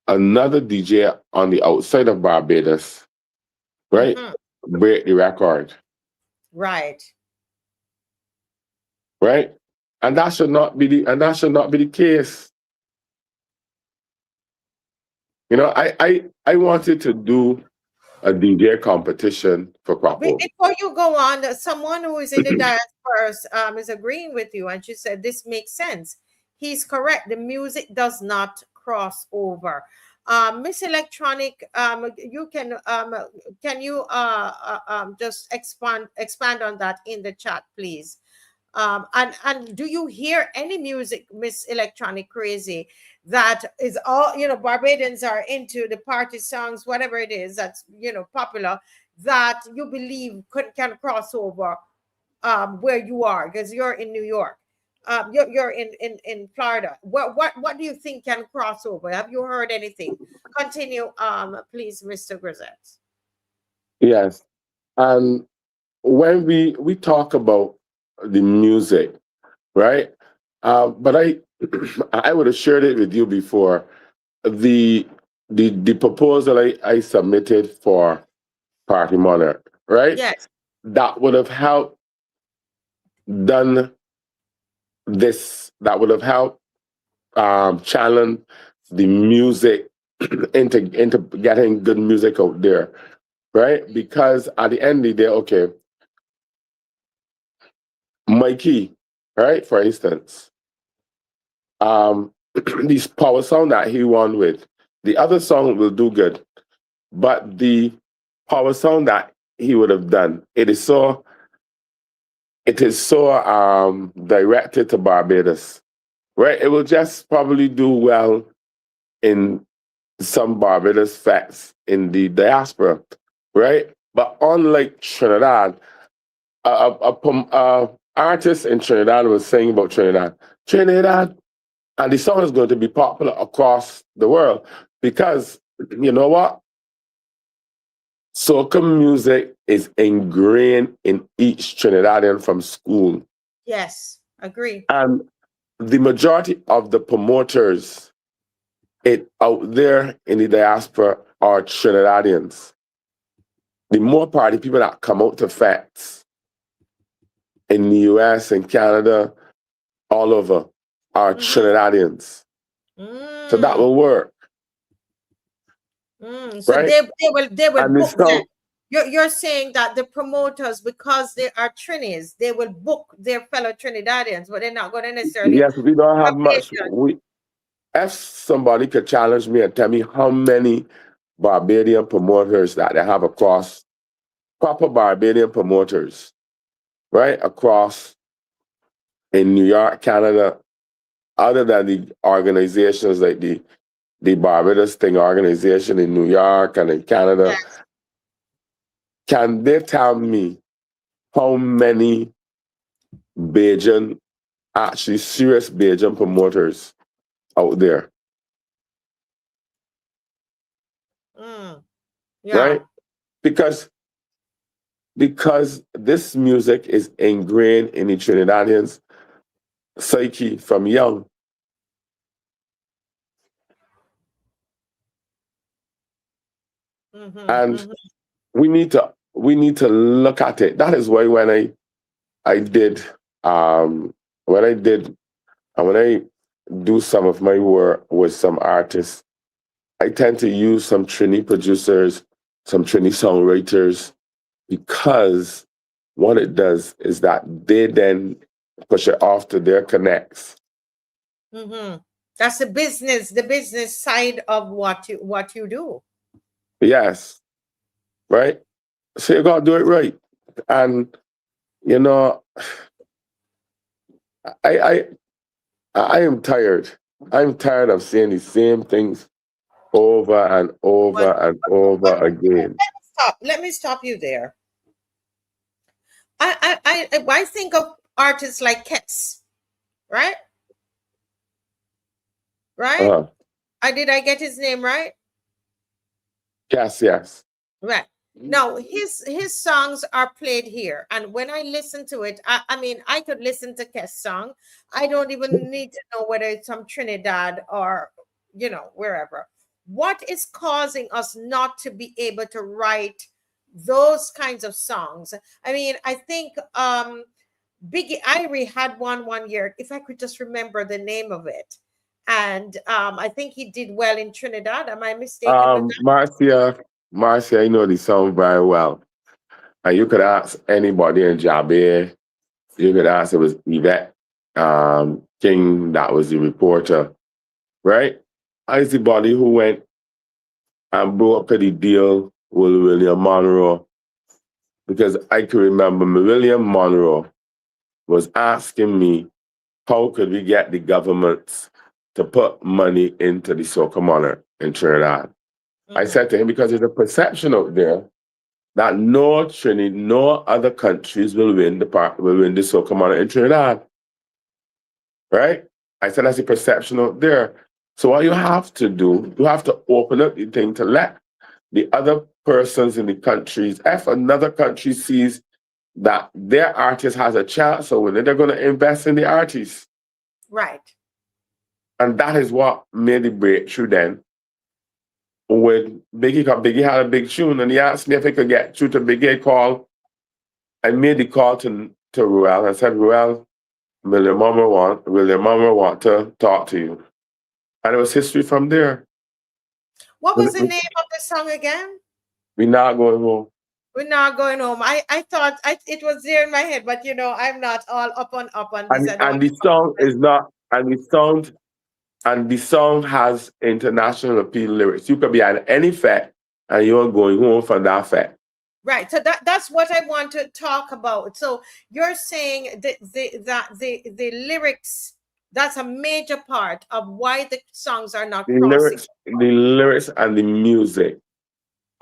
another DJ on the outside of Barbados, right, break the record. Right. Right? And that should not be the case. You know, I wanted to do a DJ competition for crop over. Before you go on, someone who is in the diaspora is agreeing with you, and she said this makes sense. He's correct. The music does not cross over. Miss Electronic, you can you just expand on that in the chat, please? And do you hear any music, Miss Electronic Crazy, that is all, Barbadians are into the party songs, whatever it is that's, popular, that you believe can cross over where you are, because you're in New York? you're in Florida. What do you think can cross over? Have you heard anything? Continue, please, Mr. Grazette. Yes. And when we talk about the music, right? But I would have shared it with you before. The proposal I submitted for Party Monarch, right? Yes. That would have helped done this. That would have helped challenge the music into getting good music out there, right? Because at the end of the day, okay, Mikey, right? For instance, this power song that he won with, the other song will do good, but the power song that he would have done, it is so directed to Barbados, right? It will just probably do well in some Barbados facts in the diaspora, right? But unlike Trinidad, artist in Trinidad was saying about Trinidad, and the song is going to be popular across the world because, you know what? Soca music is ingrained in each Trinidadian from school. Yes, agree. And the majority of the promoters out there in the diaspora are Trinidadians. The more party people that come out to facts in the US and Canada, all over, are Trinidadians. So that will work. So right? they will And book this song, them. You're saying that the promoters, because they are Trinis, they will book their fellow Trinidadians, but they're not going to necessarily. yes, we don't have much. If somebody could challenge me and tell me how many Barbadian promoters that they have across, proper Barbadian promoters, right, across in New York, Canada, other than the organizations like the Barbados Thing organization in New York and in Canada, yes. Can they tell me how many Bajan, actually serious Bajan promoters out there? Yeah. Right? Because this music is ingrained in the Trinidadians' psyche from young. And we need to look at it. That is why when I do some of my work with some artists, I tend to use some Trini producers, some Trini songwriters, because what it does is that they then push it off to their connects. That's the business side of what you do. Yes. Right? So you gotta do it right. And you know, I am tired. I'm tired of saying the same things over and over and over again. Let me stop you there. I think of artists like Kets, right? Right? Did I get his name right? Yes. Right. Now his songs are played here, and when I listen to it, I mean, I could listen to Kets' song. I don't even need to know whether it's from Trinidad or wherever. What is causing us not to be able to write those kinds of songs? I mean, I think Biggie Irie had one year, if I could just remember the name of it. And I think he did well in Trinidad. Am I mistaken? Marcia, I know the song very well. And you could ask anybody in Jabe. You could ask, it was Yvette King that was the reporter, right? I was the body who went and broke the deal with William Monroe, because I can remember William Monroe was asking me, how could we get the governments to put money into the Soca Monarch in Trinidad? I said to him, because there's a perception out there that no other countries will win the Soca Monarch in Trinidad. right? I said that's the perception out there. So what you have to do, you have to open up the thing to let the other persons in the countries, if another country sees that their artist has a chance, so when they're going to invest in the artist. Right. And that is what made the breakthrough then. With Biggie, because Biggie had a big tune, and he asked me if I could get through to Biggie. I made the call to Ruel. I said, Ruel, will your mama want to talk to you? And it was history from there. What was the name of the song again? We're Not Going Home. We're Not Going Home. I thought it was there in my head, but you know, I'm not all up on this. And the song is not, and the song has international appeal lyrics. You could be at any fete and you're going home from that fete. Right. So that's what I want to talk about. So you're saying that the lyrics, that's a major part of why the songs are not crossing. The lyrics and the music.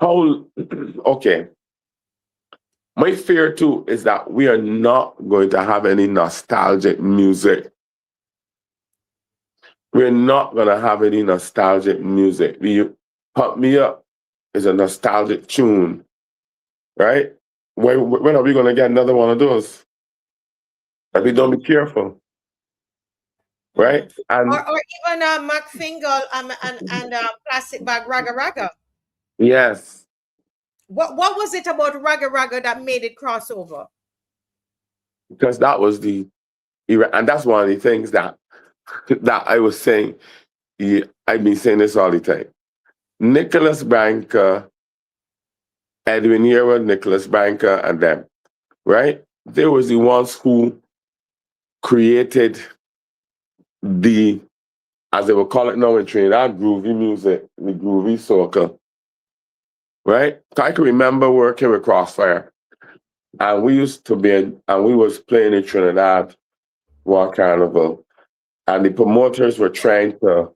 Okay. My fear too is that we are not going to have any nostalgic music. We're not going to have any nostalgic music. Pump Me Up is a nostalgic tune, right? When are we going to get another one of those? If we don't be careful, right? And or even Mac Fingal and Plastic Bag Raga Raga. Yes. What was it about Raga Raga that made it crossover? Because that was the era, and that's one of the things that I was saying. I've been saying this all the time. Nicholas Branca, Edwin Yeager, Nicholas Branca, and them, right? They was the ones who created the, as they would call it now in Trinidad, groovy music, the groovy soca, right? I can remember working with Crossfire, and we used to be, and we was playing in Trinidad War Carnival, and the promoters were trying to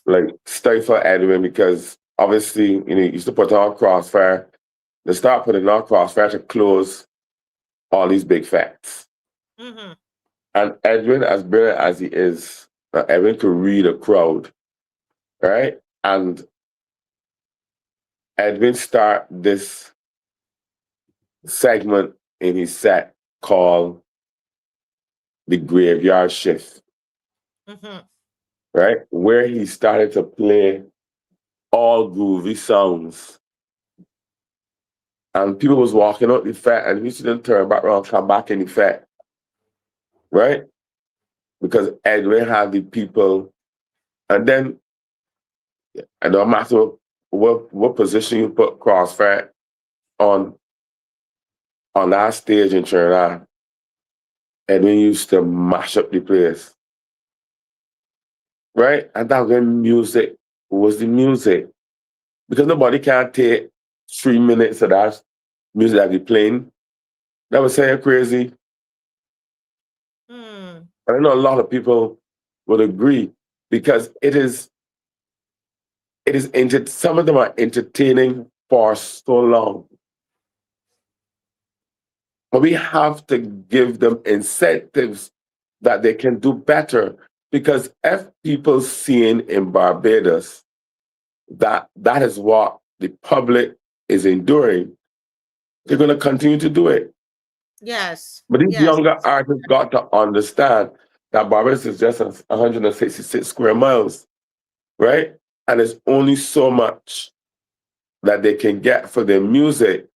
like stifle Edwin because obviously, you know, he used to put on Crossfire. They start putting on Crossfire to close all these big facts. Mm-hmm. And Edwin, as brilliant as he is, Edwin could read a crowd, right? And Edwin start this segment in his set called The Graveyard Shift, right? Where he started to play all groovy sounds. And people was walking out the fete and he didn't turn back around, come back in the fete, right? Because Edwin had the people, and then I don't matter what position you put Crossfire on that stage in Trinidad, Edwin used to mash up the place, right? And that when music was the music, because nobody can take 3 minutes of that music that they playing. That was saying crazy. I know a lot of people would agree because some of them are entertaining for so long. But we have to give them incentives that they can do better, because if people seeing in Barbados that is what the public is enduring, they're going to continue to do it. Yes. But these younger artists got to understand that Barbados is just 166 square miles, right? And there's only so much that they can get for their music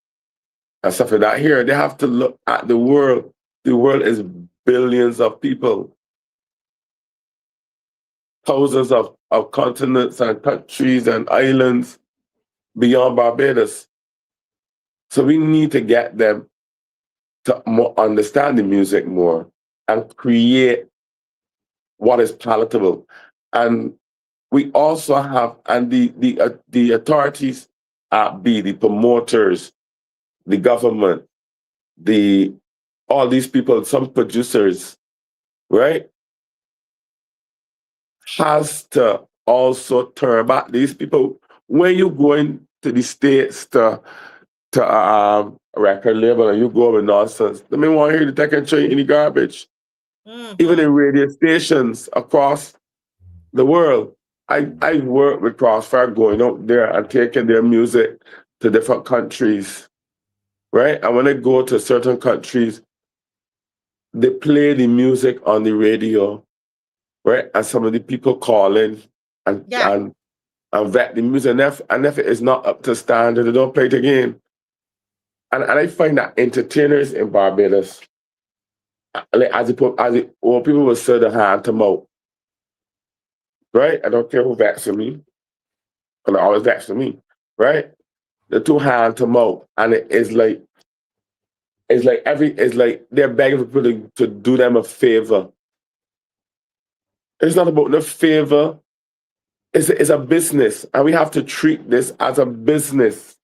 and stuff like that. Here, they have to look at the world. The world is billions of people, thousands of continents and countries and islands beyond Barbados. So we need to get them to understand the music more and create what is palatable. And we also have, and the authorities the promoters, the government, all these people, some producers, right, has to also turn back these people. When you go into the States to a record label and you go with nonsense, they may want to hear the tech and trade in the garbage. even in radio stations across the world. I work with Crossfire going out there and taking their music to different countries, right? And when I go to certain countries, they play the music on the radio, right? And some of the people call in and vet the music. And if it is not up to standard, they don't play it again. And I find that entertainers in Barbados, like as old people will say the hand to mouth, right? I don't care who vexes me, and they always vex me, right? The two hand to mouth, and it's like they're begging for people to do them a favor. It's not about the favor. It's a business, and we have to treat this as a business.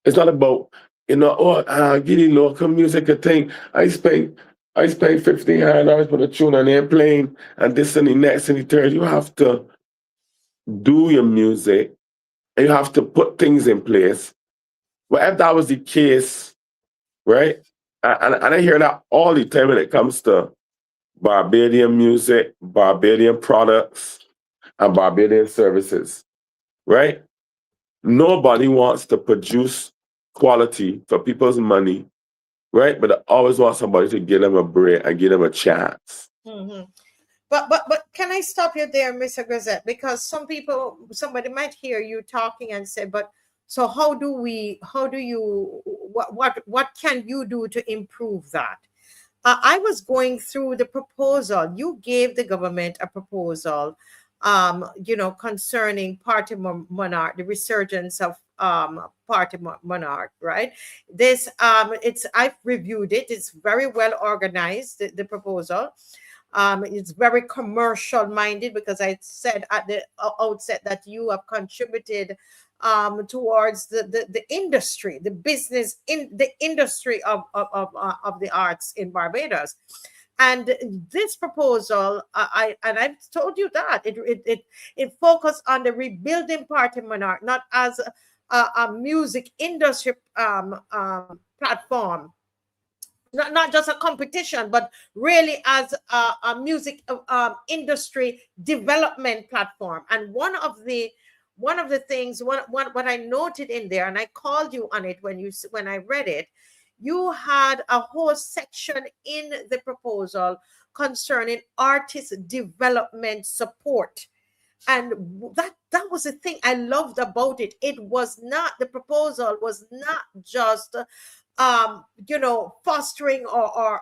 It's not about, give the local music a thing. I spend $1,500 for the tune on airplane, and this and the next and the third. You have to do your music, and you have to put things in place. Well, if that was the case, right? And I hear that all the time when it comes to Barbadian music, Barbadian products, and Barbadian services, right? Nobody wants to produce quality for people's money, right? But they always want somebody to give them a break and give them a chance. Mm-hmm. But can I stop you there, Mr. Grazette? Because somebody might hear you talking and say, but so what can you do to improve that? I was going through the proposal. You gave the government a proposal, concerning party monarch, the resurgence of party monarch, right? This, I've reviewed it. It's very well organized, the proposal. It's very commercial minded, because I said at the outset that you have contributed towards the industry, the business in the industry of the arts in Barbados. And this proposal, I've told you that it focused on the rebuilding party monarch, not as a music industry platform, not just a competition, but really as a music industry development platform. And one of the things, what I noted in there, and I called you on it when I read it, you had a whole section in the proposal concerning artist development support. And that was the thing I loved about it. The proposal was not just fostering or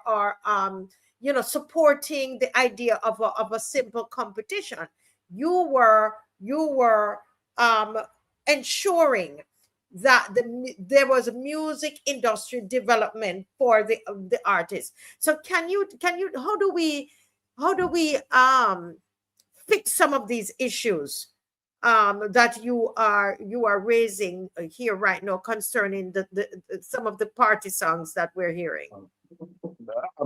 supporting the idea of a simple competition. You were ensuring that there was a music industry development for the artists. So can you how do we fix some of these issues that you are raising here right now concerning the some of the party songs that we're hearing?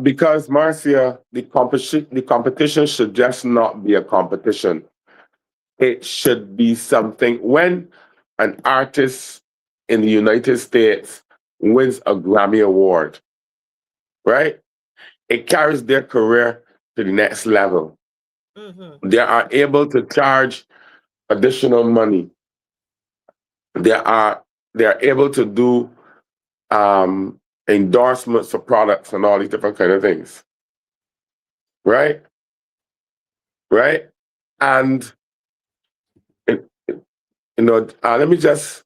Because, Marcia, the competition should just not be a competition. It should be something. When an artist in the United States wins a Grammy Award, right? It carries their career to the next level. Mm-hmm. They are able to charge additional money. They are able to do endorsements for products and all these different kind of things, right? And let me just.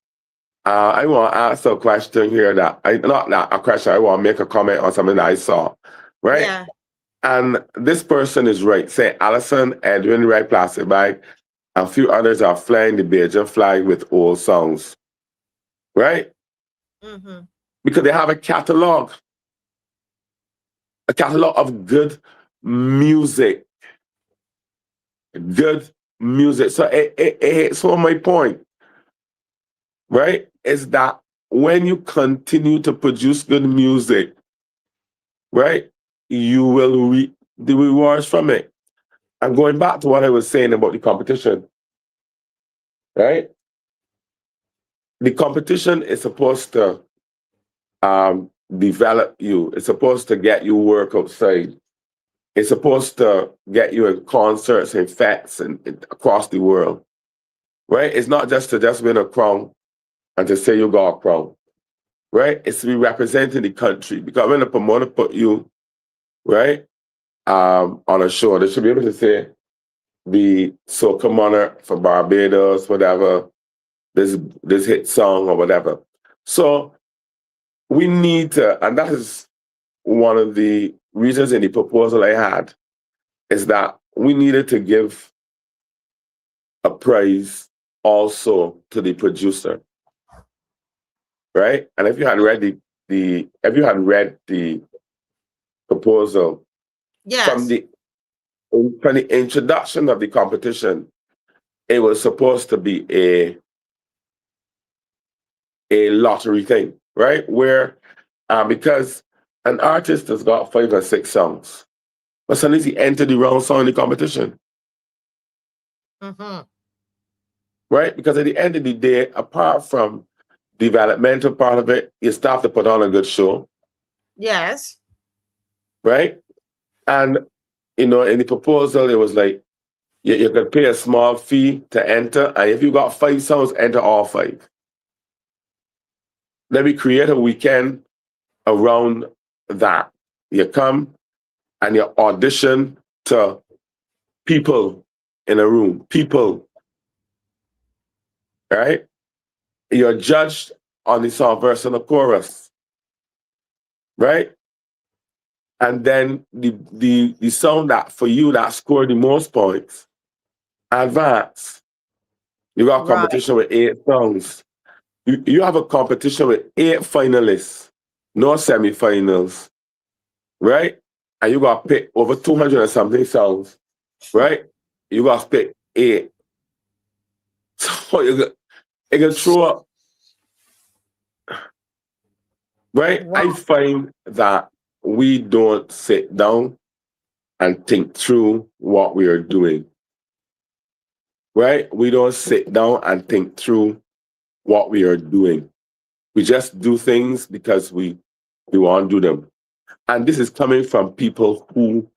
I want to ask a question here I want to make a comment on something that I saw, right? Yeah. And this person is right. Say Allison, Edwin, right, plastic bag, a few others are flying the Bajan flag with old songs, right? Mm-hmm. Because they have a catalog of good music. So it's on my point, right? Is that when you continue to produce good music, right, you will reap the rewards from it. And going back to what I was saying about the competition, right? The competition is supposed to develop you. It's supposed to get you work outside. It's supposed to get you in concerts and fests and across the world, right? It's not just to just win a crown and to say you got a crown, right? It's to be representing the country. Because when a promoter put you, right, on a show, they should be able to say the soca monarch for Barbados, whatever, this hit song or whatever. So we need to, and that is one of the reasons in the proposal I had, is that we needed to give a prize also to the producer, right? And if you had read the proposal, Yes. from the introduction of the competition, it was supposed to be a lottery thing, right? Where because an artist has got 5 or 6 songs, but as soon as he entered the round song in the competition, right? Because at the end of the day, apart from developmental part of it, you still have to put on a good show. Yes. Right? And, in the proposal, it was like, you could pay a small fee to enter, and if you got 5 songs, enter all 5. Then we create a weekend around that. You come and you audition to people in a room, people, right? You're judged on the song verse and the chorus, right? And then the song that for you that scored the most points, advance. You got a competition with 8 songs. You have a competition with 8 finalists, no semifinals, right? And you got to pick over 200 and something songs, right? You got to pick 8. So you can throw up, right? Wow. I find that we don't sit down and think through what we are doing, right? We don't sit down and think through what we are doing. We just do things because we want to do them. And this is coming from people who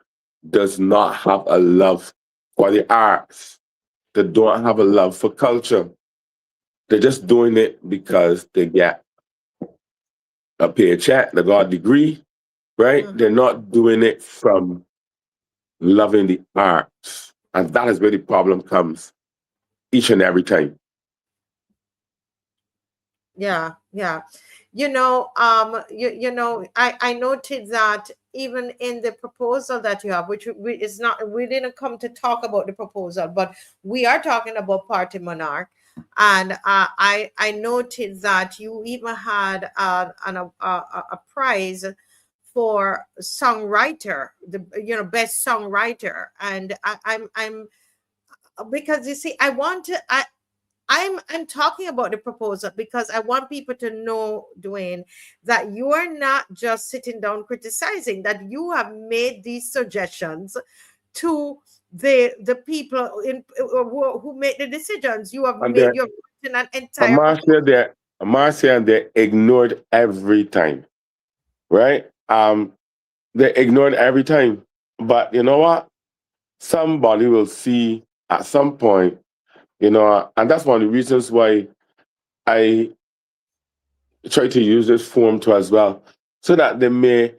does not have a love for the arts. They don't have a love for culture. They're just doing it because they get a paycheck, they got a degree, right? They're not doing it from loving the arts. And that is where the problem comes each and every time. Yeah. I noted that even in the proposal that you have, which we didn't come to talk about the proposal, but we are talking about Party Monarch. And I noted that you even had a prize for songwriter, the best songwriter. And I'm because you see, I'm talking about the proposal because I want people to know, Dwayne, that you are not just sitting down criticizing, that you have made these suggestions to the people who make the decisions. You have made your an entire Marcia, they ignored every time, right? They ignored every time. But you know what? Somebody will see at some point, and that's one of the reasons why I try to use this forum too as well, so that they may,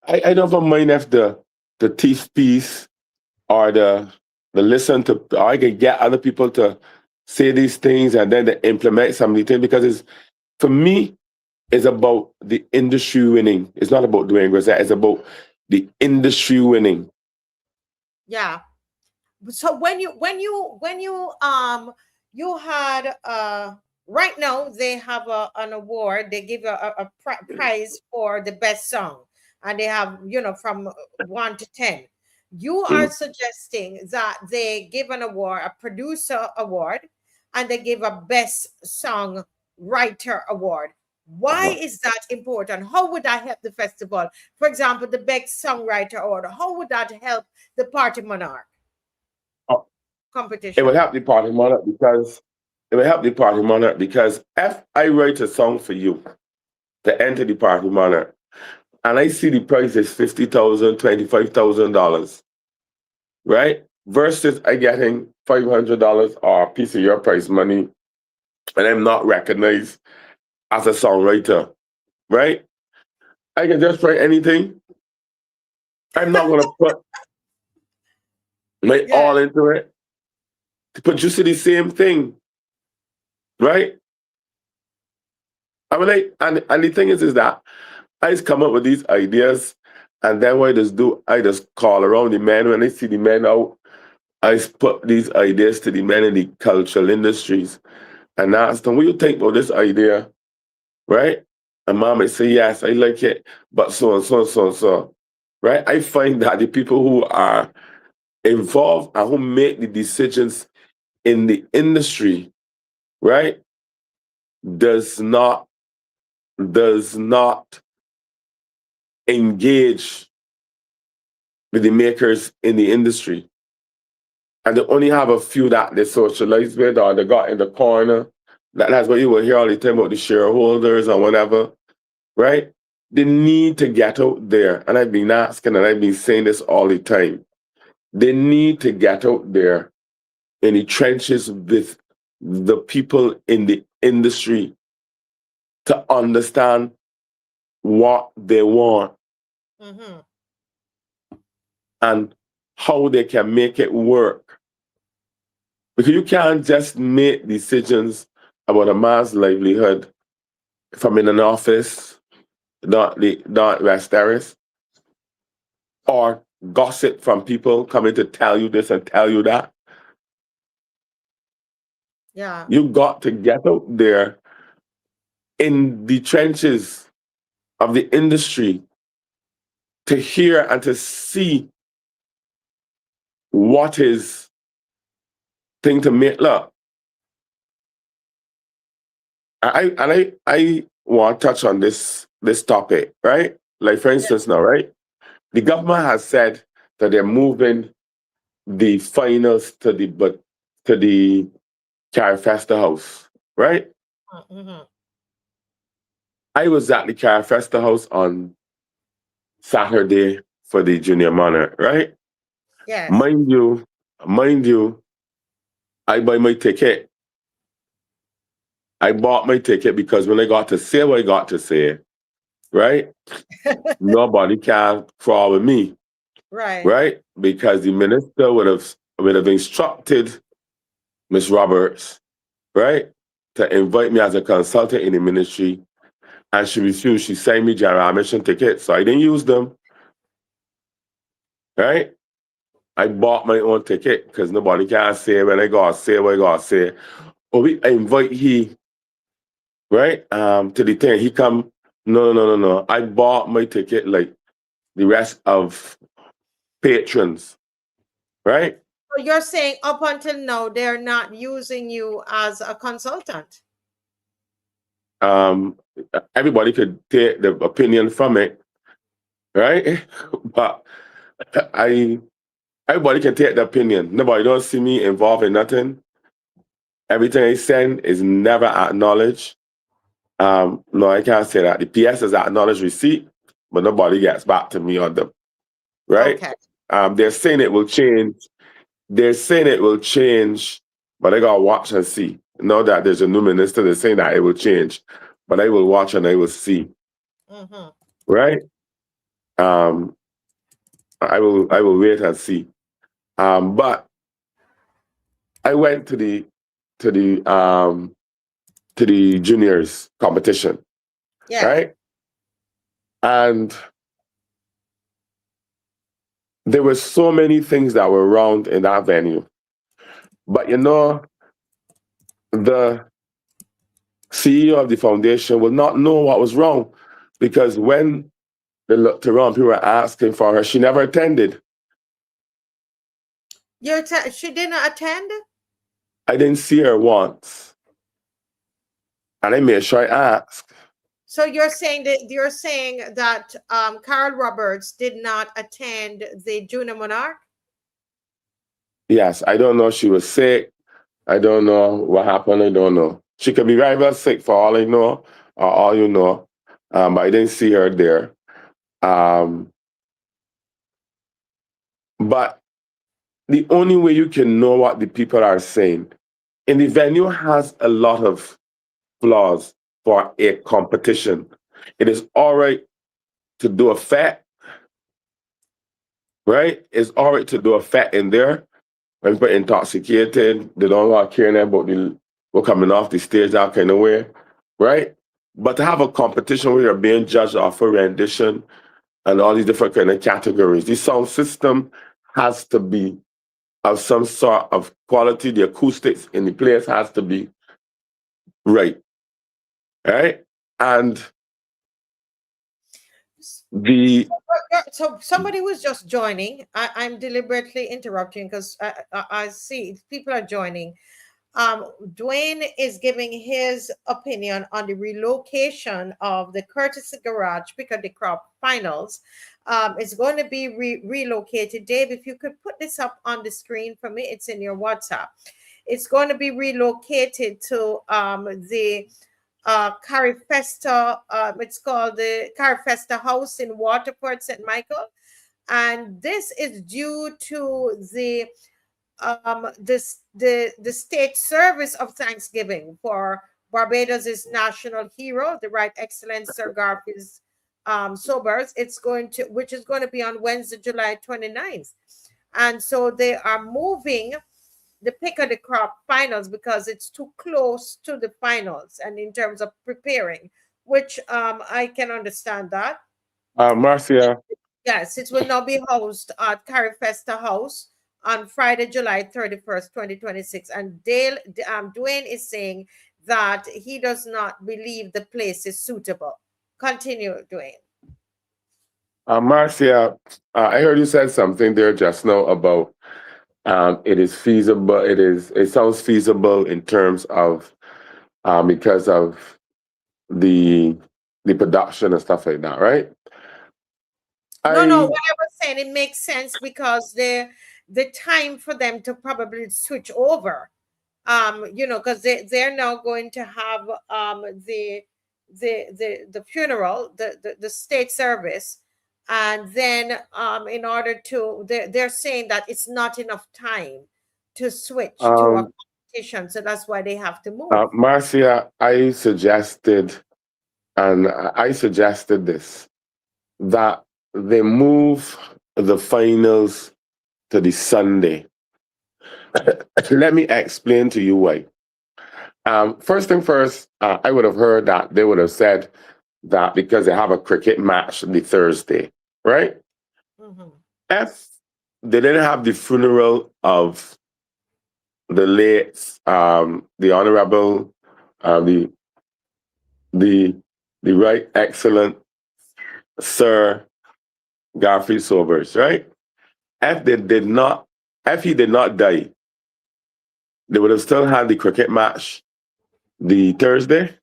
I don't mind if the teeth piece or the listen to, or I can get other people to say these things and then they implement some of the things, because for me, it's about the industry winning. It's not about Dwayne Grazette, it's about the industry winning. Yeah. So when you had right now they have an award, they give a prize for the best song, and they have from 1 to 10. You are suggesting that they give an award, a producer award, and they give a best song writer award. Why is that important? How would that help the festival? For example, the best songwriter award, how would that help the Party Monarch competition? It will help the Party Monarch because if I write a song for you to enter the Party Monarch, and I see the price is $50,000, $25,000, right? Versus I getting $500 or a piece of your price money, and I'm not recognized as a songwriter, right? I can just write anything. I'm not gonna put my all into it to produce the same thing, right? I mean, and the thing is that I just come up with these ideas, and then what I just do, I just call around the men. When I see the men out, I just put these ideas to the men in the cultural industries and ask them, what do you think about this idea, right? And mom might say, yes, I like it, but so and so and so and so, right? I find that the people who are involved and who make the decisions in the industry, right, does not engage with the makers in the industry. And they only have a few that they socialize with or they got in the corner. That's what you will hear all the time about the shareholders or whatever, right? They need to get out there. And I've been asking and I've been saying this all the time. They need to get out there in the trenches with the people in the industry to understand what they want and how they can make it work. Because you can't just make decisions about a man's livelihood from in an office, not West Terrace, or gossip from people coming to tell you this and tell you that. Yeah. You got to get out there in the trenches of the industry to hear and to see what is thing to make. Look, I want to touch on this topic, right? Like for instance now, right? The government has said that they're moving the finals to the Carifesta House, right? I was at the Carifesta House on Saturday for the Junior Monarch, right? Yes. Mind you, I buy my ticket. I bought my ticket because when I got to say what I got to say, right? Nobody can fraud with me. Right? Because the minister would have instructed Miss Roberts, right, to invite me as a consultant in the ministry, and she refused. She sent me general admission tickets, so I didn't use them. Right? I bought my own ticket because nobody can say when I gotta say what I gotta say. Or I invite he, right, to the thing. He come, no. I bought my ticket like the rest of patrons, right? So you're saying up until now, they're not using you as a consultant? Everybody could take the opinion from it, right? But everybody can take the opinion. Nobody don't see me involved in nothing. Everything I send is never acknowledged. No, I can't say that. The PS is acknowledged receipt, but nobody gets back to me on them, right? Okay. They're saying it will change. They're saying it will change, but I gotta watch and see. Now that there's a new minister, they're saying that it will change, but I will watch and I will see. Right? I will wait and see. But I went to the juniors competition. Yeah. Right? And there were so many things that were wrong in that venue. But you know, the CEO of the foundation will not know what was wrong, because when they looked around, people were asking for her. She never attended. She didn't attend? I didn't see her once. And I made sure I asked. So you're saying that Carol Roberts did not attend the Junior Monarch? Yes, I don't know. She was sick. I don't know what happened. I don't know. She could be very well sick for all I know, or all you know. But I didn't see her there. But the only way you can know what the people are saying, and the venue has a lot of flaws for a competition. It is all right to do a fat, right? It's all right to do a fat in there. When people intoxicated, they don't want to care about we're coming off the stage that kind of way, right? But to have a competition where you're being judged off a rendition and all these different kind of categories, the sound system has to be of some sort of quality. The acoustics in the place has to be right, right? And so somebody was just joining. I'm deliberately interrupting because I see people are joining. Dwayne is giving his opinion on the relocation of the Courtesy Garage Pick of the Crop finals. It's going to be relocated. Dave, if you could put this up on the screen for me, it's in your WhatsApp. It's going to be relocated to the Carifesta. It's called the Carifesta House in Waterford, St. Michael. And this is due to the state service of Thanksgiving for Barbados' national hero, the Right Excellent Sir Garfield Sobers. Which is going to be on Wednesday, July 29th. And so they are moving the Pick of the Crop finals because it's too close to the finals and in terms of preparing, which I can understand that. Marcia. Yes, it will now be hosted at Carifesta House on Friday, July 31st, 2026. And Dwayne is saying that he does not believe the place is suitable. Continue, Dwayne. Marcia, I heard you said something there just now about it is feasible. It sounds feasible in terms of because of the production and stuff like that, right? No, what I was saying, it makes sense because the time for them to probably switch over, because they're now going to have the funeral, the state service, and then in order to they're saying that it's not enough time to switch to a competition, so that's why they have to move. Marcia, I suggested this, that they move the finals to the Sunday. Let me explain to you why. First thing first, I would have heard that they would have said that because they have a cricket match the Thursday, right? Mm-hmm. If they didn't have the funeral of the late, the Honorable, the Right Excellent Sir Garfield Sobers, right? If he did not die, they would have still had the cricket match the Thursday.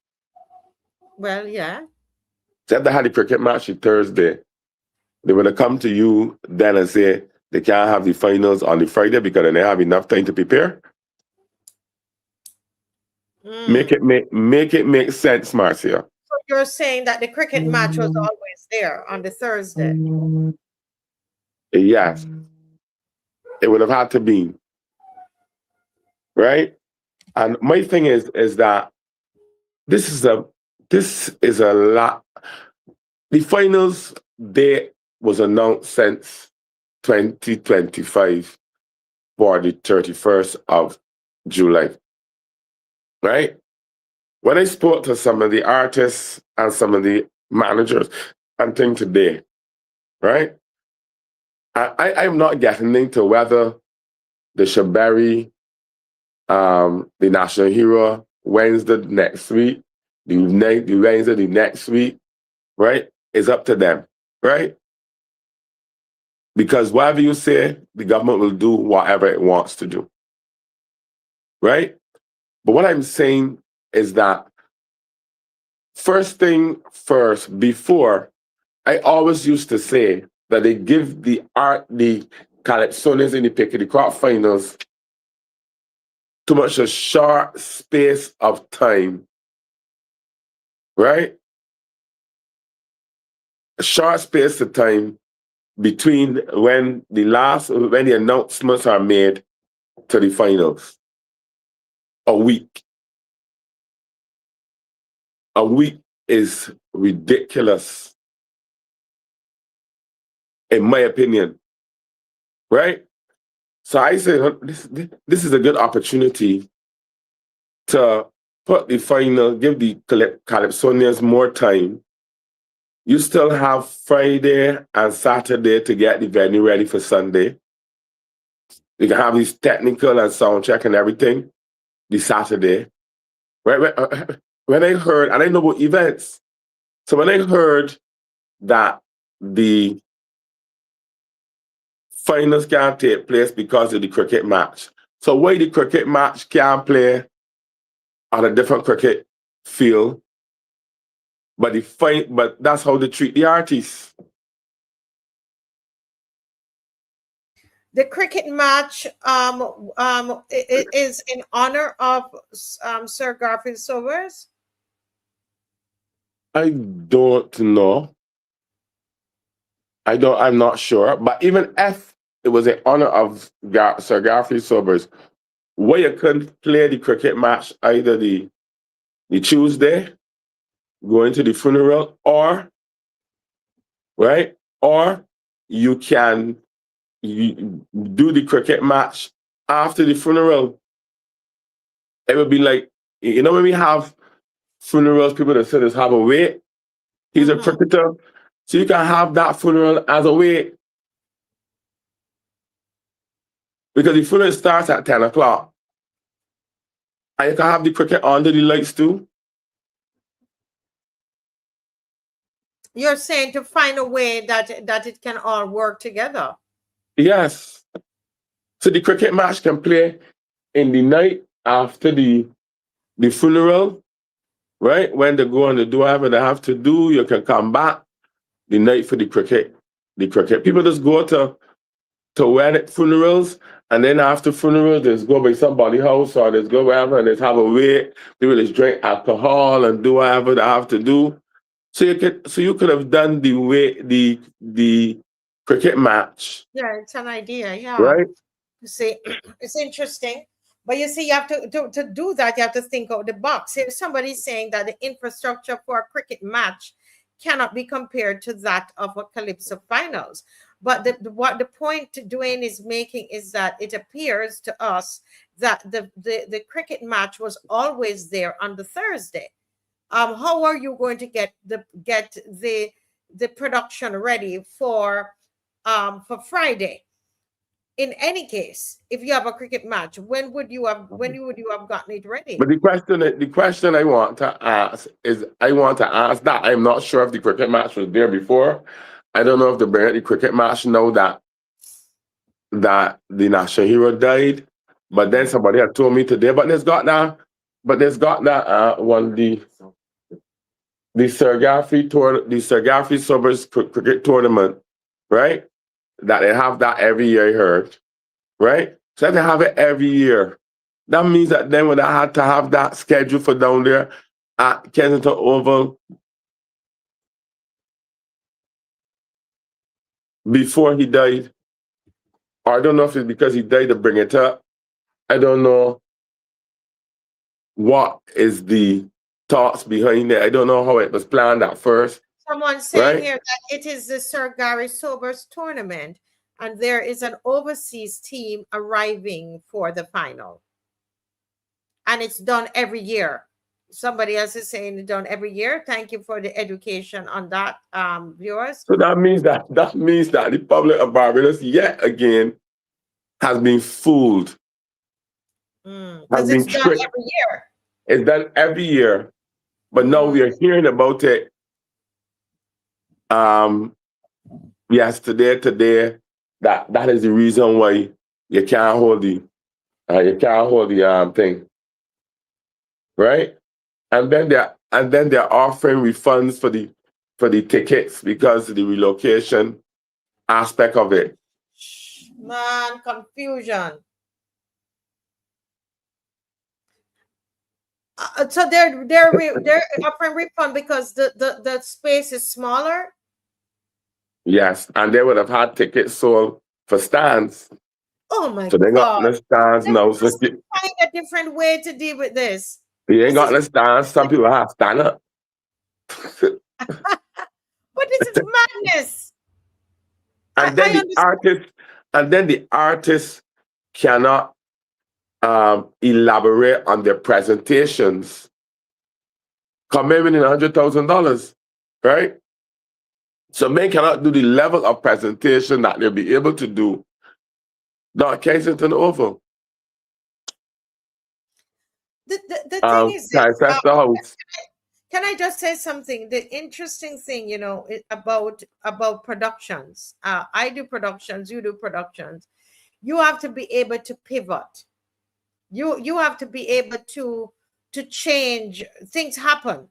Well, yeah. If they had the cricket match the Thursday, they would have come to you then and say they can't have the finals on the Friday because they don't have enough time to prepare. Make it make sense, Marcia. So you're saying that the cricket match was always there on the Thursday? Yes. It would have had to be. Right? And my thing is that this is a lot. The finals day was announced since 2025 for the 31st of July. Right? When I spoke to some of the artists and some of the managers and things today, right? I'm not getting into whether the Shabari, the national hero, Wednesday next week, the Wednesday the next week, right? It's up to them, right? Because whatever you say, the government will do whatever it wants to do, right? But what I'm saying is that first thing first, before, I always used to say that they give the Calypsonians in the Pick of the Crop finals too much a short space of time, right? a short space of time between when the announcements are made to the finals. A week. A week is ridiculous, in my opinion. Right? So I say this is a good opportunity to put the final, give the Calypsonians more time. You still have Friday and Saturday to get the venue ready for Sunday. You can have these technical and sound check and everything the Saturday. Right? When I heard, and I know about events, so when I heard that the finals can't take place because of the cricket match. So why the cricket match can't play on a different cricket field, but that's how they treat the artists. The cricket match is in honor of Sir Garfield Sobers. I don't know. I'm not sure. But even if it was in honor of Sir Garfield Sobers, why you couldn't play the cricket match either the Tuesday, going to the funeral, or you can do the cricket match after the funeral. It would be like, when we have funerals, people that say this have a wake. He's a cricketer. So you can have that funeral as a wake. Because the funeral starts at 10 o'clock. And you can have the cricket under the lights too. You're saying to find a way that it can all work together. Yes. So the cricket match can play in the night after the funeral, right? When they go and they do whatever they have to do, you can come back the night for the cricket. People just go to wedding funerals, and then after funerals, they just go by somebody's house or they just go wherever and they have a wake. People just drink alcohol and do whatever they have to do. So you could have done the cricket match. Yeah, it's an idea. Yeah. Right. You see, it's interesting. But you see, you have to do that, you have to think out the box. If somebody's saying that the infrastructure for a cricket match cannot be compared to that of a Calypso finals. But what the point Dwayne is making is that it appears to us that the cricket match was always there on the Thursday. How are you going to get the production ready for Friday? In any case, if you have a cricket match, when would you have gotten it ready? But the question I want to ask is, that I'm not sure if the cricket match was there before. I don't know if the cricket match know that the national hero died. But then somebody had told me today. But there's got that one, the Sir Garfield Sobers cricket tournament, right? That they have that every year, I heard, right? So they have it every year. That means that then when I had to have that schedule for down there at Kensington Oval before he died, or I don't know if it's because he died to bring it up. I don't know what is the thoughts behind it. I don't know how it was planned at first. Someone saying here that it is the Sir Gary Sobers tournament, and there is an overseas team arriving for the final. And it's done every year. Somebody else is saying it's done every year. Thank you for the education on that, viewers. So that means that the public of Barbados yet again has been fooled. Because it's done every year. It's done every year. But now we are hearing about it today, that is the reason why you can't hold the thing, right? And then they're offering refunds for the tickets because of the relocation aspect of it. Man, confusion. So they're offering refund because the space is smaller. Yes, and they would have had tickets sold for stands. Oh my So they got God. the stands They now. So must find a different way to deal with this. you ain't This got is the stands. Some people have stand up. but this is madness. And then the artist cannot elaborate on their presentations. Coming in $100,000, right? So men cannot do the level of presentation that they'll be able to do. Not Kensington Oval. The thing is this, That's the house. can I just say something? The interesting thing, about productions. I do productions, you do productions. You have to be able to pivot. You have to be able to change. Things happen,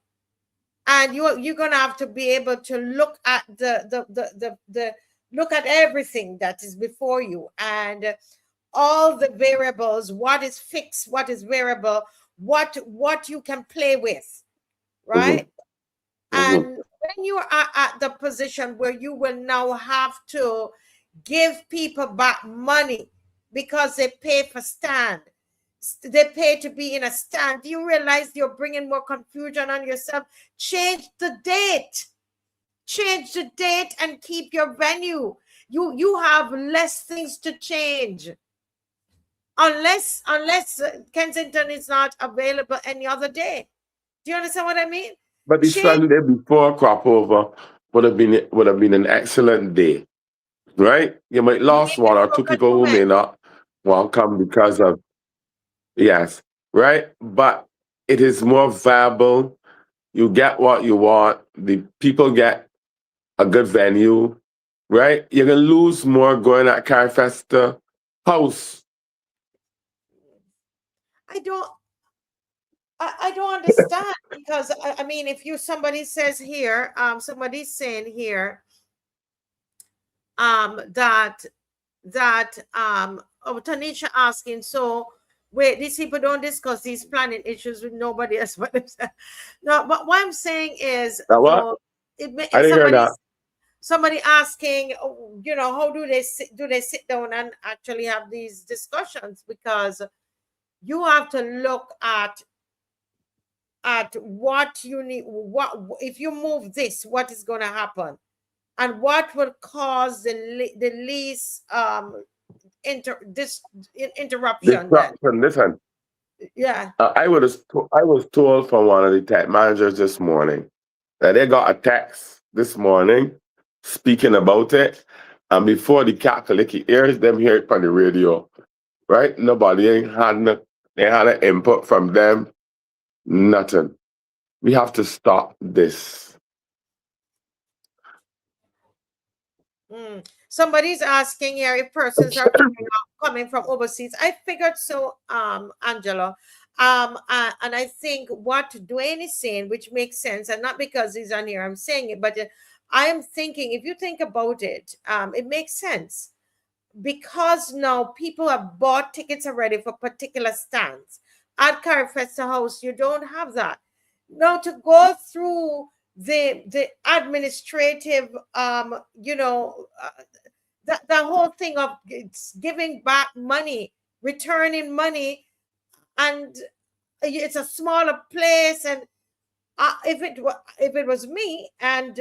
and you're gonna have to be able to look at the look at everything that is before you and all the variables. What is fixed? What is variable? What you can play with, right? And when you are at the position where you will now have to give people back money because they pay for stand, they pay to be in a stand, you realize you're bringing more confusion on yourself. Change the date and keep your venue. You have less things to change unless Kensington is not available any other day. Do you understand what I mean? But the Sunday before crop over would have been an excellent day, right? You might lost one or two people who may not want to come because of right? But it is more viable. You get what you want. The people get a good venue, right? You're gonna lose more going at Carfesta House. I don't understand, because I mean, if somebody's saying here that Tanisha asking, so wait, these people don't discuss these planning issues with nobody else but themselves. No, but what I'm saying is, I didn't hear that. Somebody asking, how do they sit down and actually have these discussions? Because you have to look at what you need. What if you move this? What is going to happen, and what will cause the least interruption? Listen. Yeah. I was told from one of the tech managers this morning that they got a text this morning speaking about it, and before the calculator hears them hear it on the radio, right? Nobody had an input from them, nothing. We have to stop this. Somebody's asking here if persons are coming from overseas. I figured so, Angela. And I think what Dwayne is saying, which makes sense, and not because he's on here, I'm saying it, but I am thinking, if you think about it, it makes sense. Because now people have bought tickets already for particular stands. At Carfesta House, you don't have that. Now to go through the administrative, the whole thing of giving back money, returning money, and it's a smaller place. And if it was me and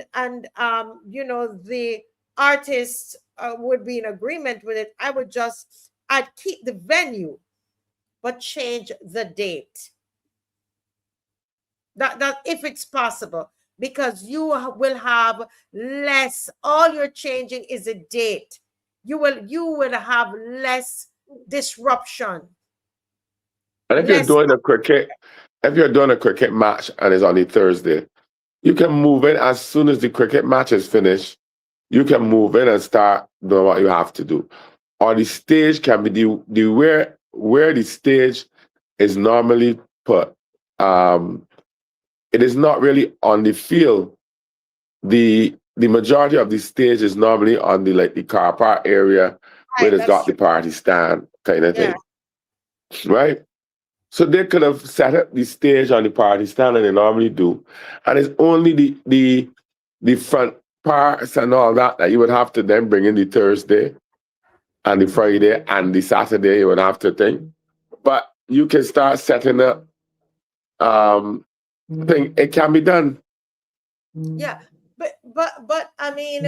the artists would be in agreement with it, I'd keep the venue, but change the date. That if it's possible, because you will have less. All you're changing is a date. You will have less disruption. And if you're doing a cricket match and it's on a Thursday, you can move in as soon as the cricket match is finished. You can move in and start doing what you have to do. Or the stage can be where the stage is normally put. It is not really on the field. The majority of the stage is normally on the car park area, where it's got the party stand kind of thing, right? So they could have set up the stage on the party stand, and they normally do, and it's only the front parts and all that you would have to then bring in the Thursday and the Friday and the Saturday. You would have to think, but you can start setting up. Thing it can be done. Yeah, but I mean,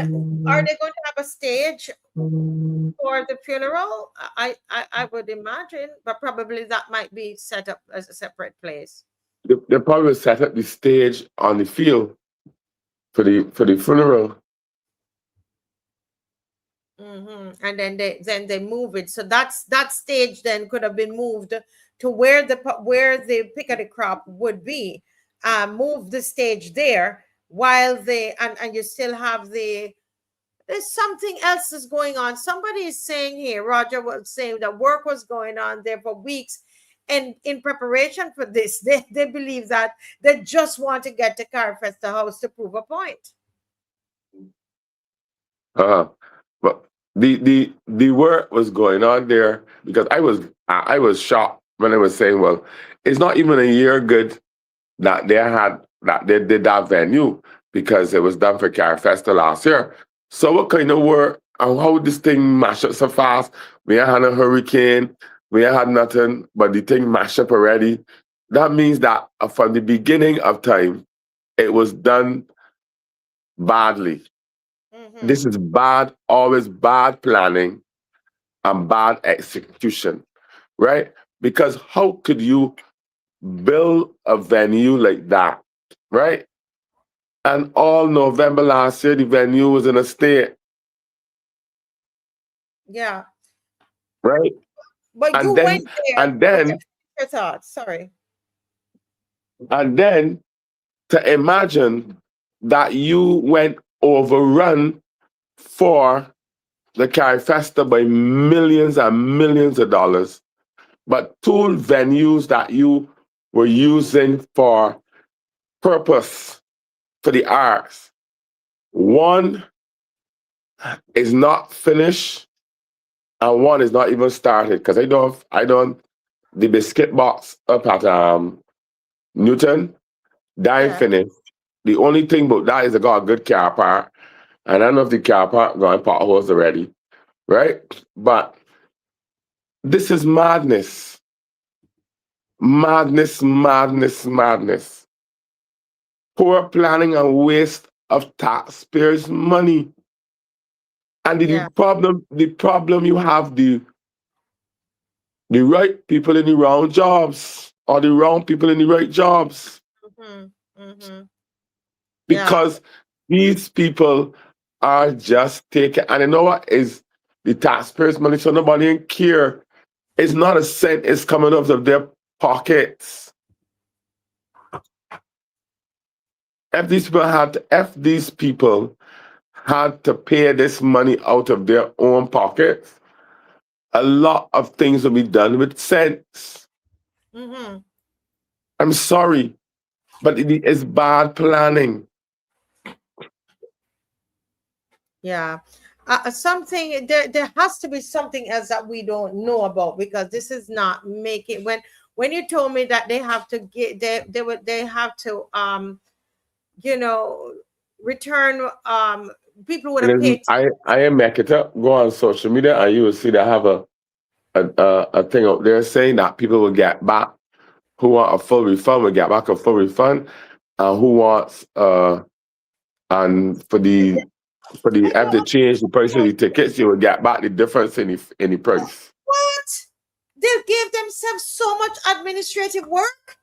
are they going to have a stage for the funeral? I would imagine, but probably that might be set up as a separate place. They probably set up the stage on the field for the funeral. And then they move it. So that stage then could have been moved to where the pick of the crop would be. Move the stage there while and you still have there's something else is going on. Somebody is saying here, Roger was saying that work was going on there for weeks. And in preparation for this, they believe that they just want to get to Carfesta House to prove a point. But the work was going on there because I was shocked when I was saying, well, it's not even a year good that they did that venue because it was done for Carfesta last year. So what kind of work and how this thing mash up so fast? We ain't had a hurricane, we ain't had nothing, but the thing mashed up already. That means that from the beginning of time, it was done badly. This is bad, always bad planning and bad execution, right? Because how could you build a venue like that, right? And all November last year, the venue was in a state. Yeah. Right? But and you then, went there. And then, Your thoughts, sorry. And then to imagine that you went overrun for the Carifesta by millions and millions of dollars, but two venues that you were using for purpose for the arts, one is not finished and one is not even started because I don't the biscuit box up at Newton, that ain't finished. The only thing about that is it got a good car park. And I don't know if the car park got potholes already, right? But this is madness. Madness, madness, madness. Poor planning and waste of taxpayers' money. And the problem you have the right people in the wrong jobs or the wrong people in the right jobs. Because these people are just taking, and you know what is the taxpayers' money, so nobody in care. It's not a cent, it's coming out of their pockets. If these people had to pay this money out of their own pockets, a lot of things will be done with sense. I'm sorry, but it is bad planning. Yeah. Something there has to be something else that we don't know about, because this is not making when you told me that they have to get they have to return people would have paid. I make it up. Go on social media and you will see that I have a thing out there saying that people will get back who want a full refund will get back a full refund, and who wants and for the if they change the price of the tickets, you will get back the difference in the price. What? They gave themselves so much administrative work.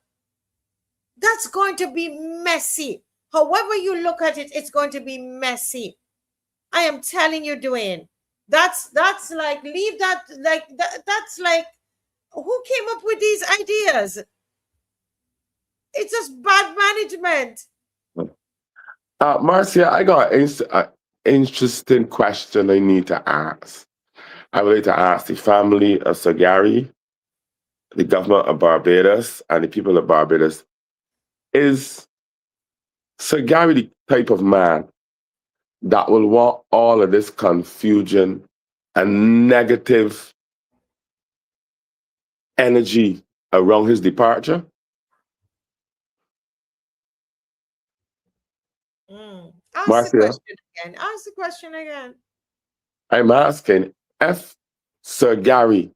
That's going to be messy. However you look at it, it's going to be messy. I am telling you, Dwayne. That's like leave that like that's like who came up with these ideas? It's just bad management. Marcia, I got an interesting question I need to ask. I would like to ask the family of Sagari, the government of Barbados, and the people of Barbados. Is Sagari the type of man that will want all of this confusion and negative energy around his departure? Ask the Marcia, question again. Ask the question again. I'm asking if Sir Gary,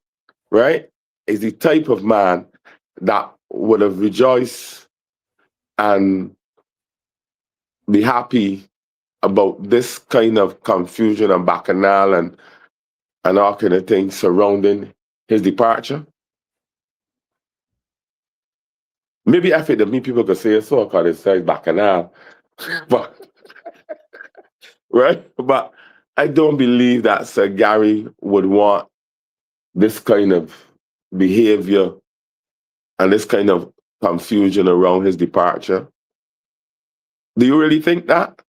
right, is the type of man that would have rejoiced and be happy about this kind of confusion and bacchanal and all kind of things surrounding his departure. Maybe I think that me people could say it so because it says bacchanal, but right? But I don't believe that Sir Gary would want this kind of behavior and this kind of confusion around his departure. Do you really think that?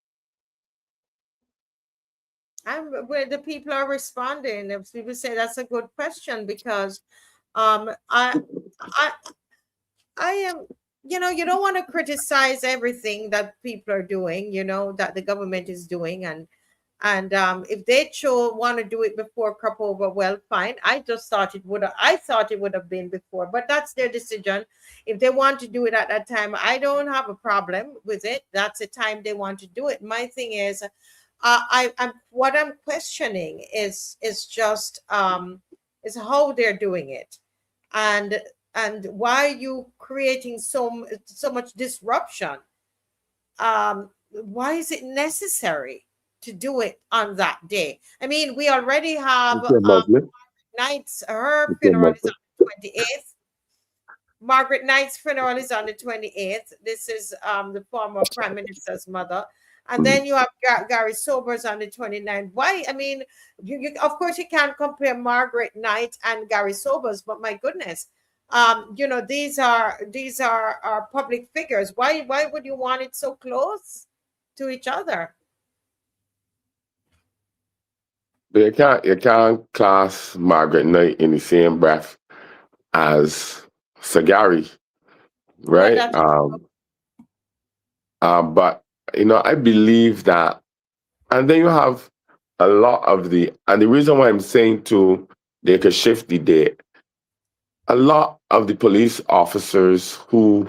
Where the people are responding, if people say that's a good question, because I am, you don't want to criticize everything that people are doing, that the government is doing, and if they want to do it before crop over, well, fine. I thought it would have been before, but that's their decision. If they want to do it at that time, I don't have a problem with it. That's the time they want to do it. My thing is, what I'm questioning is just is how they're doing it, and why are you creating so much disruption? Why is it necessary to do it on that day? I mean, we already have Knight's, her funeral is on the 28th. Margaret Knight's funeral is on the 28th. This is the former Prime Minister's mother. And then you have Gary Sobers on the 29th. Why? I mean, you of course you can't compare Margaret Knight and Gary Sobers, but my goodness, these are public figures. Why would you want it so close to each other? But you can't class Margaret Knight in the same breath as Sir Gary, right? But I believe that, and then you have a lot of the reason why I'm saying they could shift the date. A lot of the police officers who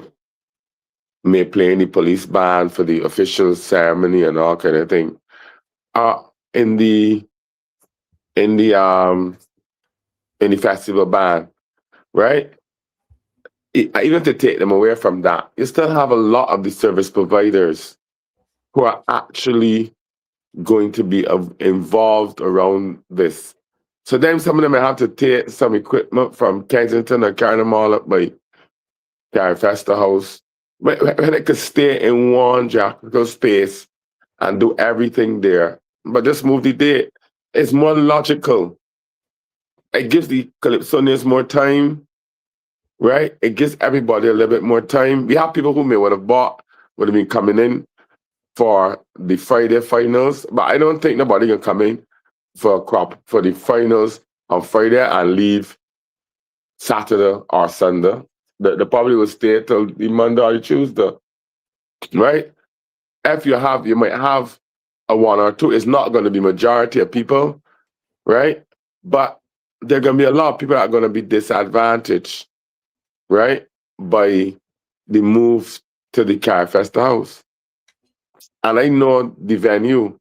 may play in the police band for the official ceremony and all kind of thing are in the festival band, right? Even to take them away from that, you still have a lot of the service providers who are actually going to be involved around this. So then some of them may have to take some equipment from Kensington and carry them all up by Carrie Festa House. When they could stay in one geographical space and do everything there, but just move the date. It's more logical. It gives the Calypsonians more time, right? It gives everybody a little bit more time. We have people who would have been coming in for the Friday finals, but I don't think nobody can come in for the finals on Friday and leave Saturday or Sunday. They probably will stay till the Monday or the Tuesday, right? If you might have a one or two. It's not going to be majority of people, right? But there are going to be a lot of people that are going to be disadvantaged, right, by the move to the Carrie Festa House. And I know the venue.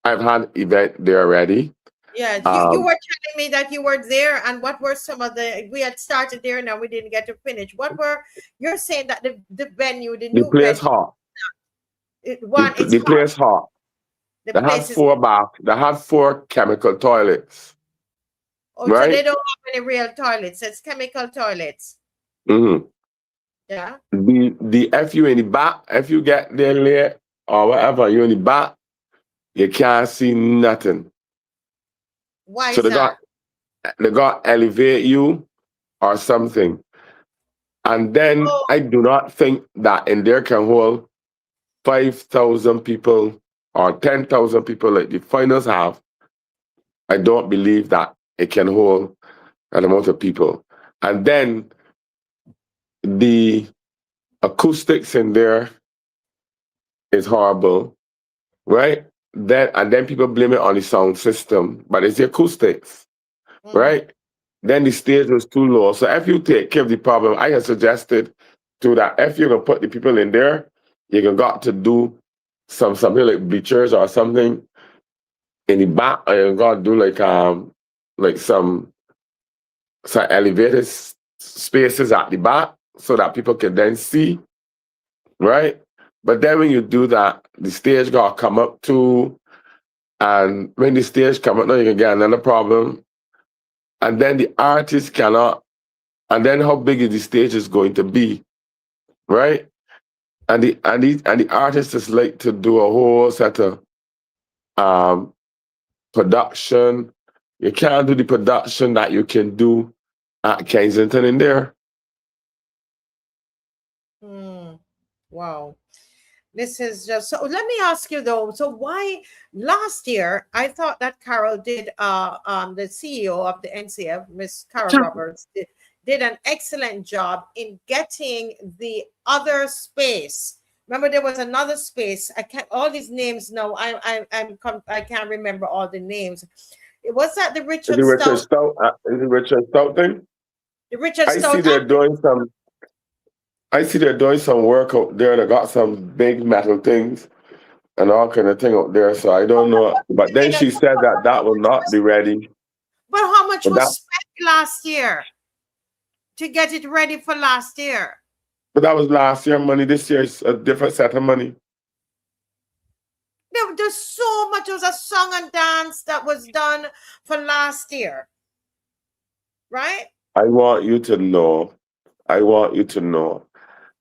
I've had event there already. Yeah, you were telling me that you were there, and what were some of we had started there, now we didn't get to finish. You're saying that the venue, the new place venue, hot. The place hot. They had 4 baths. They had 4 chemical toilets. Oh, right? So they don't have any real toilets. It's chemical toilets. Mm-hmm. Yeah. If you in the back, if you get there late or whatever, you're in the back, you can't see nothing. Why so is that? They got elevate you or something. And then I do not think that in there can hold 5,000 people or 10,000 people like the finals have. I don't believe that it can hold an amount of people. And then the acoustics in there is horrible, right? Then people blame it on the sound system, but it's the acoustics, right? Then the stage was too low. So if you take care of the problem, I have suggested that if you're gonna put the people in there, you're gonna got to do something like bleachers or something in the back, and you're gonna do like some elevated spaces at the back so that people can then see, right? But then when you do that, the stage gotta come up too, and when the stage come up, now you can get another problem, and then the artist cannot, and then how big is the stage is going to be, right? And the artist is like to do a whole set of production. You can't do the production that you can do at Kensington in there. Wow. This is just so. Let me ask you though. So why last year I thought that Carol did the CEO of the NCF, Miss Carol Roberts, did an excellent job in getting the other space. Remember, there was another space. I can't all these names now. I can't remember all the names. It was that the Richard Stout. Is it Richard Stout thing? The Richard Stout. I see they're doing some work out there. They got some big metal things and all kind of thing out there. So I don't know. But then she said that will not be ready. But how much was spent last year to get it ready for last year? But that was last year money. This year is a different set of money. There's so much. There was a song and dance that was done for last year, right? I want you to know,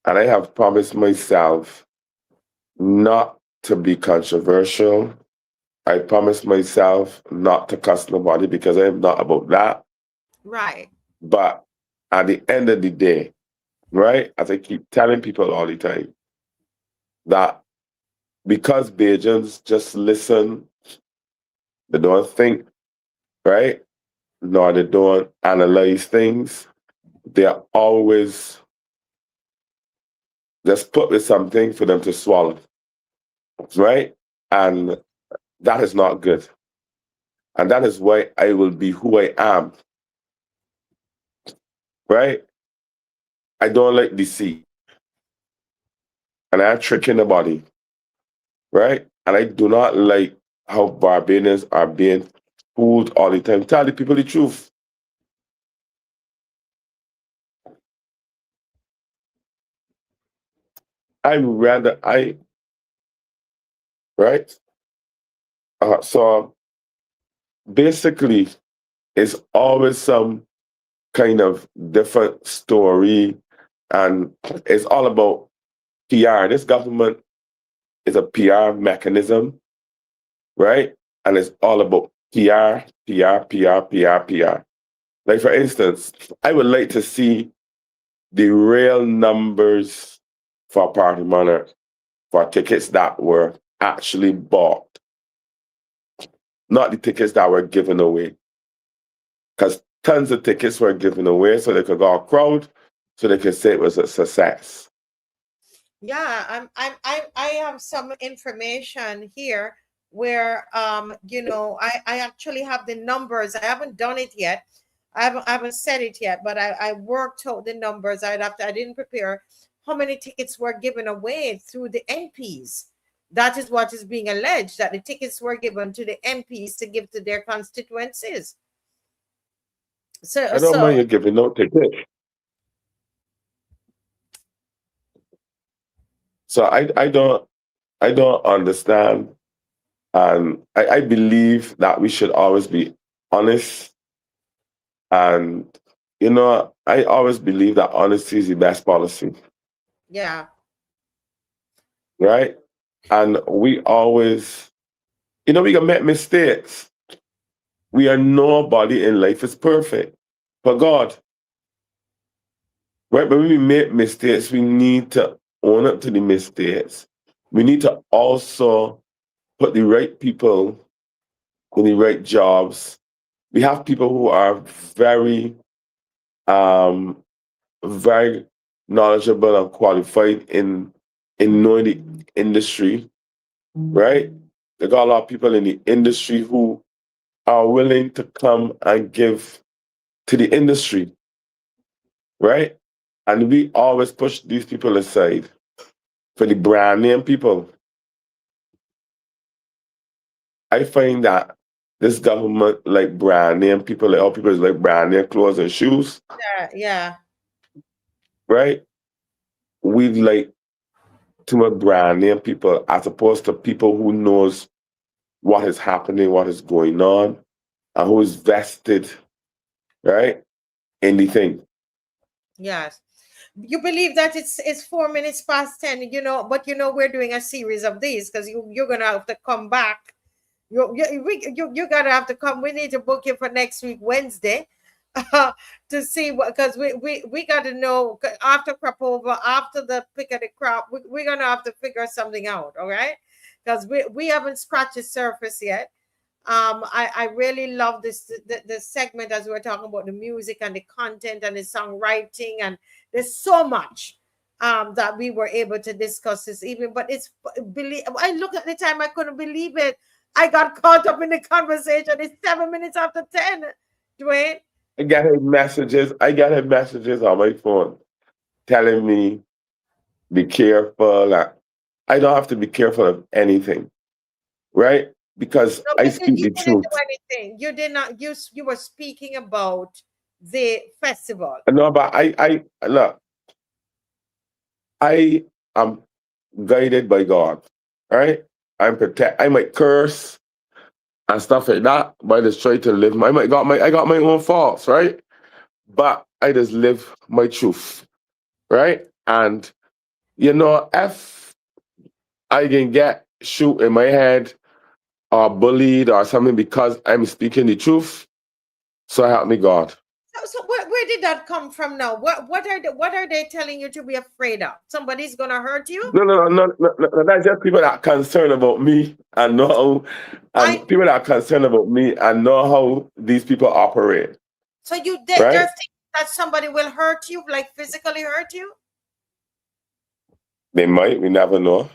and I have promised myself not to be controversial. I promised myself not to cuss nobody because I am not about that. Right. But at the end of the day, right, as I keep telling people all the time, that because Bajans just listen, they don't think, right? Nor they don't analyze things. They're always just put with something for them to swallow, right? And that is not good. And that is why I will be who I am, right? I don't like deceit. And I'm tricking the body, right? And I do not like how Barbadians are being fooled all the time. Tell the people the truth. Right? So basically, it's always some kind of different story, and it's all about PR. This government is a PR mechanism, right? And it's all about PR. Like, for instance, I would like to see the real numbers for Party Monarch for tickets that were actually bought, not the tickets that were given away. Because tons of tickets were given away so they could go a crowd, so they could say it was a success. Yeah, I have some information here where I actually have the numbers. I haven't done it yet. I haven't said it yet, but I worked out the numbers. I didn't prepare how many tickets were given away through the MPs. That is what is being alleged, that the tickets were given to the MPs to give to their constituencies. So I don't mind you giving no tickets. So I don't understand, and I believe that we should always be honest. And I always believe that honesty is the best policy. Yeah. Right? And we always, we can make mistakes. Nobody in life is perfect. For God. Right? But when we make mistakes, we need to own up to the mistakes. We need to also put the right people in the right jobs. We have people who are very, very knowledgeable and qualified in knowing the industry, right? They got a lot of people in the industry who are willing to come and give to the industry, right? And we always push these people aside for the brand name people. I find that this government like brand name people, like all people is like brand name clothes and shoes, Yeah. right? We like too much brand name people as opposed to people who knows what is happening, what is going on, and who is vested, right, in the thing. Yes. You believe that it's 4 minutes past 10, but we're doing a series of these because you're gonna have to come back. You're gonna have to come. We need to book you for next week, Wednesday, to see what, because we got to know after crop over, after the pick of the crop, we're gonna have to figure something out, all right? Because we haven't scratched the surface yet. I really love the segment as we were talking about the music and the content and the songwriting, and there's so much that we were able to discuss this evening. But I look at the time, I couldn't believe it. I got caught up in the conversation. It's 7 minutes after 10, Dwayne. I got his messages on my phone telling me be careful. I don't have to be careful of anything, right? Because No, I because speak you the didn't truth. do anything. You did not. You were speaking about the festival. No, but I look, I am guided by God, right? I might curse and stuff like that, but I just try to live I got my own faults, right? But I just live my truth, right? And if I can get shoot in my head or bullied or something because I'm speaking the truth, so help me God. So where did that come from now? What are they telling you to be afraid of? Somebody's gonna hurt you? No. That's just people that are concerned about me and people that are concerned about me and know how these people operate. So right? they're thinking that somebody will hurt you, like physically hurt you? They might. We never know.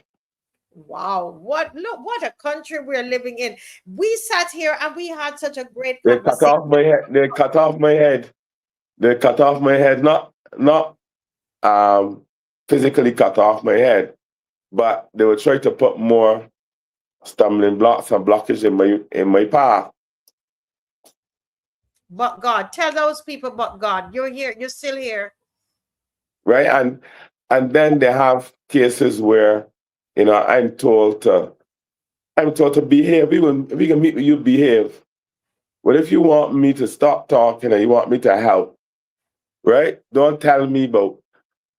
Wow, what a country we're living in. We sat here and we had such a great They cut conversation. off my head. They cut off my head. They cut off my head. Not physically cut off my head, but they were trying to put more stumbling blocks and blockage in my path. But God, tell those people, but God, you're here, you're still here. Right? And then they have cases where, I'm told to behave. If we can meet with you, behave. But if you want me to stop talking and you want me to help, right? Don't tell me about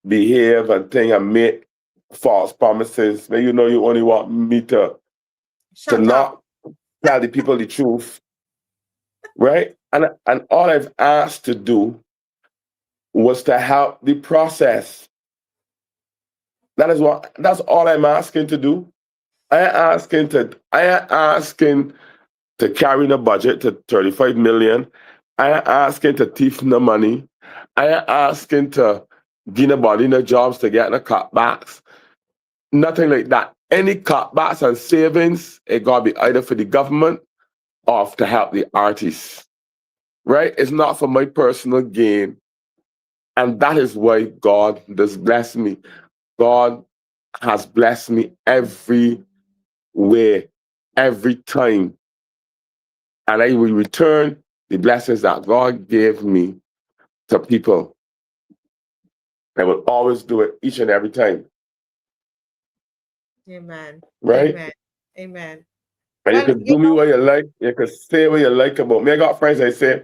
behave and thing and make false promises. Now you only want me to not tell the people the truth. Right? And all I've asked to do was to help the process. That's all I'm asking to do. I am asking to carry the budget to 35 million. I am asking to thief the money. I am asking to give nobody no jobs to get the cutbacks. Nothing like that. Any cutbacks and savings, it got to be either for the government or to help the artists. Right? It's not for my personal gain. And that is why God does bless me. God has blessed me every way, every time. And I will return the blessings that God gave me to people. I will always do it each and every time. Amen. Right? Amen. And you can do me what you like. You can say what you like about me. I got friends that say,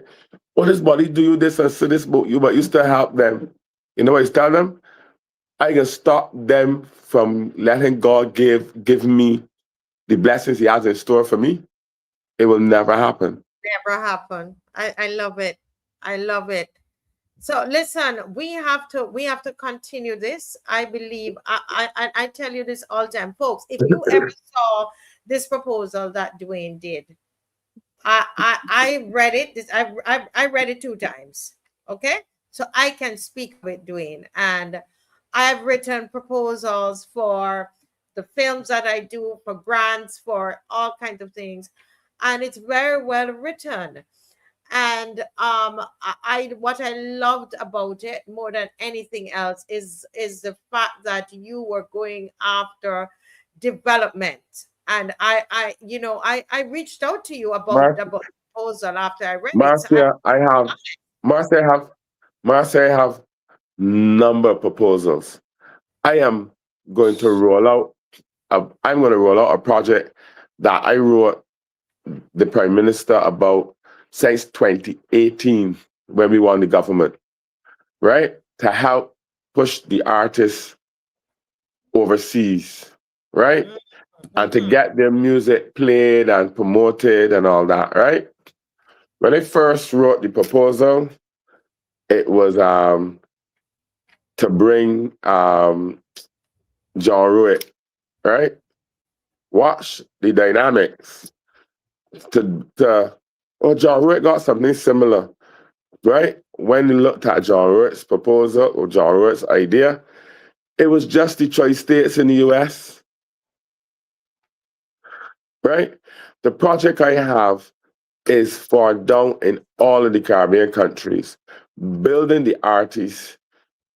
this body do you this and say this about you, but you still help them. You know what I tell them? I can stop them from letting God give me the blessings He has in store for me. It will never happen. Never happen. I love it. I love it. So listen, we have to continue this. I believe I tell you this all the time, folks. If you ever saw this proposal that Dwayne did, I read it. I read it 2 times. Okay, so I can speak with Dwayne, and I've written proposals for the films that I do, for grants, for all kinds of things, and it's very well written. And what I loved about it more than anything else is the fact that you were going after development I reached out to you about Mar- the proposal after I read it. So Marcia, Marcia, I have number of proposals. I am going to roll out. I'm going to roll out a project that I wrote the Prime Minister about since 2018 when we won the government, right? To help push the artists overseas, right? And to get their music played and promoted and all that, right? When I first wrote the proposal, it was to bring John Ruick, right? Watch the dynamics. John Ruick got something similar, right? When you looked at John Ruick's proposal or John Ruick's idea, it was just the choice states in the US, right? The project I have is for down in all of the Caribbean countries, building the artists,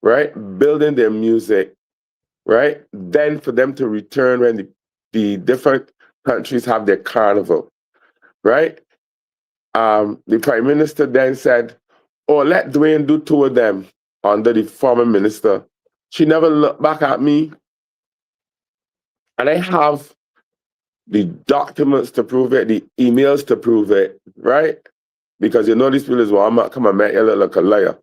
right? Building their music, right? Then for them to return when the different countries have their carnival, right? The Prime Minister then said, oh, let Dwayne do two of them under the former minister. She never looked back at me. And I have the documents to prove it, the emails to prove it, right? Because you know these people is, well, I'm not come and make you look like a liar,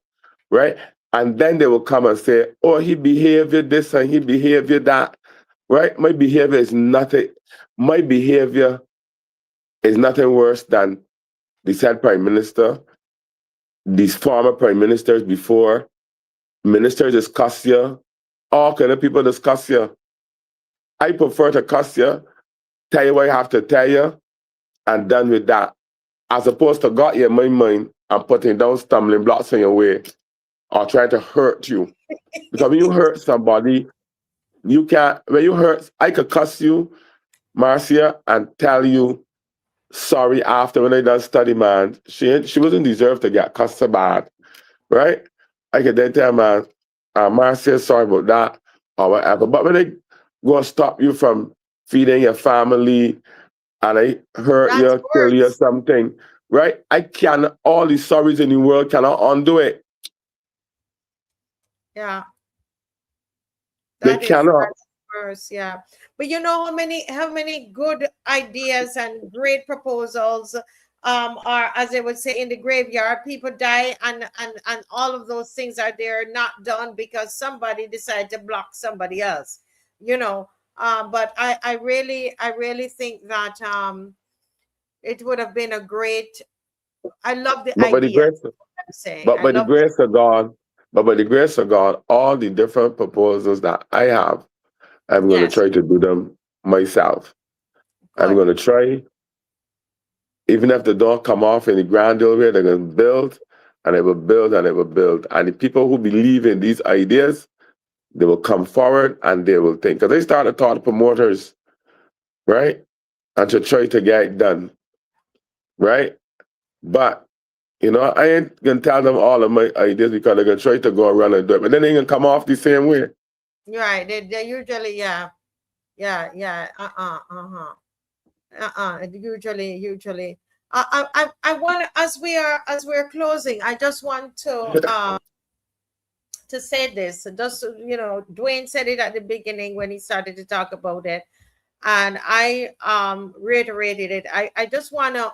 right? And then they will come and say, oh, he behaved this and he behaved that, right? My behavior is nothing worse than the said Prime Minister, these former Prime Ministers before, ministers discuss you, all kind of people discuss you. I prefer to cuss you, tell you what I have to tell you, and done with that, as opposed to got you in my mind and putting down stumbling blocks in your way or trying to hurt you. Because when you hurt somebody, you can't, when you hurt, I could cuss you, Marcia, and tell you sorry after when I done study, man. She wasn't deserve to get cussed so bad, right? I could then tell, man, Marcia, sorry about that, or whatever. But when they go and stop you from feeding your family, and I hurt you, kill you, something, right? All the sorries in the world cannot undo it. Yeah. They cannot. That's worse, yeah. But you know how many good ideas and great proposals are, as they would say, in the graveyard. People die and all of those things are there not done because somebody decided to block somebody else, but I really think that it would have been a great, I love the idea. But by the grace of God, all the different proposals that I have, I'm going to try to do them myself. I'm going to try, even if they don't come off in the grand old way, they're going to build, and it will build, and it will build. And the people who believe in these ideas, they will come forward and they will think. Because they started to talk to promoters, right? And to try to get it done, right? But I ain't gonna tell them all of my ideas because they're gonna try to go around and do it, but then they ain't gonna come off the same way. Right. They usually, yeah. Usually. I want to, as we're closing, I just want to say this. Just Dwayne said it at the beginning when he started to talk about it, and I reiterated it. I just wanna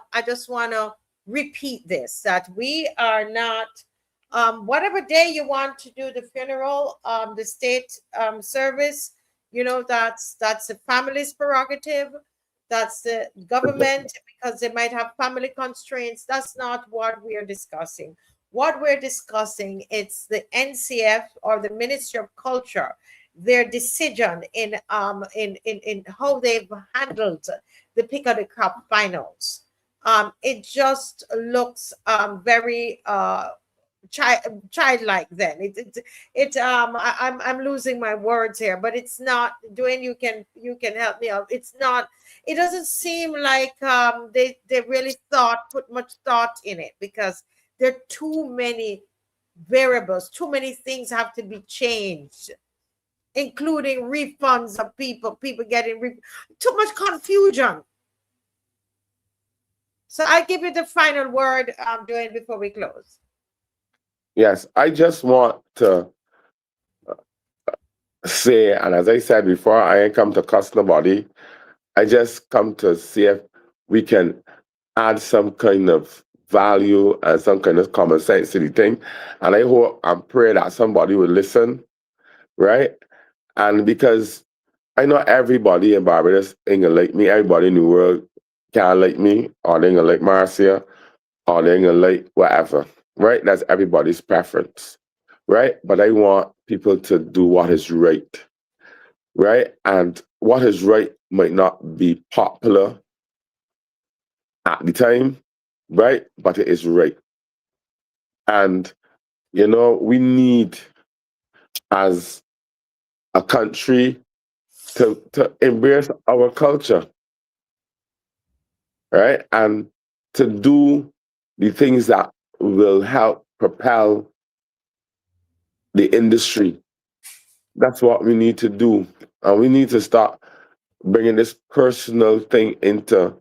repeat this, that we are not whatever day you want to do the funeral, the state service, that's the family's prerogative, that's the government, because they might have family constraints. That's not what we are discussing. What we're discussing, it's the NCF or the Ministry of Culture, their decision in how they've handled the Pick of the Crop finals. It just looks very childlike. Then I'm losing my words here, but it's not. Dwayne, you can help me out. It's not. It doesn't seem like they really put much thought in it, because there are too many variables. Too many things have to be changed. including refunds of people getting too much confusion. So I give you the final word, Dwayne, before we close. Yes, I just want to say, and as I said before, I ain't come to cuss nobody. I just come to see if we can add some kind of value and some kind of common sense to the thing. And I hope and pray that somebody will listen, right? And because I know everybody in Barbados ain't gonna like me, everybody in the world can't like me, or they ain't gonna like Marcia, or they ain't gonna like whatever, right? That's everybody's preference, right? But I want people to do what is right, right? And what is right might not be popular at the time, right? But it is right. And, you know, we need, as a country, to embrace our culture, right? And to do the things that will help propel the industry. That's what we need to do. And we need to start bringing this personal thing into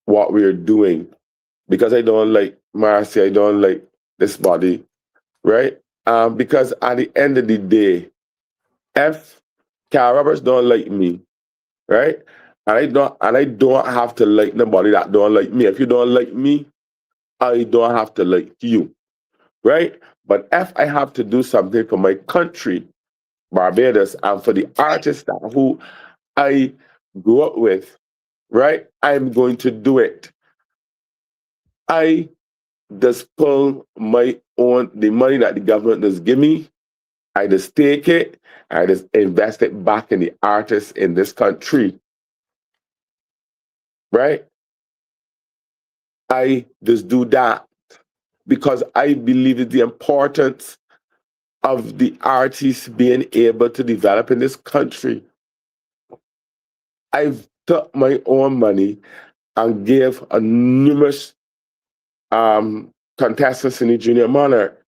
what we're doing. Because I don't like Marcia, I don't like this body, right? Because at the end of the day, if Carl Roberts don't like me, right? And I don't have to like nobody that don't like me. If you don't like me, I don't have to like you, right? But if I have to do something for my country, Barbados, and for the artists that who I grew up with, right? I'm going to do it. I just pull my own, the money that the government does give me, I just take it, I just invest it back in the artists in this country, right? I just do that because I believe in the importance of the artists being able to develop in this country. I've took my own money and gave a numerous contestants in the Junior Monarch,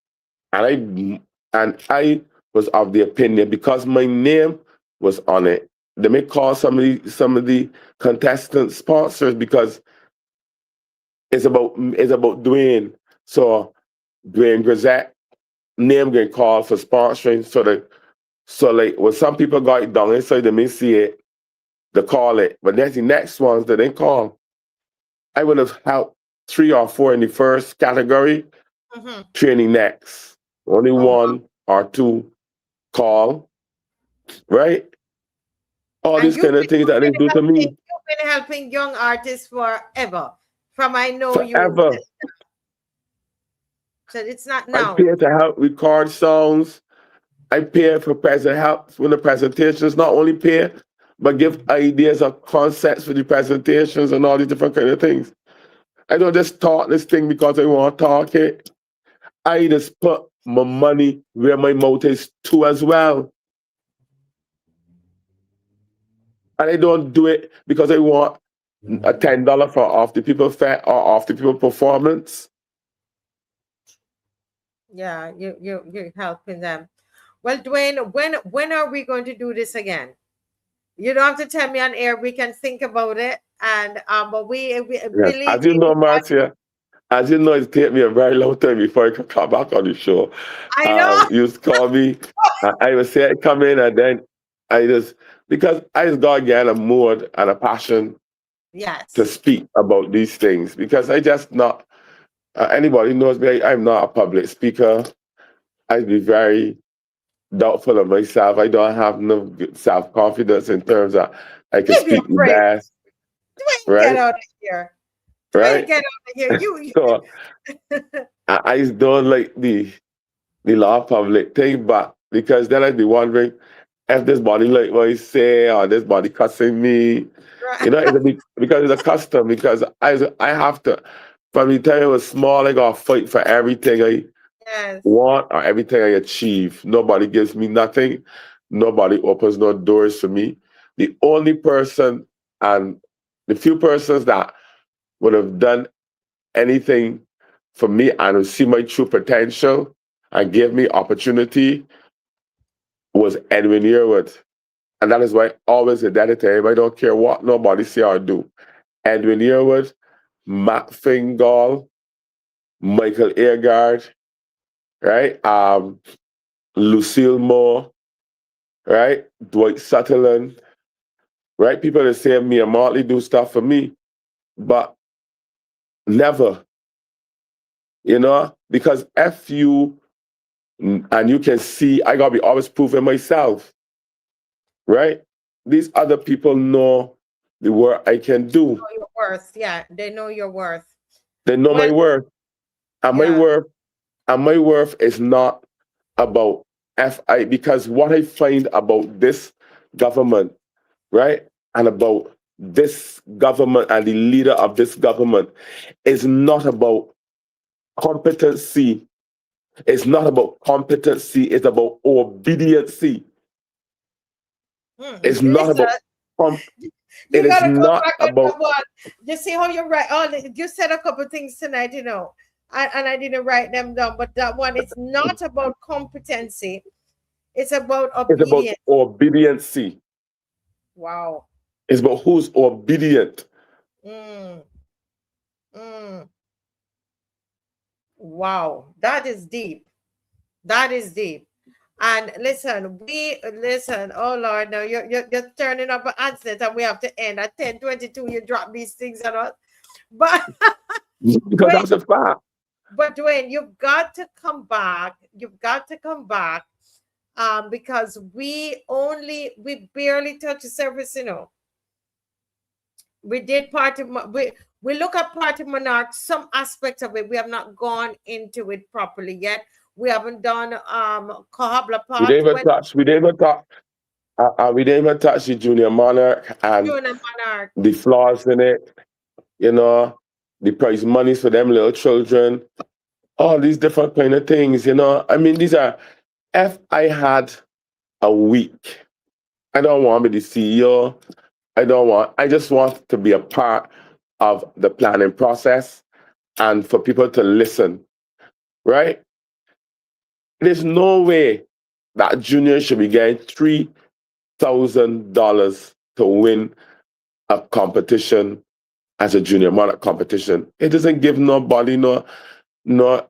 and I was of the opinion, because my name was on it, they may call some of the contestant sponsors, because it's about Dwayne. So Dwayne Grazette name getting called for sponsoring. So like when some people got it down inside, they may see it, they call it. But then the next ones that they call, I would have helped 3 or 4 in the first category, training next. Only 1 or 2 call, right? All And these kind of things that they do to me. You've been helping young artists forever. From I know Forever. you. So it's not now. I pay to help record songs. I pay for help with the presentations. Not only pay, but give ideas of concepts for the presentations and all these different kind of things. I don't just talk this thing because I want to talk it. I just put my money where my mouth is too as well. And I don't do it because I want a $10 for off the people fare or off the people performance. Yeah, you're helping them. Well, Dwayne, when are we going to do this again? You don't have to tell me on air. We can think about it, and but we believe. As you know, Marcia, as you know, it take me a very long time before I could come back on the show. I know. You used to call me, I would say I come in, and then because I just got again a mood and a passion, yes, to speak about these things, because I just not. Anybody knows me, I'm not a public speaker. I'd be very doubtful of myself. I don't have no self-confidence in terms of I can speak the best. Dwayne, get out of here. Right? Dwayne, get out of here. So I just don't like the law public thing, but because then I'd be wondering if this body like what I say, or this body cussing me. Right. You know, because it's a custom, because I have to. From the time I was small, I got to fight for everything I want or everything I achieve. Nobody gives me nothing. Nobody opens no doors for me. The only person and the few persons that would have done anything for me and see my true potential and give me opportunity was Edwin Yearwood. And that is why I always indebted to everybody. I don't care what nobody say or do. Edwin Yearwood, Mac Fingal, Michael Eargard, right? Lucille Moore, right? Dwight Sutherland, right? People that say me and Martley do stuff for me, but never, because if you, and you can see, I gotta be always proving myself, right? These other people know the work I can do. Know your worth. Yeah, they know your worth. They know my worth. And my worth is not about FI, because what I find about this government, right? And about this government and the leader of this government is not about competency. It's not about competency, it's about obediency. It's not about You it is gotta go not back and about come on. You see how you're right. Oh, you said a couple things tonight, and I didn't write them down. But that one, it's not about competency. It's about obedience. It's about obediency. Wow. It's about who's obedient. Wow, that is deep. That is deep. And listen, oh Lord, now you're turning up an accent and we have to end at 10:22. You drop these things on us. But because that's a fact. But Dwayne, you've got to come back. You've got to come back. Because we barely touch the surface, We did we look at Party Monarch, some aspects of it. We have not gone into it properly yet. We haven't done Cohabla Park. We didn't even touch the Junior Monarch and the flaws in it, the prize monies for them little children, all these different kind of things, I mean, these are, if I had a week, I don't want to be the CEO. I just want to be a part of the planning process and for people to listen, right? There's no way that junior should be getting $3,000 to win a competition as a junior monarch competition. It doesn't give nobody it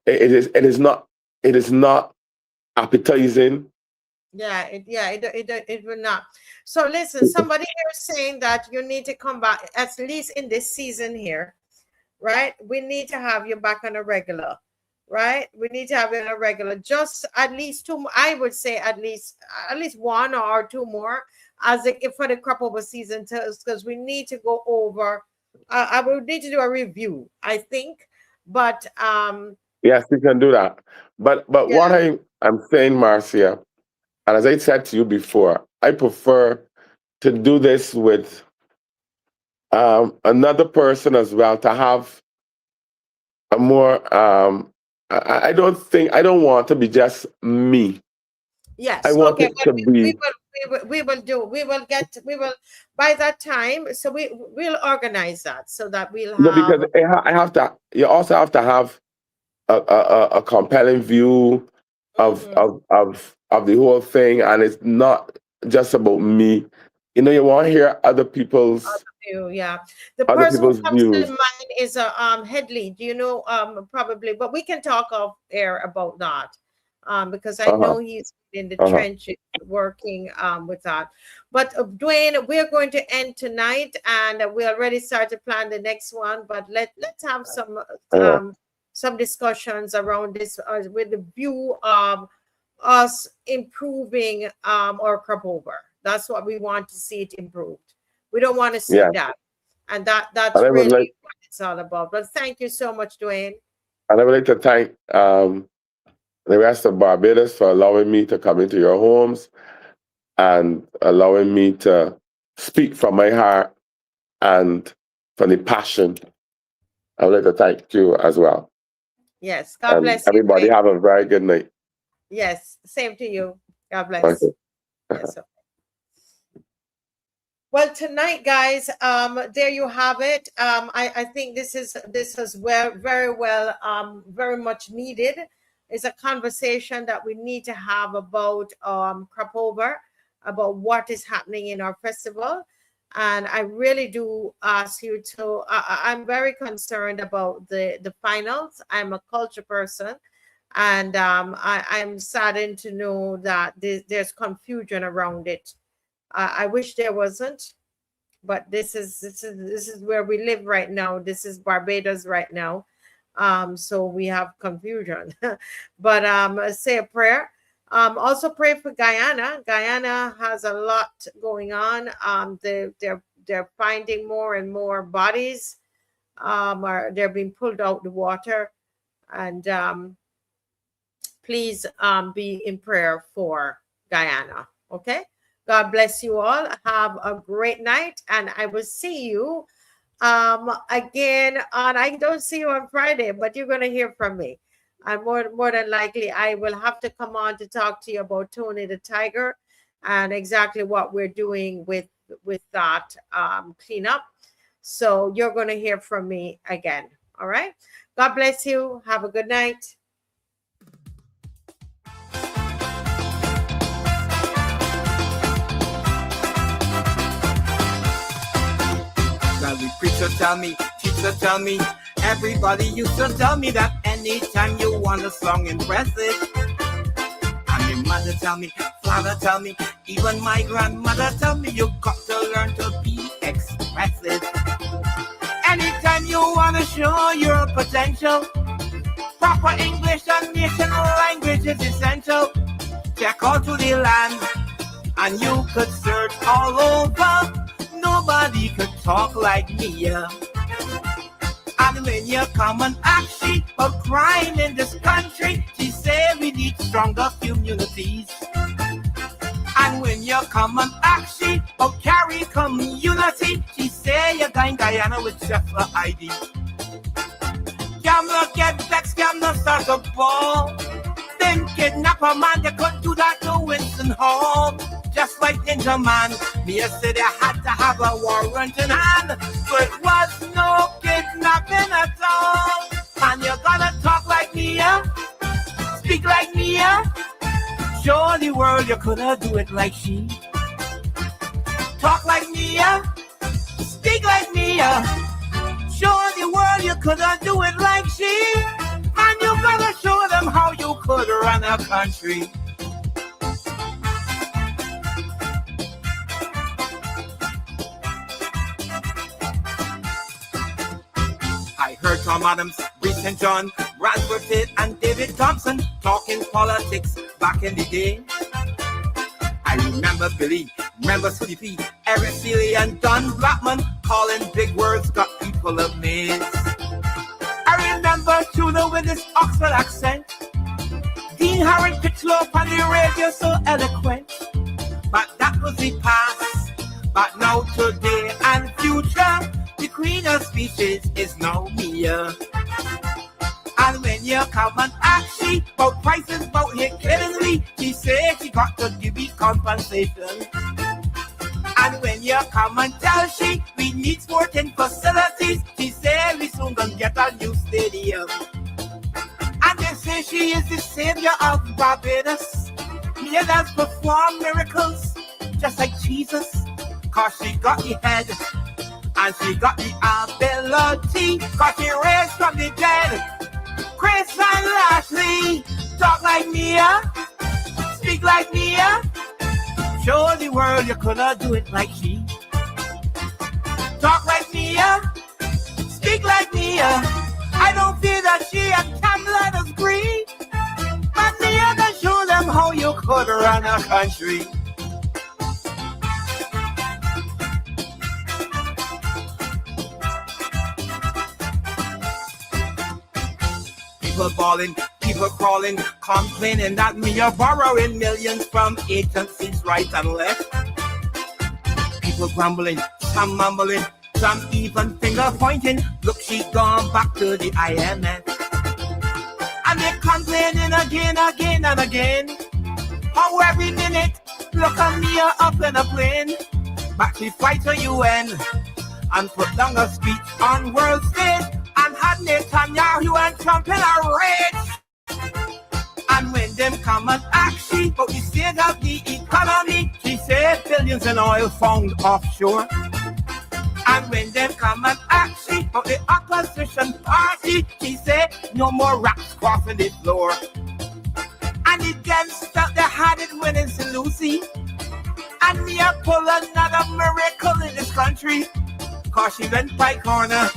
is not appetizing. It will not. So listen, somebody here is saying that you need to come back, at least in this season here, right? We need to have you back on a regular, right? We need to have you on a regular, just at least two. I would say at least one or two more for the crop over season, because we need to go over. I will need to do a review, I think, but yes, we can do that. But what I'm saying, Marcia, and as I said to you before, I prefer to do this with another person as well, to have a more, I don't want to be just me. Yes. I want it to be. We will by that time. So we'll organize that so that we'll have. No, because you also have to have a compelling view of the whole thing, and it's not just about me. You want to hear other people's yeah. The person who comes to mind is Headley. Do you know? Probably, but we can talk off air about that. Because I know he's in the trenches working with that. But Dwayne, we're going to end tonight, and we already started to plan the next one. But let's have some discussions around this with the view of us improving our crop over. That's what we want to see it improved. We don't want to see that, and that's really what it's all about. But thank you so much, Dwayne. And I would like to thank the rest of Barbados for allowing me to come into your homes and allowing me to speak from my heart and from the passion. I would like to thank you as well. Yes, God bless you. Everybody have a very good night. Yes, same to you. God bless. Yes. Well, tonight, guys, there you have it. I think this is very well, very much needed. is a conversation that we need to have about crop over, about what is happening in our festival. And I really do ask you to, I'm very concerned about the finals. I'm a culture person, and I'm saddened to know that there's confusion around it. I wish there wasn't, but this is where we live right now. This is Barbados right now. So we have confusion. But say a prayer. Also pray for Guyana. Guyana has a lot going on. They're finding more and more bodies. They're being pulled out the water. And please be in prayer for Guyana. Okay. God bless you all. Have a great night, and I will see you again on. I don't see you on Friday, but you're going to hear from me. And more than likely, I will have to come on to talk to you about Tony the Tiger and exactly what we're doing with that cleanup. So you're going to hear from me again. All right. God bless you. Have a good night. Well, the preacher tell me, teacher tell me, everybody used to tell me that anytime you want a song impressive. And my mother tell me, father tell me, even my grandmother tell me, you got to learn to be expressive. Anytime you want to show your potential, proper English and national language is essential. Check out to the land, and you could search all over. Nobody could talk like me. And when you come and ask she about crime in this country, she say we need stronger communities. And when you come and ask she about carry community, she say you're going Guyana with Sheffer ID. Gambler get vexed, gambler start a ball. Then kidnap a man, they could do that to Winston Hall. Just like Ninja Man, me said they had to have a warrant in hand, so it was no kidnapping at all. And you're gonna talk like me, speak like me, show the world you coulda do it like she. Talk like me, speak like me, show the world you coulda do it like she. And you gotta show them how you could run a country. I heard Tom Adams, Reese John, Ransford Pitt, and David Thompson talking politics back in the day. I remember Billy, remember Sleepy, Eric Seeley, and Don Blackman calling big words got people amazed. I remember Tudor with his Oxford accent, Dean Harron Pitchlow on the radio so eloquent. But that was the past, but now today and future, the queen of speeches is now me. And when you come and ask she about prices, about her killing me, she say she got to give me compensation. And when you come and tell she we need sporting facilities, she say we soon gonna get a new stadium. And they say she is the savior of Barbados, made us perform miracles just like Jesus, cause she got the head and she got the ability, cause she raised from the dead. Chris and Lashley, talk like me, speak like me, show the world you coulda do it like she. Talk like me, speak like me, I don't feel that she a Camlet green, but me I can show them how you could run a country. People balling, people crawling, complaining that me are borrowing millions from agencies right and left. People grumbling, some mumbling, some even finger pointing. Look, she gone back to the IMF. And they complaining again and again. How every minute, look at me up in a plane. But she fight to UN and put down a speech on world stage. And had Netanyahu and Trump in a rage. And when them come and ask she about the state of the economy, she said billions in oil found offshore. And when them come and ask she about the opposition party, she said no more rocks crossing the floor. And the gangster they had it winning St. Lucie. And me a pull another miracle in this country. Cause she went by corner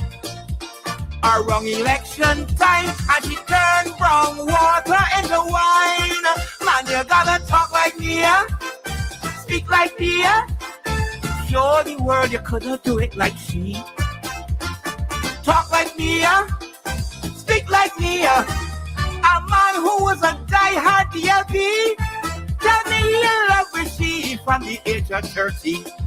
a wrong election time, and she turned brown water into wine. Man, you gotta talk like me, speak like me, show the world you couldn't do it like she. Talk like me, speak like me, a man who was a die-hard DLP. Tell me you love with she from the age of 30.